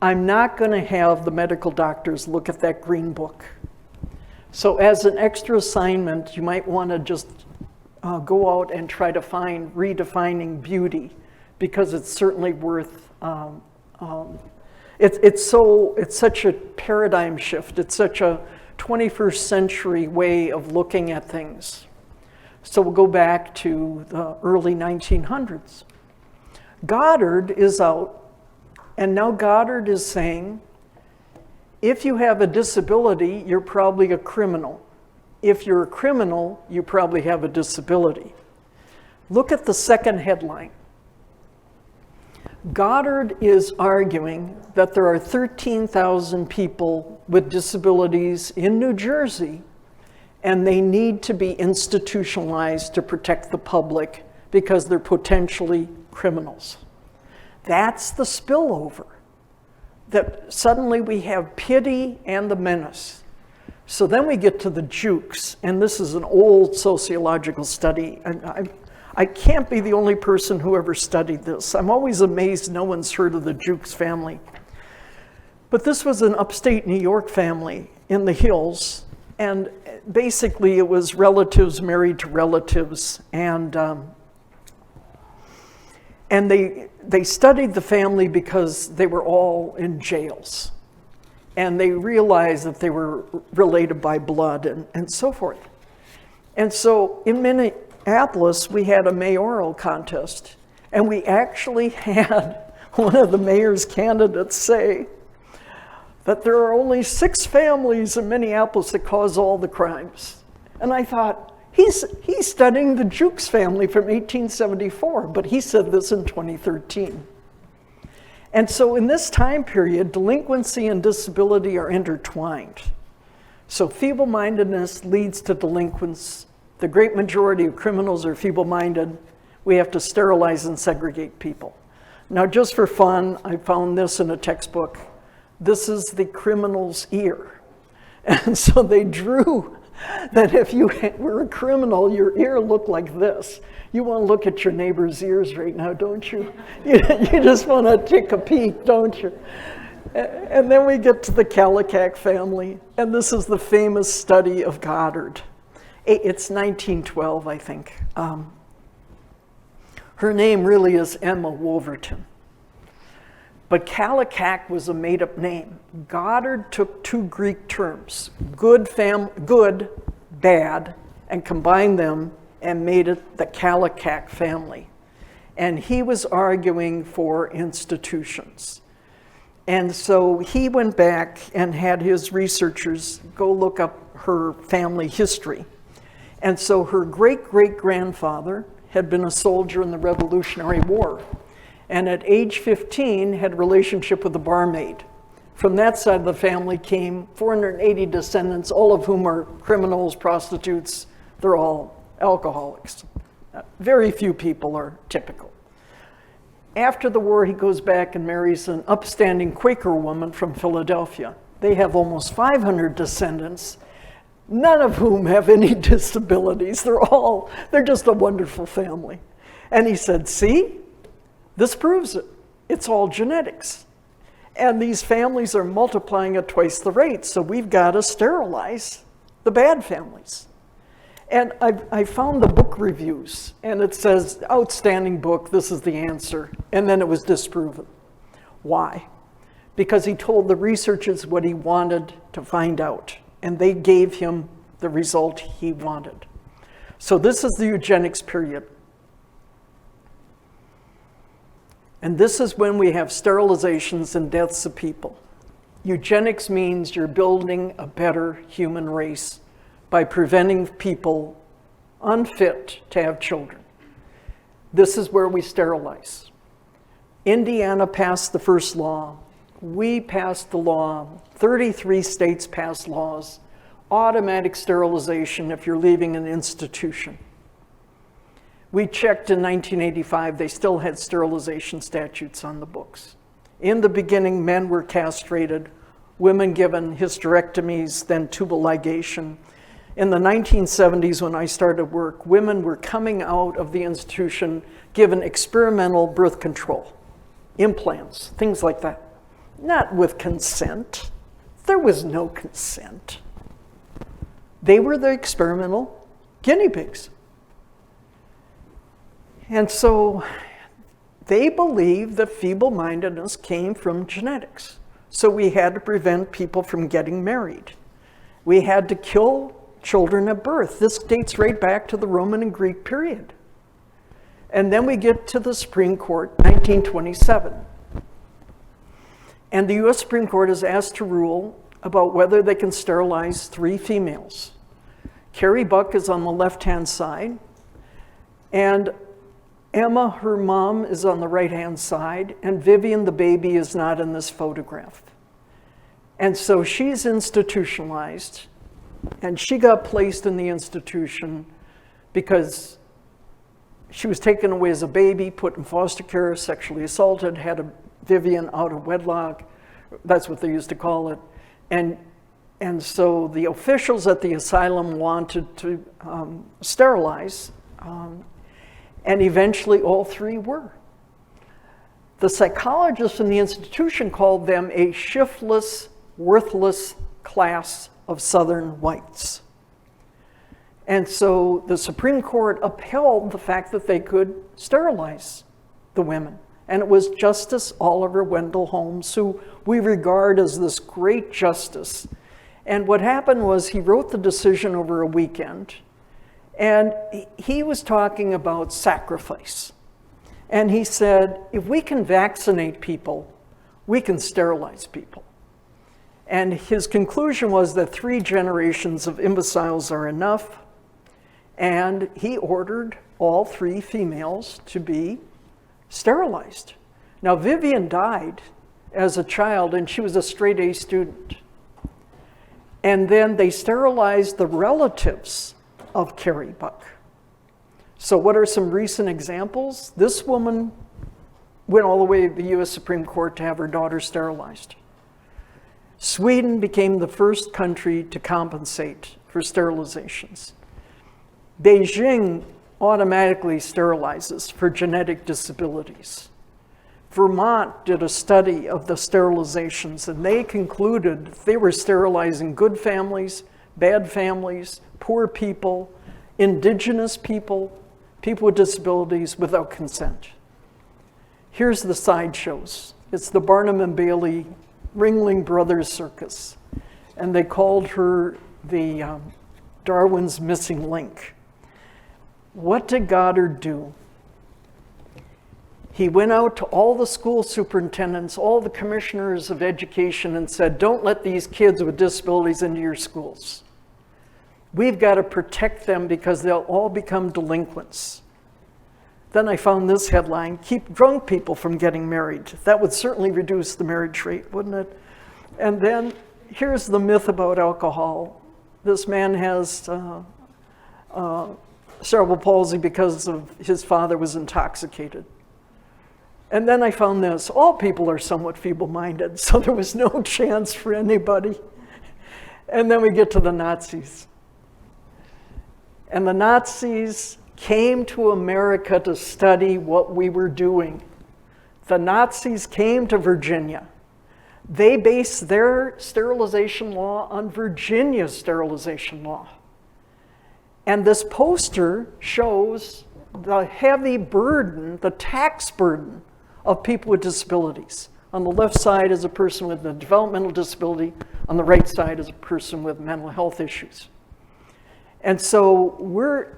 I'm not going to have the medical doctors look at that green book. So as an extra assignment, you might want to just go out and try to find redefining beauty, because it's certainly worth it's such a paradigm shift. It's such a 21st century way of looking at things. So we'll go back to the early 1900s. Goddard is out, and now Goddard is saying, if you have a disability, you're probably a criminal. If you're a criminal, you probably have a disability. Look at the second headline. Goddard is arguing that there are 13,000 people with disabilities in New Jersey, and they need to be institutionalized to protect the public because they're potentially criminals. That's the spillover, that suddenly we have pity and the menace. So then we get to the Jukes, and this is an old sociological study, and I can't be the only person who ever studied this. I'm always amazed no one's heard of the Jukes family. But this was an upstate New York family in the hills, And basically it was relatives married to relatives, and they studied the family because they were all in jails. And they realized that they were related by blood and so forth. And so in Minneapolis, we had a mayoral contest, and we actually had one of the mayor's candidates say that there are only 6 families in Minneapolis that cause all the crimes. And I thought, he's studying the Jukes family from 1874, but he said this in 2013. And so in this time period, delinquency and disability are intertwined. So feeble-mindedness leads to delinquents. The great majority of criminals are feeble-minded. We have to sterilize and segregate people. Now, just for fun, I found this in a textbook. This is the criminal's ear. And so they drew that if you were a criminal, your ear looked like this. You want to look at your neighbor's ears right now, don't you? You just want to take a peek, don't you? And then we get to the Kallikak family, and this is the famous study of Goddard. It's 1912, I think. Her name really is Emma Wolverton. But Kallikak was a made-up name. Goddard took 2 Greek terms, good, bad, and combined them and made it the Kallikak family. And he was arguing for institutions. And so he went back and had his researchers go look up her family history. And so her great-great-grandfather had been a soldier in the Revolutionary War, and at age 15 had a relationship with a barmaid. From that side of the family came 480 descendants, all of whom are criminals, prostitutes. They're all alcoholics. Very few people are typical. After the war, he goes back and marries an upstanding Quaker woman from Philadelphia. They have almost 500 descendants, none of whom have any disabilities. They're just a wonderful family. And he said, see, this proves it. It's all genetics. And these families are multiplying at twice the rate, so we've got to sterilize the bad families. And I found the book reviews, and it says, outstanding book, this is the answer. And then it was disproven. Why? Because he told the researchers what he wanted to find out, and they gave him the result he wanted. So this is the eugenics period. And this is when we have sterilizations and deaths of people. Eugenics means you're building a better human race by preventing people unfit to have children. This is where we sterilize. Indiana passed the first law. We passed the law. 33 states passed laws. Automatic sterilization if you're leaving an institution. We checked in 1985, they still had sterilization statutes on the books. In the beginning, men were castrated, women given hysterectomies, then tubal ligation. In the 1970s, when I started work, women were coming out of the institution given experimental birth control, implants, things like that. Not with consent. There was no consent. They were the experimental guinea pigs. And so they believed that feeble-mindedness came from genetics. So we had to prevent people from getting married. We had to kill children at birth. This dates right back to the Roman and Greek period. And then we get to the Supreme Court, 1927. And the US Supreme Court is asked to rule about whether they can sterilize 3 females. Carrie Buck is on the left-hand side, and Emma, her mom, is on the right-hand side, and Vivian, the baby, is not in this photograph. And so she's institutionalized, and she got placed in the institution because she was taken away as a baby, put in foster care, sexually assaulted, had a Vivian out of wedlock. That's what they used to call it. And so the officials at the asylum wanted to sterilize, and eventually all 3 were. The psychologists in the institution called them a shiftless, worthless class of Southern whites. And so the Supreme Court upheld the fact that they could sterilize the women. And it was Justice Oliver Wendell Holmes, who we regard as this great justice. And what happened was he wrote the decision over a weekend, and he was talking about sacrifice. And he said, if we can vaccinate people, we can sterilize people. And his conclusion was that 3 generations of imbeciles are enough, and he ordered all 3 females to be sterilized. Now, Vivian died as a child, and she was a straight A student. And then they sterilized the relatives of Carrie Buck. So what are some recent examples? This woman went all the way to the US Supreme Court to have her daughter sterilized. Sweden became the first country to compensate for sterilizations. Beijing automatically sterilizes for genetic disabilities. Vermont did a study of the sterilizations, and they concluded they were sterilizing good families, bad families, poor people, indigenous people, people with disabilities without consent. Here's the sideshows. It's the Barnum and Bailey Ringling Brothers Circus, and they called her the Darwin's missing link. What did Goddard do? He went out to all the school superintendents, all the commissioners of education, and said, don't let these kids with disabilities into your schools. We've got to protect them because they'll all become delinquents. Then I found this headline, keep drunk people from getting married. That would certainly reduce the marriage rate, wouldn't it? And then here's the myth about alcohol. This man has cerebral palsy because of his father was intoxicated. And then I found this, all people are somewhat feeble-minded, so there was no chance for anybody. And then we get to the Nazis. And the Nazis came to America to study what we were doing. The Nazis came to Virginia. They based their sterilization law on Virginia's sterilization law. And this poster shows the heavy burden, the tax burden of people with disabilities. On the left side is a person with a developmental disability. On the right side is a person with mental health issues. And so we're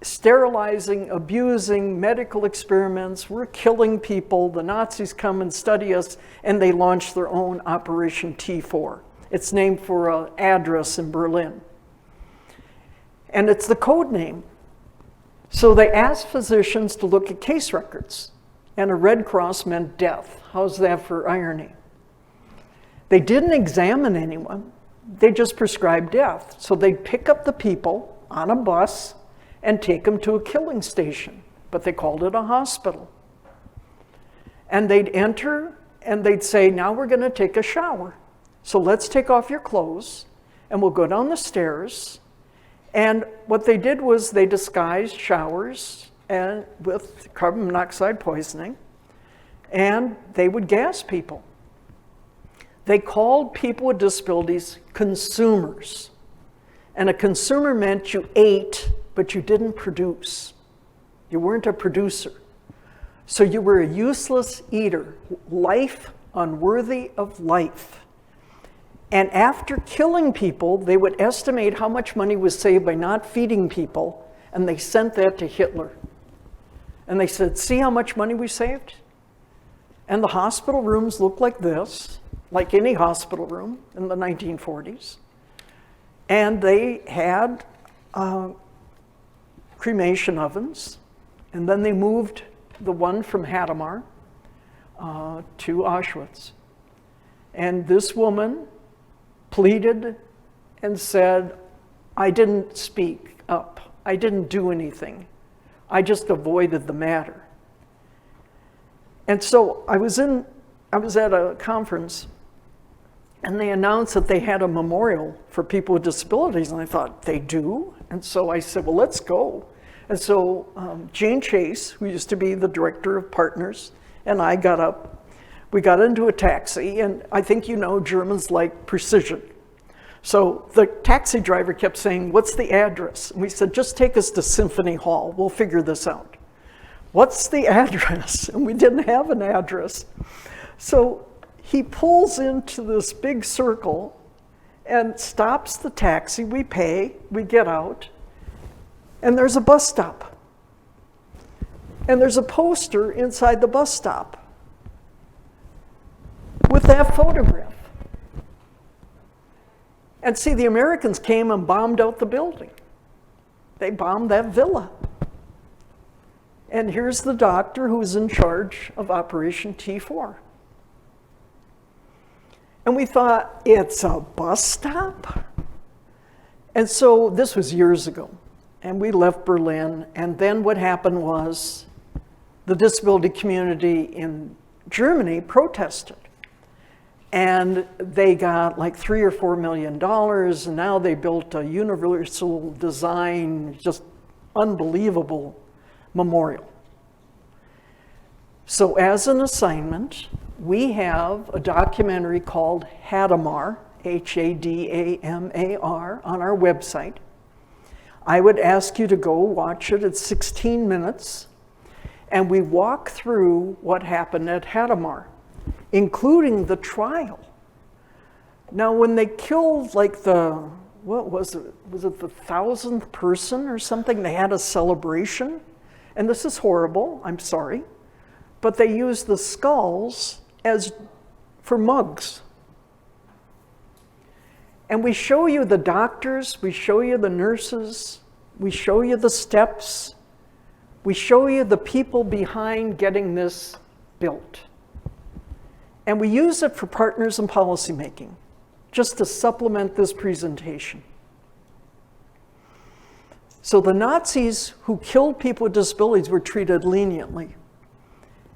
sterilizing, abusing medical experiments. We're killing people. The Nazis come and study us, and they launch their own Operation T4. It's named for an address in Berlin. And it's the code name. So they asked physicians to look at case records, and a red cross meant death. How's that for irony? They didn't examine anyone. They just prescribed death. So they'd pick up the people on a bus and take them to a killing station, but they called it a hospital. And they'd enter and they'd say, now we're gonna take a shower. So let's take off your clothes and we'll go down the stairs. And what they did was they disguised showers and with carbon monoxide poisoning, and they would gas people. They called people with disabilities consumers. And a consumer meant you ate, but you didn't produce. You weren't a producer. So you were a useless eater, life unworthy of life. And after killing people, they would estimate how much money was saved by not feeding people, and they sent that to Hitler. And they said, see how much money we saved? And the hospital rooms looked like this, like any hospital room in the 1940s. And they had cremation ovens, and then they moved the one from Hadamar to Auschwitz. And this woman pleaded and said, I didn't speak up. I didn't do anything. I just avoided the matter. And so I was at a conference, and they announced that they had a memorial for people with disabilities, and I thought, they do? And so I said, well, let's go. And so Jane Chase, who used to be the director of Partners, and I got up. We got into a taxi, and I think you know Germans like precision. So the taxi driver kept saying, "What's the address?" And we said, "Just take us to Symphony Hall. We'll figure this out." What's the address? And we didn't have an address. So he pulls into this big circle and stops the taxi. We pay, we get out, and there's a bus stop. And there's a poster inside the bus stop with that photograph. And see, the Americans came and bombed out the building. They bombed that villa. And here's the doctor who was in charge of Operation T4. And we thought, it's a bus stop? And so this was years ago. And we left Berlin. And then what happened was the disability community in Germany protested. And they got like $3 or $4 million. And now they built a universal design, just unbelievable memorial. So as an assignment, we have a documentary called Hadamar, Hadamar, on our website. I would ask you to go watch it. It's 16 minutes. And we walk through what happened at Hadamar, including the trial. Now, when they killed like what was it? Was it the 1,000th person or something? They had a celebration. And this is horrible, I'm sorry. But they used the skulls for mugs. And we show you the doctors, we show you the nurses, we show you the steps, we show you the people behind getting this built. And we use it for partners in policymaking, just to supplement this presentation. So the Nazis who killed people with disabilities were treated leniently.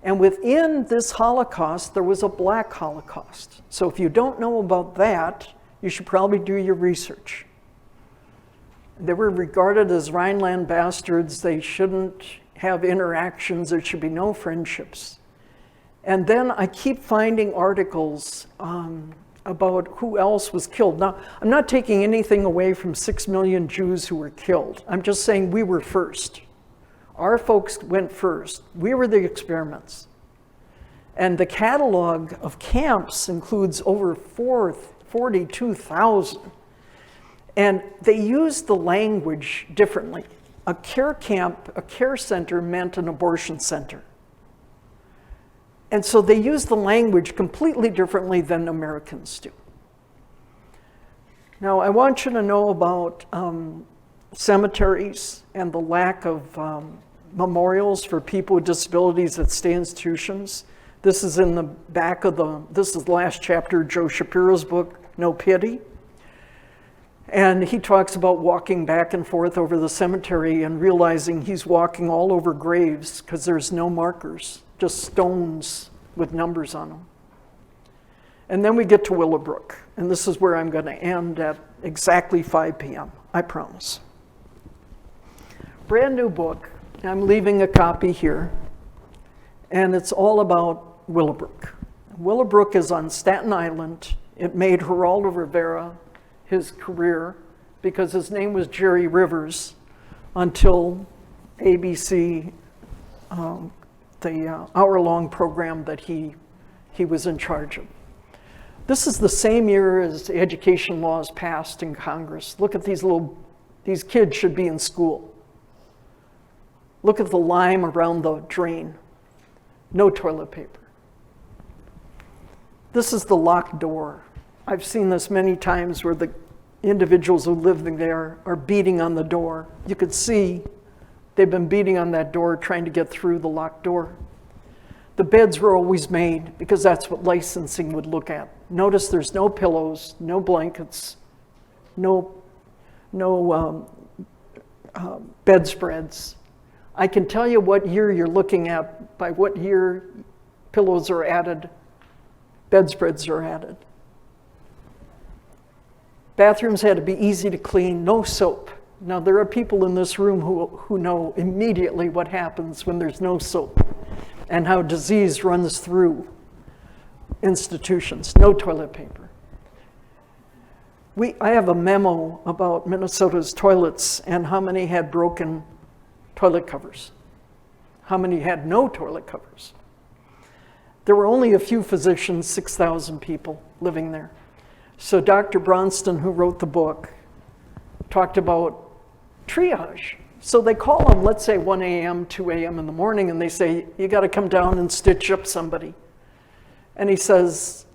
And within this Holocaust, there was a Black Holocaust. So if you don't know about that, you should probably do your research. They were regarded as Rhineland bastards. They shouldn't have interactions. There should be no friendships. And then I keep finding articles about who else was killed. Now, I'm not taking anything away from 6 million Jews who were killed. I'm just saying we were first. Our folks went first. We were the experiments. And the catalog of camps includes over 42,000. And they used the language differently. A care camp, a care center meant an abortion center. And so they use the language completely differently than Americans do. Now, I want you to know about cemeteries and the lack of memorials for people with disabilities at state institutions. This is in the back of this is the last chapter of Joe Shapiro's book, No Pity. And he talks about walking back and forth over the cemetery and realizing he's walking all over graves because there's no markers, just stones with numbers on them. And then we get to Willowbrook, and this is where I'm going to end at exactly 5 p.m., I promise. Brand new book. I'm leaving a copy here, and it's all about Willowbrook. Willowbrook is on Staten Island. It made Geraldo Rivera his career because his name was Jerry Rivers until ABC, the hour-long program that he was in charge of. This is the same year as education laws passed in Congress. Look at these kids should be in school. Look at the lime around the drain. No toilet paper. This is the locked door. I've seen this many times where the individuals who live there are beating on the door. You could see they've been beating on that door trying to get through the locked door. The beds were always made because that's what licensing would look at. Notice there's no pillows, no blankets, no bedspreads. I can tell you what year you're looking at by what year pillows are added, bedspreads are added. Bathrooms had to be easy to clean, no soap. Now, there are people in this room who know immediately what happens when there's no soap and how disease runs through institutions. No toilet paper. I have a memo about Minnesota's toilets and how many had broken toilet covers, how many had no toilet covers. There were only a few physicians, 6,000 people living there. So Dr. Bronston, who wrote the book, talked about triage. So they call them, let's say 1 a.m., 2 a.m. in the morning, and they say, you got to come down and stitch up somebody. And he says,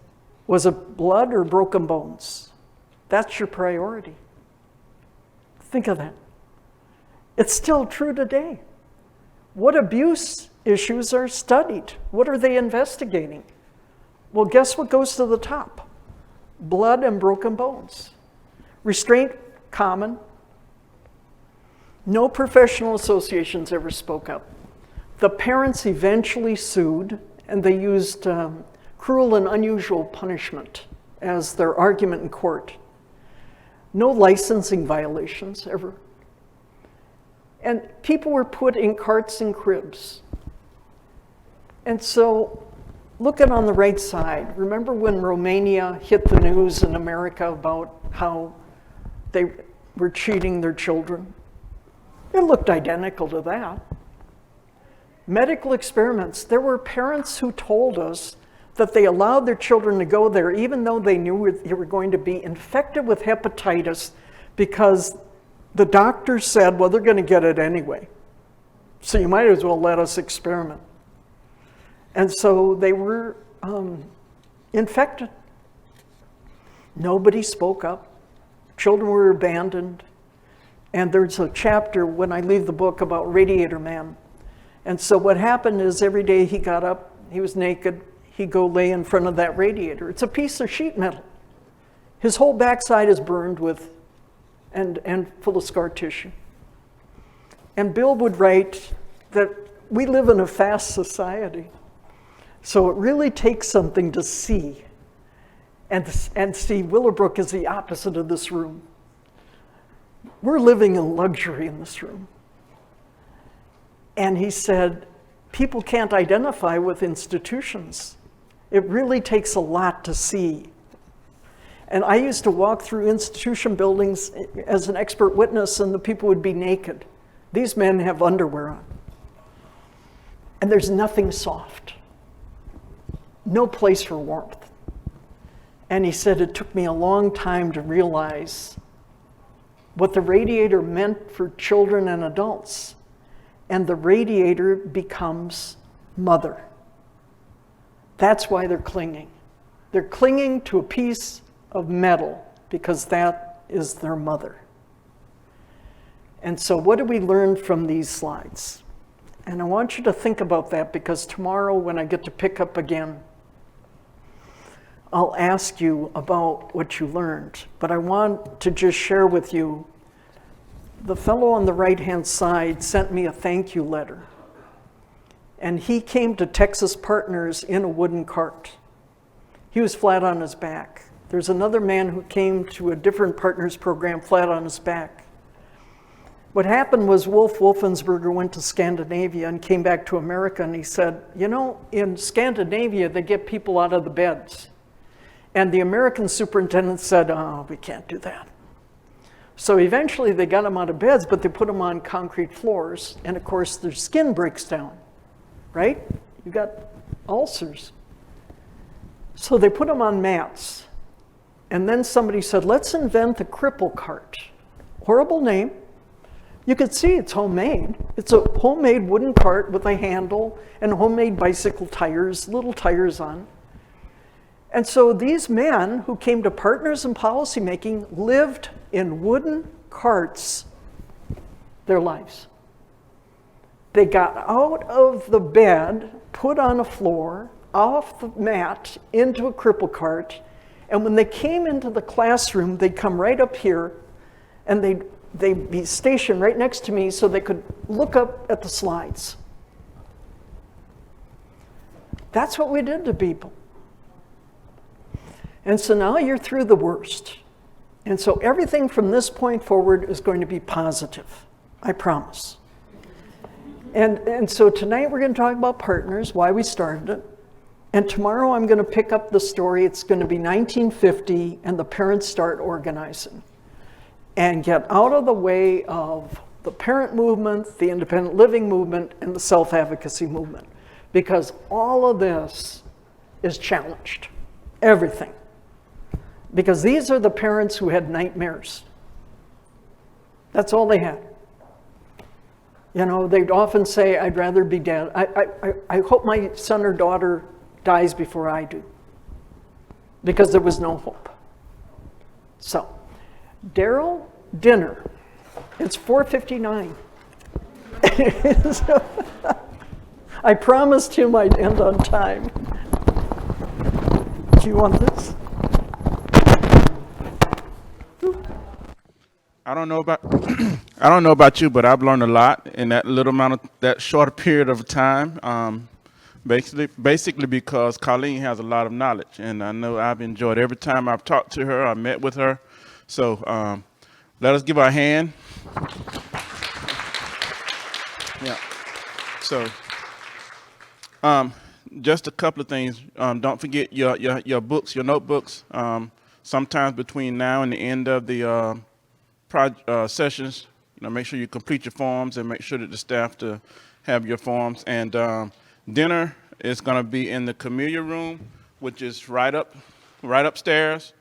was it blood or broken bones? That's your priority. Think of that. It's still true today. What abuse issues are studied? What are they investigating? Well, guess what goes to the top? Blood and broken bones. Restraint, common. No professional associations ever spoke up. The parents eventually sued, and they used cruel and unusual punishment as their argument in court. No licensing violations ever. And people were put in carts and cribs. And so, looking on the right side, remember when Romania hit the news in America about how they were cheating their children? It looked identical to that. Medical experiments. There were parents who told us that they allowed their children to go there even though they knew they were going to be infected with hepatitis because the doctors said, well, they're going to get it anyway. So you might as well let us experiment. And so they were infected. Nobody spoke up. Children were abandoned. And there's a chapter when I leave the book about Radiator Man. And so what happened is every day he got up, he was naked, he'd go lay in front of that radiator. It's a piece of sheet metal. His whole backside is burned with and full of scar tissue. And Bill would write that we live in a fast society. So it really takes something to see. And see, Willowbrook is the opposite of this room. We're living in luxury in this room. And he said, people can't identify with institutions. It really takes a lot to see. And I used to walk through institution buildings as an expert witness, and the people would be naked. These men have underwear on. And there's nothing soft. No place for warmth. And he said, it took me a long time to realize what the radiator meant for children and adults. And the radiator becomes mother. That's why they're clinging. They're clinging to a piece of metal because that is their mother. And so what do we learn from these slides? And I want you to think about that because tomorrow when I get to pick up again, I'll ask you about what you learned. But I want to just share with you, the fellow on the right-hand side sent me a thank you letter. And he came to Texas Partners in a wooden cart. He was flat on his back. There's another man who came to a different partners program flat on his back. What happened was Wolf Wolfensberger went to Scandinavia and came back to America, and he said, you know, in Scandinavia, they get people out of the beds. And the American superintendent said, oh, we can't do that. So eventually they got them out of beds, but they put them on concrete floors, and of course their skin breaks down, right? You got ulcers. So they put them on mats. And then somebody said, let's invent the cripple cart. Horrible name. You can see it's homemade. It's a homemade wooden cart with a handle and homemade bicycle tires, little tires on. And so these men who came to Partners in Policymaking lived in wooden carts their lives. They got out of the bed, put on a floor, off the mat, into a cripple cart, and when they came into the classroom, they'd come right up here, and they'd be stationed right next to me so they could look up at the slides. That's what we did to people. And so now you're through the worst. And so everything from this point forward is going to be positive, I promise. And so tonight we're going to talk about partners, why we started it. And tomorrow I'm going to pick up the story. It's going to be 1950, and the parents start organizing and get out of the way of the parent movement, the independent living movement, and the self-advocacy movement, because all of this is challenged, everything. Because these are the parents who had nightmares. That's all they had. You know, they'd often say, I'd rather be dead. I hope my son or daughter dies before I do, because there was no hope. So, Daryl, dinner. It's 4:59. So, I promised him I'd end on time. Do you want this? I don't know about you, but I've learned a lot in that that short period of time. Basically because Colleen has a lot of knowledge, and I know I've enjoyed every time I've talked to her, I met with her. So let us give her a hand. Yeah. So just a couple of things. Don't forget your books, your notebooks. Sometimes between now and the end of the sessions, make sure you complete your forms and make sure that the staff to have your forms. And dinner is going to be in the Camellia room, which is right upstairs.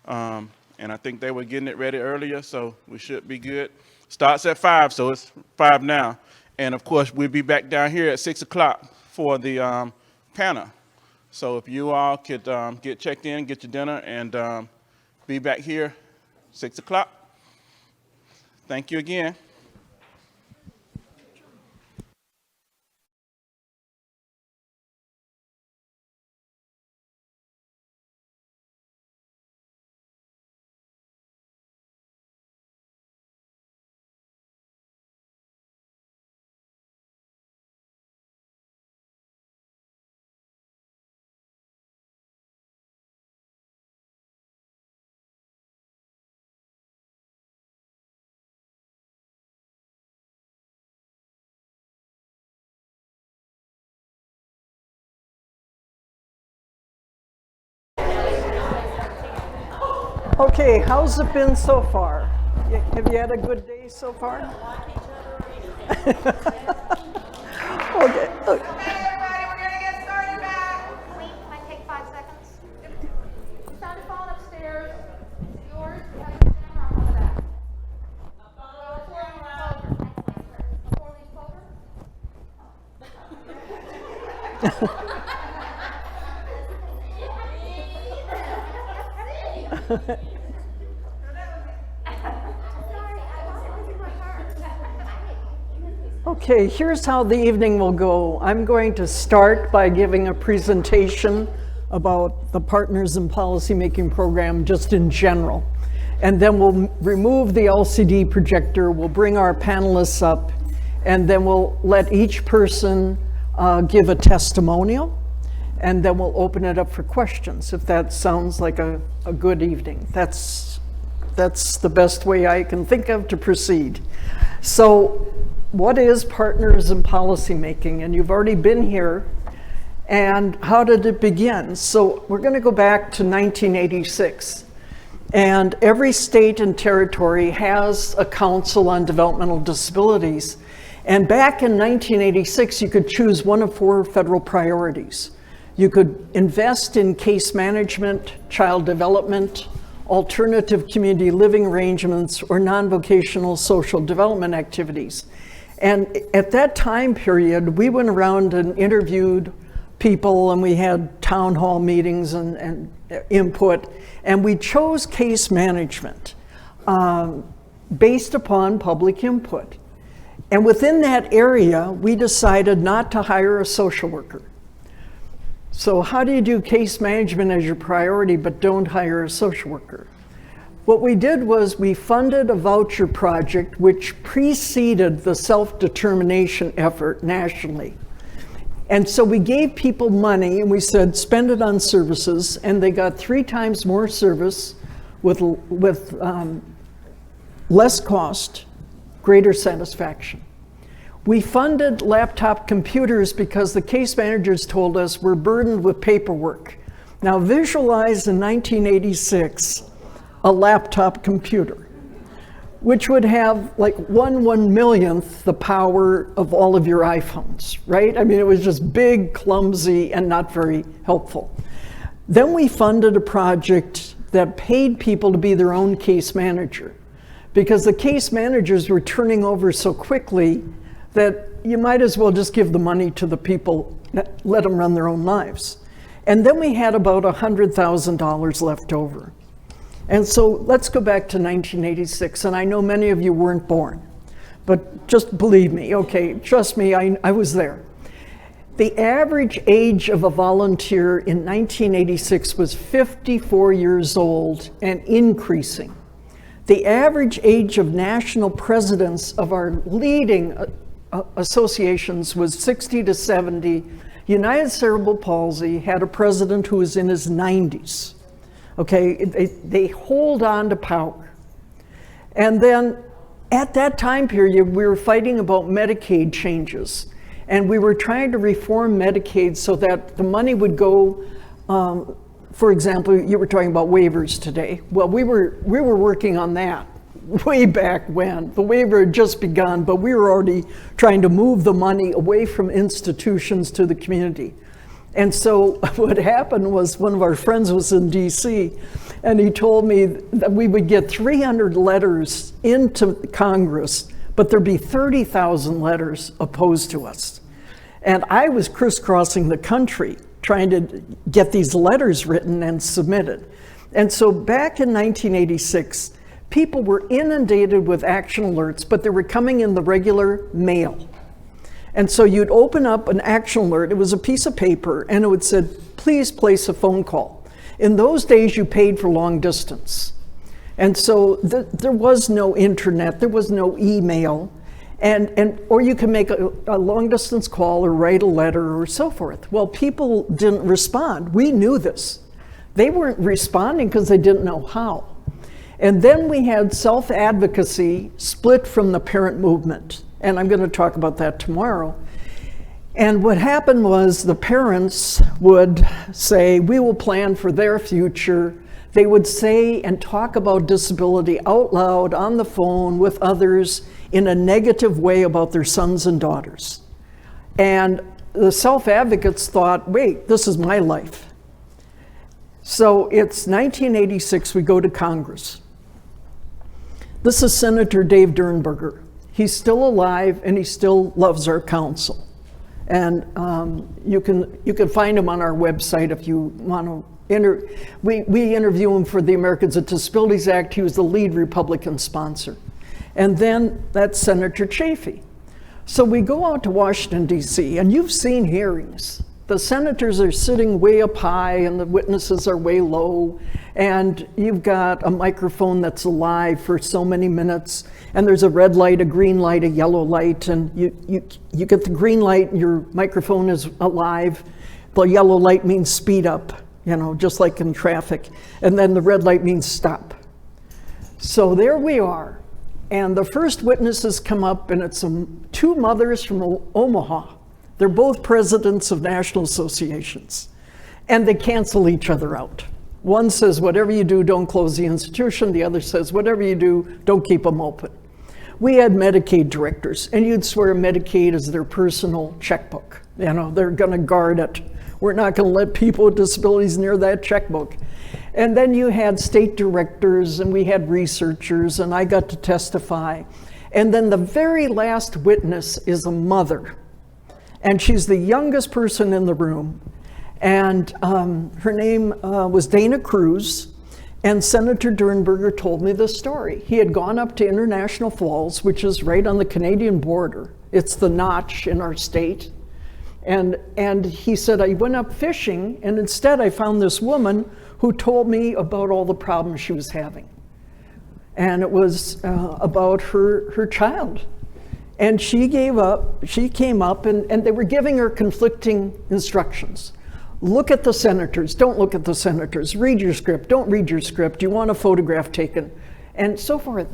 And I think they were getting it ready earlier, so we should be good. Starts at 5, so it's 5 now. And of course, we'll be back down here at 6 o'clock for the panel. So if you all could get checked in, get your dinner, and be back here 6 o'clock. Thank you again. Okay, how's it been so far? Have you had a good day so far? Okay. Everybody, we're gonna get started back. Wait, can I take 5 seconds? You found your phone upstairs. It's yours. You have your camera on the back. Okay, here's how the evening will go. I'm going to start by giving a presentation about the Partners in Policymaking program just in general. And then we'll remove the LCD projector, we'll bring our panelists up, and then we'll let each person give a testimonial, and then we'll open it up for questions, if that sounds like a good evening. That's the best way I can think of to proceed. So what is Partners in Policymaking? And you've already been here. And how did it begin? So we're going to go back to 1986. And every state and territory has a council on developmental disabilities. And back in 1986, you could choose one of 4 federal priorities. You could invest in case management, child development, alternative community living arrangements, or non-vocational social development activities. And at that time period, we went around and interviewed people, and we had town hall meetings and input, and we chose case management based upon public input. And within that area, we decided not to hire a social worker. So how do you do case management as your priority but don't hire a social worker? What we did was we funded a voucher project which preceded the self-determination effort nationally. And so we gave people money and we said, spend it on services, and they got 3 times more service with less cost, greater satisfaction. We funded laptop computers because the case managers told us we're burdened with paperwork. Now visualize in 1986 a laptop computer, which would have like 1/1,000,000th the power of all of your iPhones, right? I mean, it was just big, clumsy, and not very helpful. Then we funded a project that paid people to be their own case manager, because the case managers were turning over so quickly that you might as well just give the money to the people, let them run their own lives. And then we had about $100,000 left over. And so let's go back to 1986, and I know many of you weren't born, but just believe me, okay, trust me, I was there. The average age of a volunteer in 1986 was 54 years old and increasing. The average age of national presidents of our leading associations was 60 to 70. United Cerebral Palsy had a president who was in his 90s. Okay, they hold on to power. And then at that time period, we were fighting about Medicaid changes. And we were trying to reform Medicaid so that the money would go, for example, you were talking about waivers today. Well, we were working on that way back when. The waiver had just begun, but we were already trying to move the money away from institutions to the community. And so what happened was one of our friends was in DC, and he told me that we would get 300 letters into Congress, but there'd be 30,000 letters opposed to us. And I was crisscrossing the country trying to get these letters written and submitted. And so back in 1986, people were inundated with action alerts, but they were coming in the regular mail. And so you'd open up an action alert, it was a piece of paper, and it would say, please place a phone call. In those days, you paid for long distance. And so there was no internet, there was no email, or you could make a long distance call or write a letter or so forth. Well, people didn't respond. We knew this. They weren't responding because they didn't know how. And then we had self-advocacy split from the parent movement. And I'm going to talk about that tomorrow. And what happened was the parents would say, we will plan for their future. They would say and talk about disability out loud on the phone with others in a negative way about their sons and daughters. And the self-advocates thought, wait, this is my life. So it's 1986, we go to Congress. This is Senator Dave Durnberger. He's still alive and he still loves our council. And you can find him on our website if you want to. We interview him for the Americans with Disabilities Act. He was the lead Republican sponsor. And then that's Senator Chafee. So we go out to Washington, D.C., and you've seen hearings. The senators are sitting way up high and the witnesses are way low, and you've got a microphone that's alive for so many minutes, and there's a red light, a green light, a yellow light, and you get the green light and your microphone is alive. The yellow light means speed up, just like in traffic, and then the red light means stop. So there we are, and the first witnesses come up, and it's two mothers from Omaha. They're both presidents of national associations, and they cancel each other out. One says, whatever you do, don't close the institution. The other says, whatever you do, don't keep them open. We had Medicaid directors, and you'd swear Medicaid is their personal checkbook. They're gonna guard it. We're not gonna let people with disabilities near that checkbook. And then you had state directors, and we had researchers, and I got to testify. And then the very last witness is a mother. And she's the youngest person in the room. And her name was Dana Cruz. And Senator Durnberger told me this story. He had gone up to International Falls, which is right on the Canadian border. It's the notch in our state. And he said, I went up fishing, and instead I found this woman who told me about all the problems she was having. And it was about her child. And she gave up, she came up, and they were giving her conflicting instructions. Look at the senators, don't look at the senators. Read your script, don't read your script. You want a photograph taken, and so forth.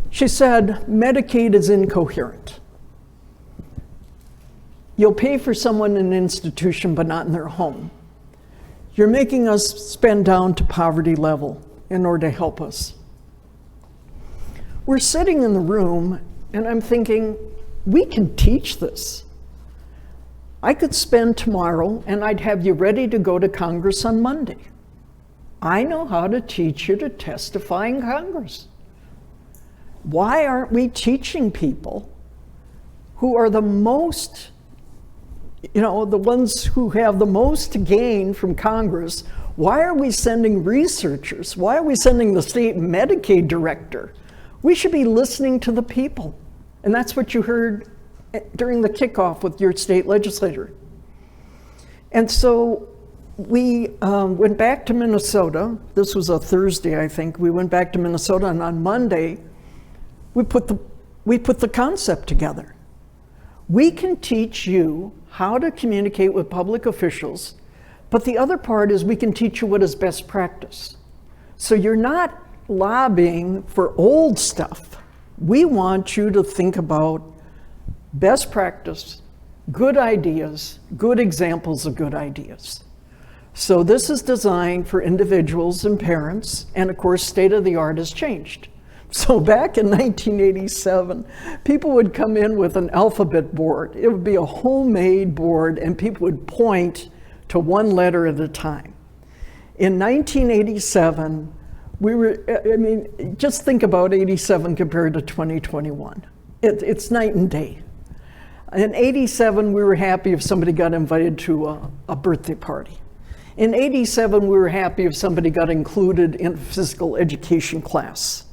She said, Medicaid is incoherent. You'll pay for someone in an institution, but not in their home. You're making us spend down to poverty level in order to help us. We're sitting in the room, and I'm thinking, we can teach this. I could spend tomorrow, and I'd have you ready to go to Congress on Monday. I know how to teach you to testify in Congress. Why aren't we teaching people who are the most, the ones who have the most to gain from Congress? Why are we sending researchers? Why are we sending the state Medicaid director? We should be listening to the people. And that's what you heard during the kickoff with your state legislator. And so we went back to Minnesota. This was a Thursday, I think. We went back to Minnesota, and on Monday, we put the concept together. We can teach you how to communicate with public officials, but the other part is we can teach you what is best practice. So you're not lobbying for old stuff. We want you to think about best practice, good ideas, good examples of good ideas. So this is designed for individuals and parents, and of course, state of the art has changed. So back in 1987, people would come in with an alphabet board. It would be a homemade board, and people would point to one letter at a time. In 1987, just think about 87 compared to 2021. It's night and day. In 87, we were happy if somebody got invited to a birthday party. In 87, we were happy if somebody got included in a physical education class.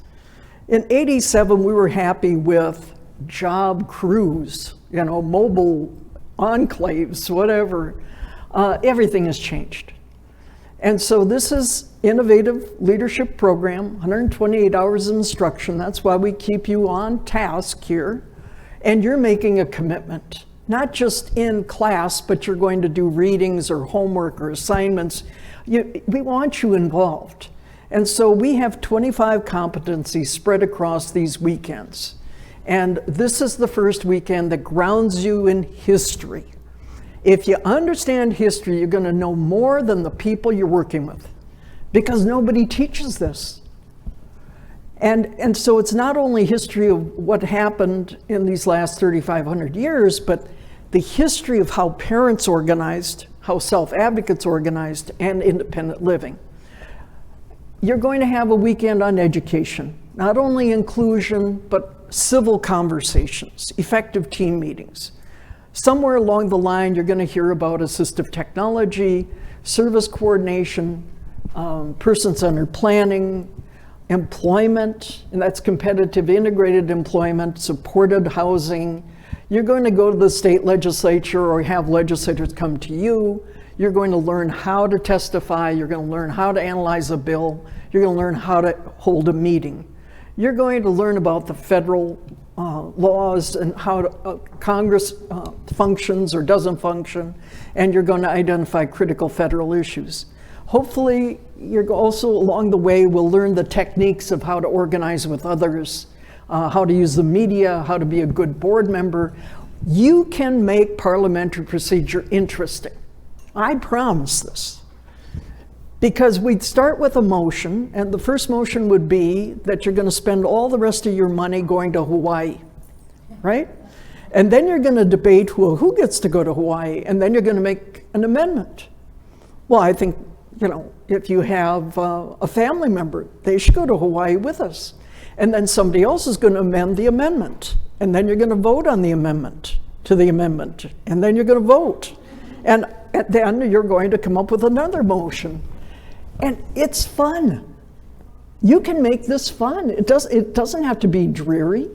In 87, we were happy with job crews, mobile enclaves, whatever. Everything has changed. And so this is innovative leadership program, 128 hours of instruction. That's why we keep you on task here. And you're making a commitment, not just in class, but you're going to do readings or homework or assignments. We want you involved. And so we have 25 competencies spread across these weekends. And this is the first weekend that grounds you in history. If you understand history, you're going to know more than the people you're working with, because nobody teaches this. And so it's not only history of what happened in these last 3,500 years, but the history of how parents organized, how self-advocates organized, and independent living. You're going to have a weekend on education, not only inclusion, but civil conversations, effective team meetings. Somewhere along the line, you're going to hear about assistive technology, service coordination, person-centered planning, employment, and that's competitive integrated employment, supported housing. You're going to go to the state legislature or have legislators come to you. You're going to learn how to testify. You're going to learn how to analyze a bill. You're going to learn how to hold a meeting. You're going to learn about the federal laws and how Congress functions or doesn't function, and you're going to identify critical federal issues. Hopefully, you're also along the way will learn the techniques of how to organize with others, how to use the media, how to be a good board member. You can make parliamentary procedure interesting. I promise this. Because we'd start with a motion, and the first motion would be that you're going to spend all the rest of your money going to Hawaii, right? And then you're going to debate, well, who gets to go to Hawaii? And then you're going to make an amendment. Well, I think, if you have a family member, they should go to Hawaii with us. And then somebody else is going to amend the amendment. And then you're going to vote on the amendment to the amendment. And then you're going to vote. And then you're going to come up with another motion. And it's fun. You can make this fun. It doesn't have to be dreary.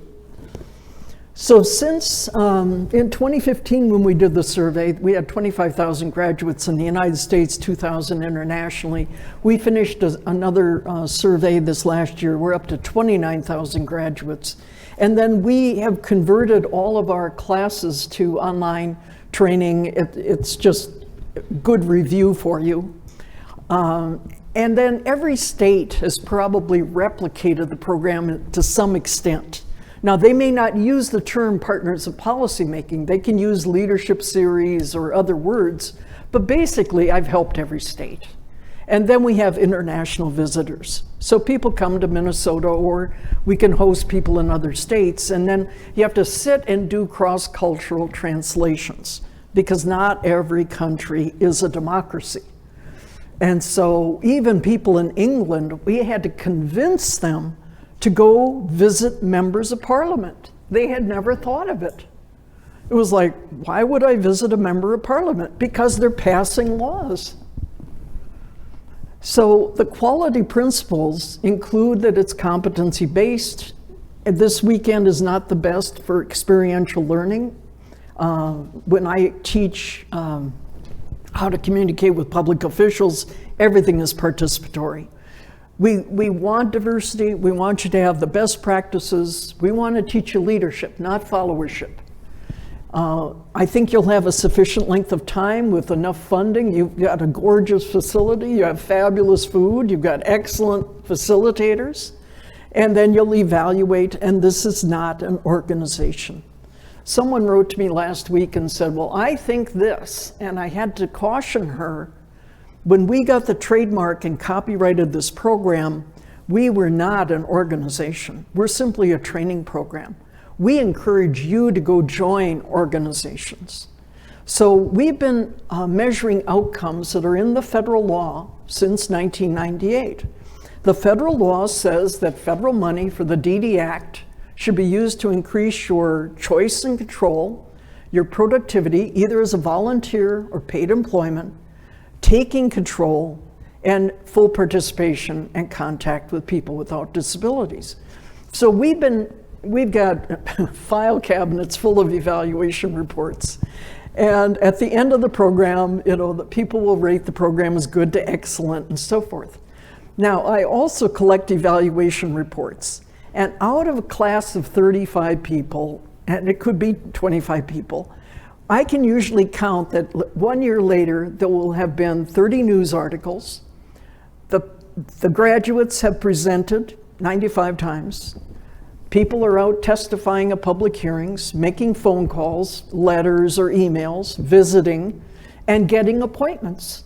So since in 2015, when we did the survey, we had 25,000 graduates in the United States, 2,000 internationally. We finished another survey this last year. We're up to 29,000 graduates. And then we have converted all of our classes to online training. It's just good review for you. And then every state has probably replicated the program to some extent. Now, they may not use the term partners of policymaking. They can use leadership series or other words, but basically I've helped every state. And then we have international visitors. So people come to Minnesota, or we can host people in other states, and then you have to sit and do cross-cultural translations, because not every country is a democracy. And so even people in England, we had to convince them to go visit members of parliament. They had never thought of it. It was like, why would I visit a member of parliament? Because they're passing laws. So the quality principles include that it's competency-based. And this weekend is not the best for experiential learning. When I teach how to communicate with public officials, everything is participatory. We want diversity. We want you to have the best practices. We want to teach you leadership, not followership. I think you'll have a sufficient length of time with enough funding. You've got a gorgeous facility. You have fabulous food. You've got excellent facilitators. And then you'll evaluate, and this is not an organization. Someone wrote to me last week and said, well, I think this, and I had to caution her. When we got the trademark and copyrighted this program, we were not an organization. We're simply a training program. We encourage you to go join organizations. So we've been measuring outcomes that are in the federal law since 1998. The federal law says that federal money for the DD Act should be used to increase your choice and control, your productivity, either as a volunteer or paid employment, taking control, and full participation and contact with people without disabilities. So we've got file cabinets full of evaluation reports. And at the end of the program, the people will rate the program as good to excellent and so forth. Now, I also collect evaluation reports. And out of a class of 35 people, and it could be 25 people, I can usually count that 1 year later, there will have been 30 news articles. The graduates have presented 95 times. People are out testifying at public hearings, making phone calls, letters or emails, visiting, and getting appointments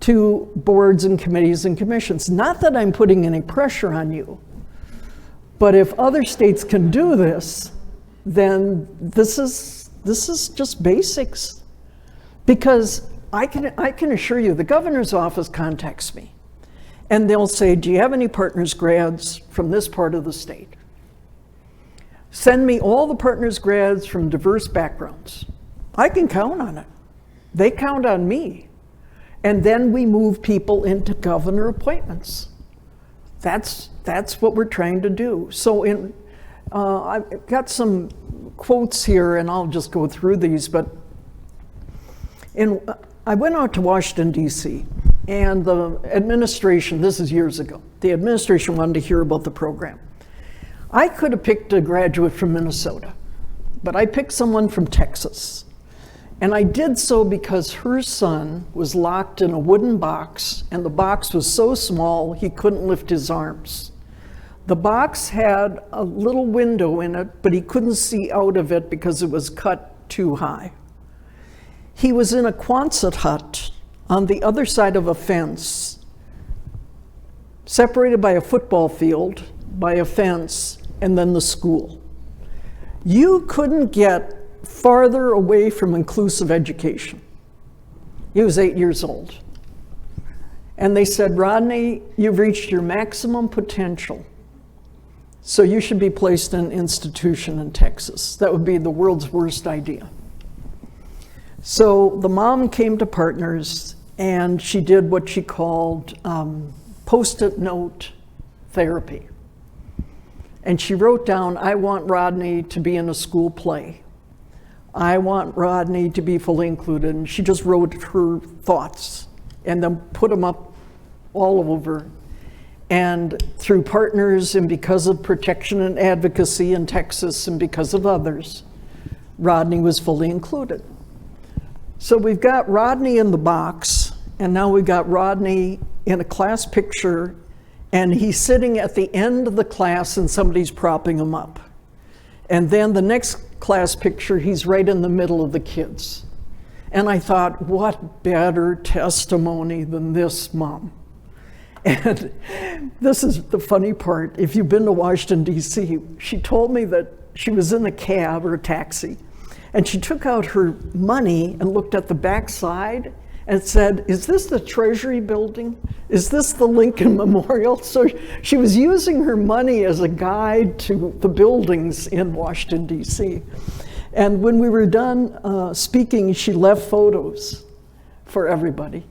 to boards and committees and commissions. Not that I'm putting any pressure on you, but if other states can do this, then this is just basics. Because I can assure you, the governor's office contacts me, and they'll say, do you have any partners grads from this part of the state? Send me all the partners grads from diverse backgrounds. I can count on it. They count on me. And then we move people into governor appointments. That's what we're trying to do. So I've got some quotes here, and I'll just go through these, but I went out to Washington, D.C., and the administration, this is years ago, the administration wanted to hear about the program. I could have picked a graduate from Minnesota, but I picked someone from Texas. And I did so because her son was locked in a wooden box, and the box was so small he couldn't lift his arms. The box had a little window in it, but he couldn't see out of it because it was cut too high. He was in a Quonset hut on the other side of a fence, separated by a football field, by a fence, and then the school. You couldn't get farther away from inclusive education. He was 8 years old. And they said, Rodney, you've reached your maximum potential, so you should be placed in an institution in Texas. That would be the world's worst idea. So the mom came to Partners, and she did what she called Post-it note therapy. And she wrote down, I want Rodney to be in a school play. I want Rodney to be fully included. And she just wrote her thoughts and then put them up all over. And through Partners, and because of protection and advocacy in Texas, and because of others, Rodney was fully included. So we've got Rodney in the box, and now we've got Rodney in a class picture, and he's sitting at the end of the class and somebody's propping him up. And then the next class picture, he's right in the middle of the kids. And I thought, what better testimony than this, Mom? And this is the funny part. If you've been to Washington, D.C., she told me that she was in a cab or a taxi, and she took out her money and looked at the back side and said, is this the Treasury building? Is this the Lincoln Memorial? So she was using her money as a guide to the buildings in Washington, D.C. And when we were done speaking, she left photos for everybody.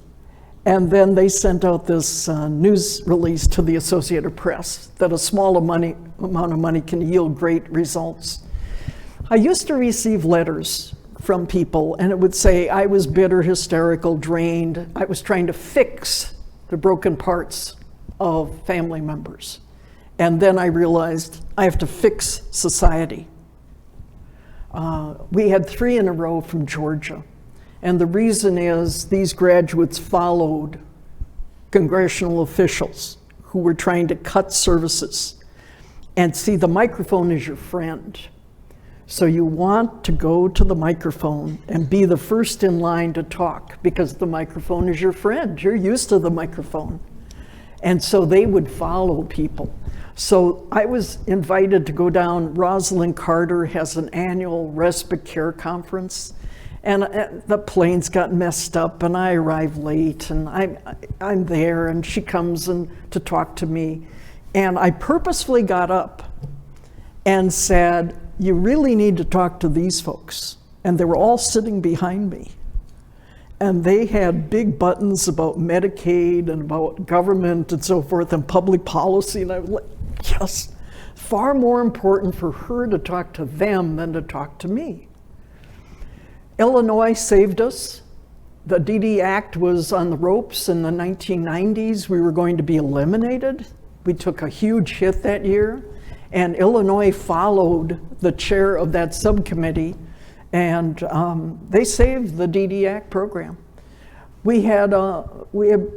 And then they sent out this news release to the Associated Press that a small amount of money can yield great results. I used to receive letters from people, and it would say I was bitter, hysterical, drained. I was trying to fix the broken parts of family members. And then I realized I have to fix society. We had 3 in a row from Georgia. And the reason is these graduates followed congressional officials who were trying to cut services. And see, the microphone is your friend. So you want to go to the microphone and be the first in line to talk because the microphone is your friend. You're used to the microphone. And so they would follow people. So I was invited to go down. Rosalind Carter has an annual respite care conference. And the planes got messed up, and I arrived late, and I'm there, and she comes to talk to me. And I purposefully got up and said, you really need to talk to these folks. And they were all sitting behind me. And they had big buttons about Medicaid and about government and so forth and public policy. And I was like, yes, far more important for her to talk to them than to talk to me. Illinois saved us. The DD Act was on the ropes in the 1990s. We were going to be eliminated. We took a huge hit that year. And Illinois followed the chair of that subcommittee, and they saved the DD Act program. We had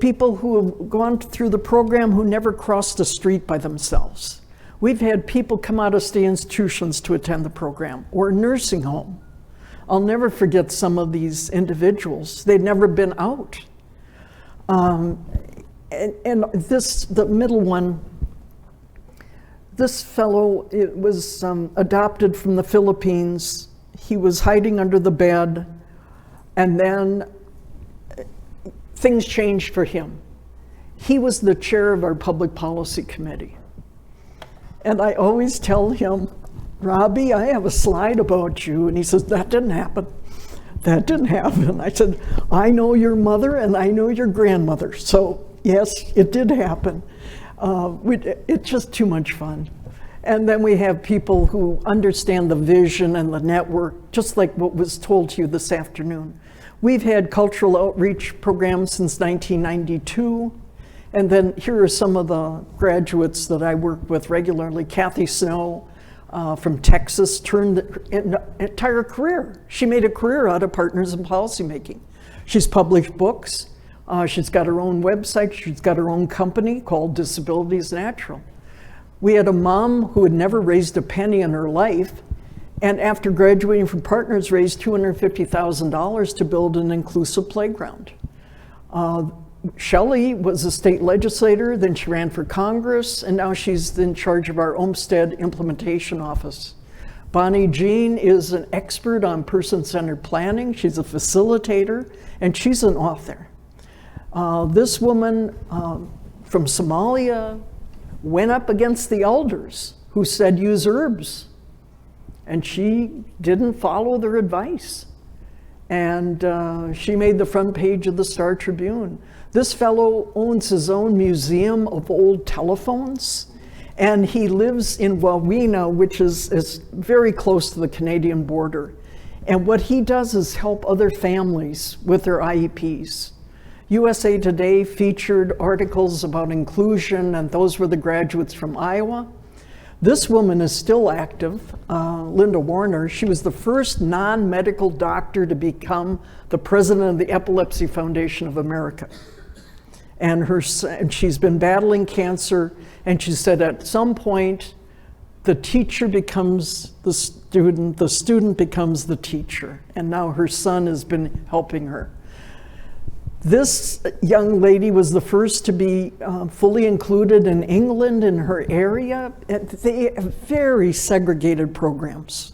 people who have gone through the program who never crossed the street by themselves. We've had people come out of state institutions to attend the program, or nursing home. I'll never forget some of these individuals. They'd never been out. And the middle one, this fellow, it was adopted from the Philippines. He was hiding under the bed, and then things changed for him. He was the chair of our public policy committee. And I always tell him, Robbie, I have a slide about you. And he says, that didn't happen. That didn't happen. I said, I know your mother and I know your grandmother. So yes, it did happen. It's just too much fun. And then we have people who understand the vision and the network, just like what was told to you this afternoon. We've had cultural outreach programs since 1992. And then here are some of the graduates that I work with regularly. Kathy Snow from Texas turned an entire career. She made a career out of Partners in Policymaking. She's published books. She's got her own website. She's got her own company called Disabilities Natural. We had a mom who had never raised a penny in her life, and after graduating from Partners, raised $250,000 to build an inclusive playground. Shelley was a state legislator, then she ran for Congress, and now she's in charge of our Olmsted Implementation Office. Bonnie Jean is an expert on person-centered planning. She's a facilitator, and she's an author. This woman from Somalia went up against the elders who said use herbs, and she didn't follow their advice. And she made the front page of the Star Tribune. This fellow owns his own museum of old telephones, and he lives in Wawina, which is very close to the Canadian border. And what he does is help other families with their IEPs. USA Today featured articles about inclusion, and those were the graduates from Iowa. This woman is still active, Linda Warner. She was the first non-medical doctor to become the president of the Epilepsy Foundation of America. And she's been battling cancer, and she said at some point the teacher becomes the student becomes the teacher, and now her son has been helping her. This young lady was the first to be fully included in England, in her area. They have very segregated programs.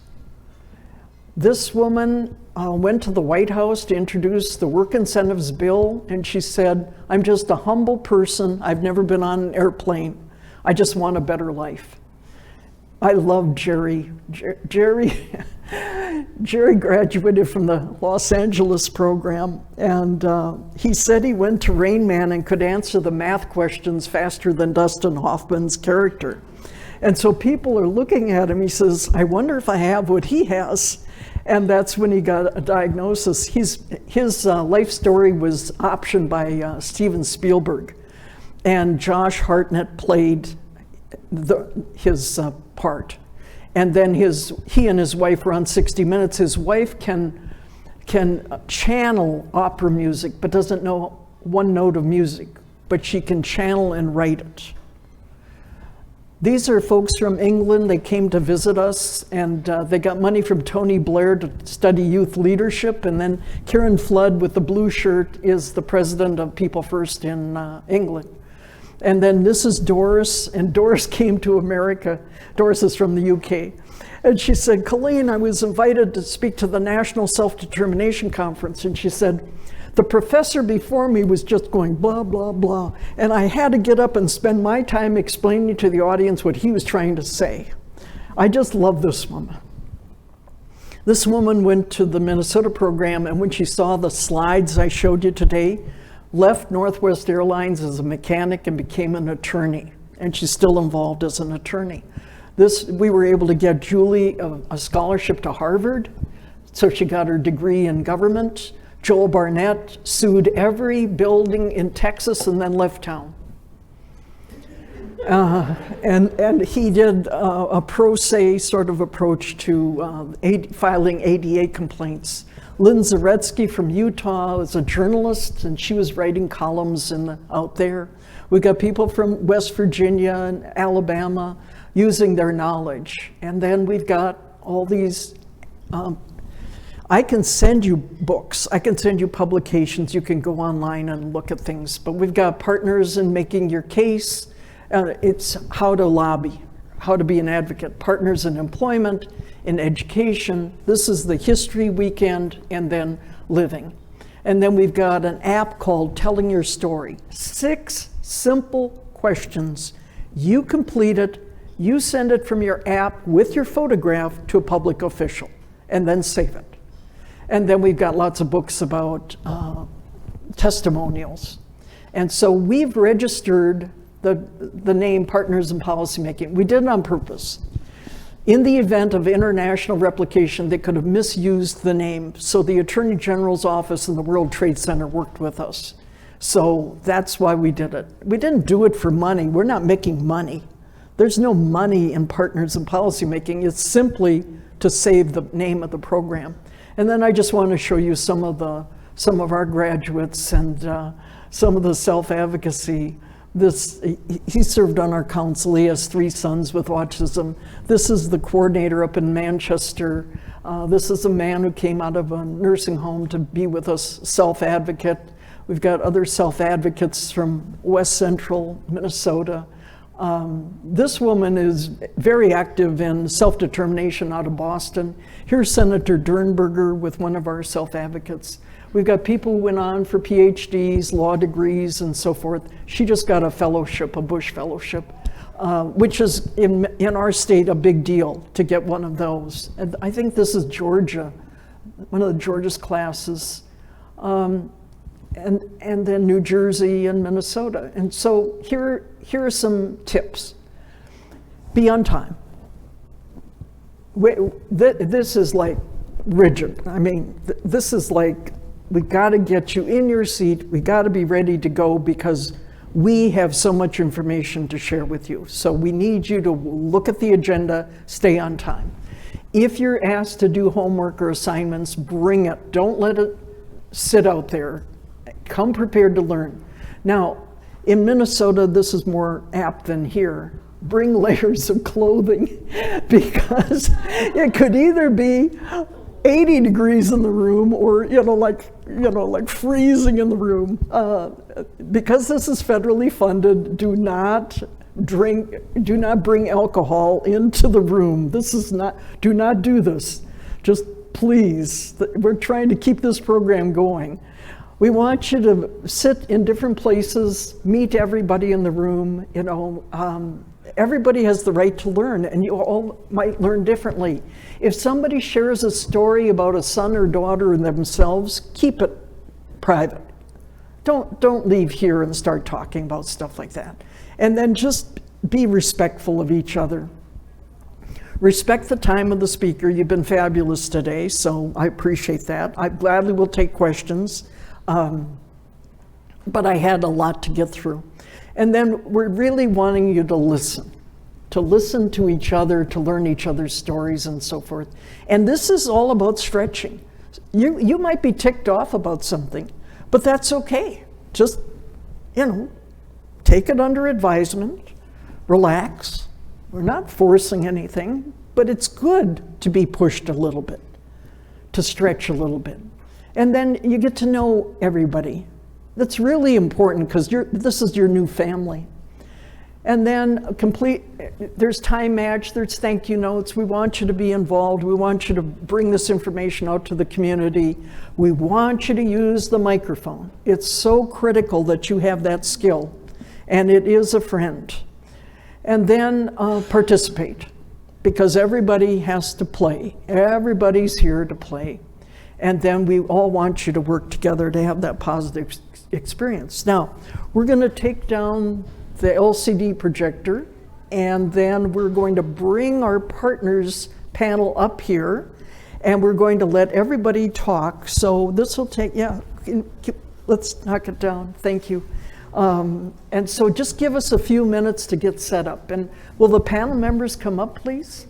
This woman went to the White House to introduce the work incentives bill, and she said, "I'm just a humble person. I've never been on an airplane. I just want a better life." I love Jerry. Jerry graduated from the Los Angeles program, and he said he went to Rain Man and could answer the math questions faster than Dustin Hoffman's character. And so people are looking at him. He says, "I wonder if I have what he has." And that's when he got a diagnosis. His life story was optioned by Steven Spielberg, and Josh Hartnett played his part. And then he and his wife were on 60 Minutes. His wife can channel opera music, but doesn't know one note of music, but she can channel and write it. These are folks from England. They came to visit us, and they got money from Tony Blair to study youth leadership. And then Karen Flood with the blue shirt is the president of People First in England. And then this is Doris, and Doris came to America. Doris is from the UK. And she said, "Colleen, I was invited to speak to the National Self-Determination Conference." And she said, "The professor before me was just going blah, blah, blah. And I had to get up and spend my time explaining to the audience what he was trying to say." I just love this woman. This woman went to the Minnesota program, and when she saw the slides I showed you today, left Northwest Airlines as a mechanic and became an attorney. And she's still involved as an attorney. We were able to get Julie a scholarship to Harvard, so she got her degree in government. Joel Barnett sued every building in Texas and then left town. And he did a pro se sort of approach to filing ADA complaints. Lynn Zaretsky from Utah is a journalist, and she was writing columns out there. We got people from West Virginia and Alabama using their knowledge. And then we've got all these, I can send you books, I can send you publications, you can go online and look at things, but we've got partners in making your case. It's how to lobby, how to be an advocate, partners in employment, in education. This is the history weekend, and then living. And then we've got an app called Telling Your Story. 6 simple questions. You complete it, you send it from your app with your photograph to a public official, and then save it. And then we've got lots of books about testimonials. And so we've registered the name Partners in Policymaking. We did it on purpose. In the event of international replication, they could have misused the name. So the Attorney General's office and the World Trade Center worked with us. So that's why we did it. We didn't do it for money. We're not making money. There's no money in Partners in Policymaking. It's simply to save the name of the program. And then I just want to show you some of our graduates and some of the self-advocacy. He served on our council. He has 3 sons with autism. This is the coordinator up in Manchester. This is a man who came out of a nursing home to be with us, self-advocate. We've got other self-advocates from West Central Minnesota. This woman is very active in self-determination out of Boston. Here's Senator Dernberger with one of our self-advocates. We've got people who went on for PhDs, law degrees, and so forth. She just got a fellowship, a Bush Fellowship, which is in our state a big deal to get one of those. And I think this is Georgia, one of the Georgia's classes, and then New Jersey and Minnesota. And so here are some tips. Be on time. This is like rigid. I mean, this is like, we got to get you in your seat. We got to be ready to go because we have so much information to share with you. So we need you to look at the agenda, stay on time. If you're asked to do homework or assignments, bring it. Don't let it sit out there. Come prepared to learn. Now, in Minnesota, this is more apt than here. bring layers of clothing because it could either be 80 degrees in the room or, like freezing in the room. Because this is federally funded, do not bring alcohol into the room. Do not do this. Just please, we're trying to keep this program going. We want you to sit in different places, meet everybody in the room, everybody has the right to learn, and you all might learn differently. If somebody shares a story about a son or daughter themselves, keep it private. Don't leave here and start talking about stuff like that. And then just be respectful of each other. Respect the time of the speaker. You've been fabulous today, so I appreciate that. I gladly will take questions, but I had a lot to get through. And then we're really wanting you to listen to each other, to learn each other's stories and so forth. And this is all about stretching. You might be ticked off about something, but that's okay. Just, take it under advisement, relax. We're not forcing anything, but it's good to be pushed a little bit, to stretch a little bit. And then you get to know everybody. That's really important because this is your new family. And then there's time match, there's thank you notes. We want you to be involved. We want you to bring this information out to the community. We want you to use the microphone. It's so critical that you have that skill, and it is a friend. And then participate, because everybody has to play. Everybody's here to play. And then we all want you to work together to have that positive experience. Now, we're going to take down the LCD projector, and then we're going to bring our partners panel up here, and we're going to let everybody talk. So this will take, let's knock it down. Thank you. And so just give us a few minutes to get set up. And will the panel members come up, please?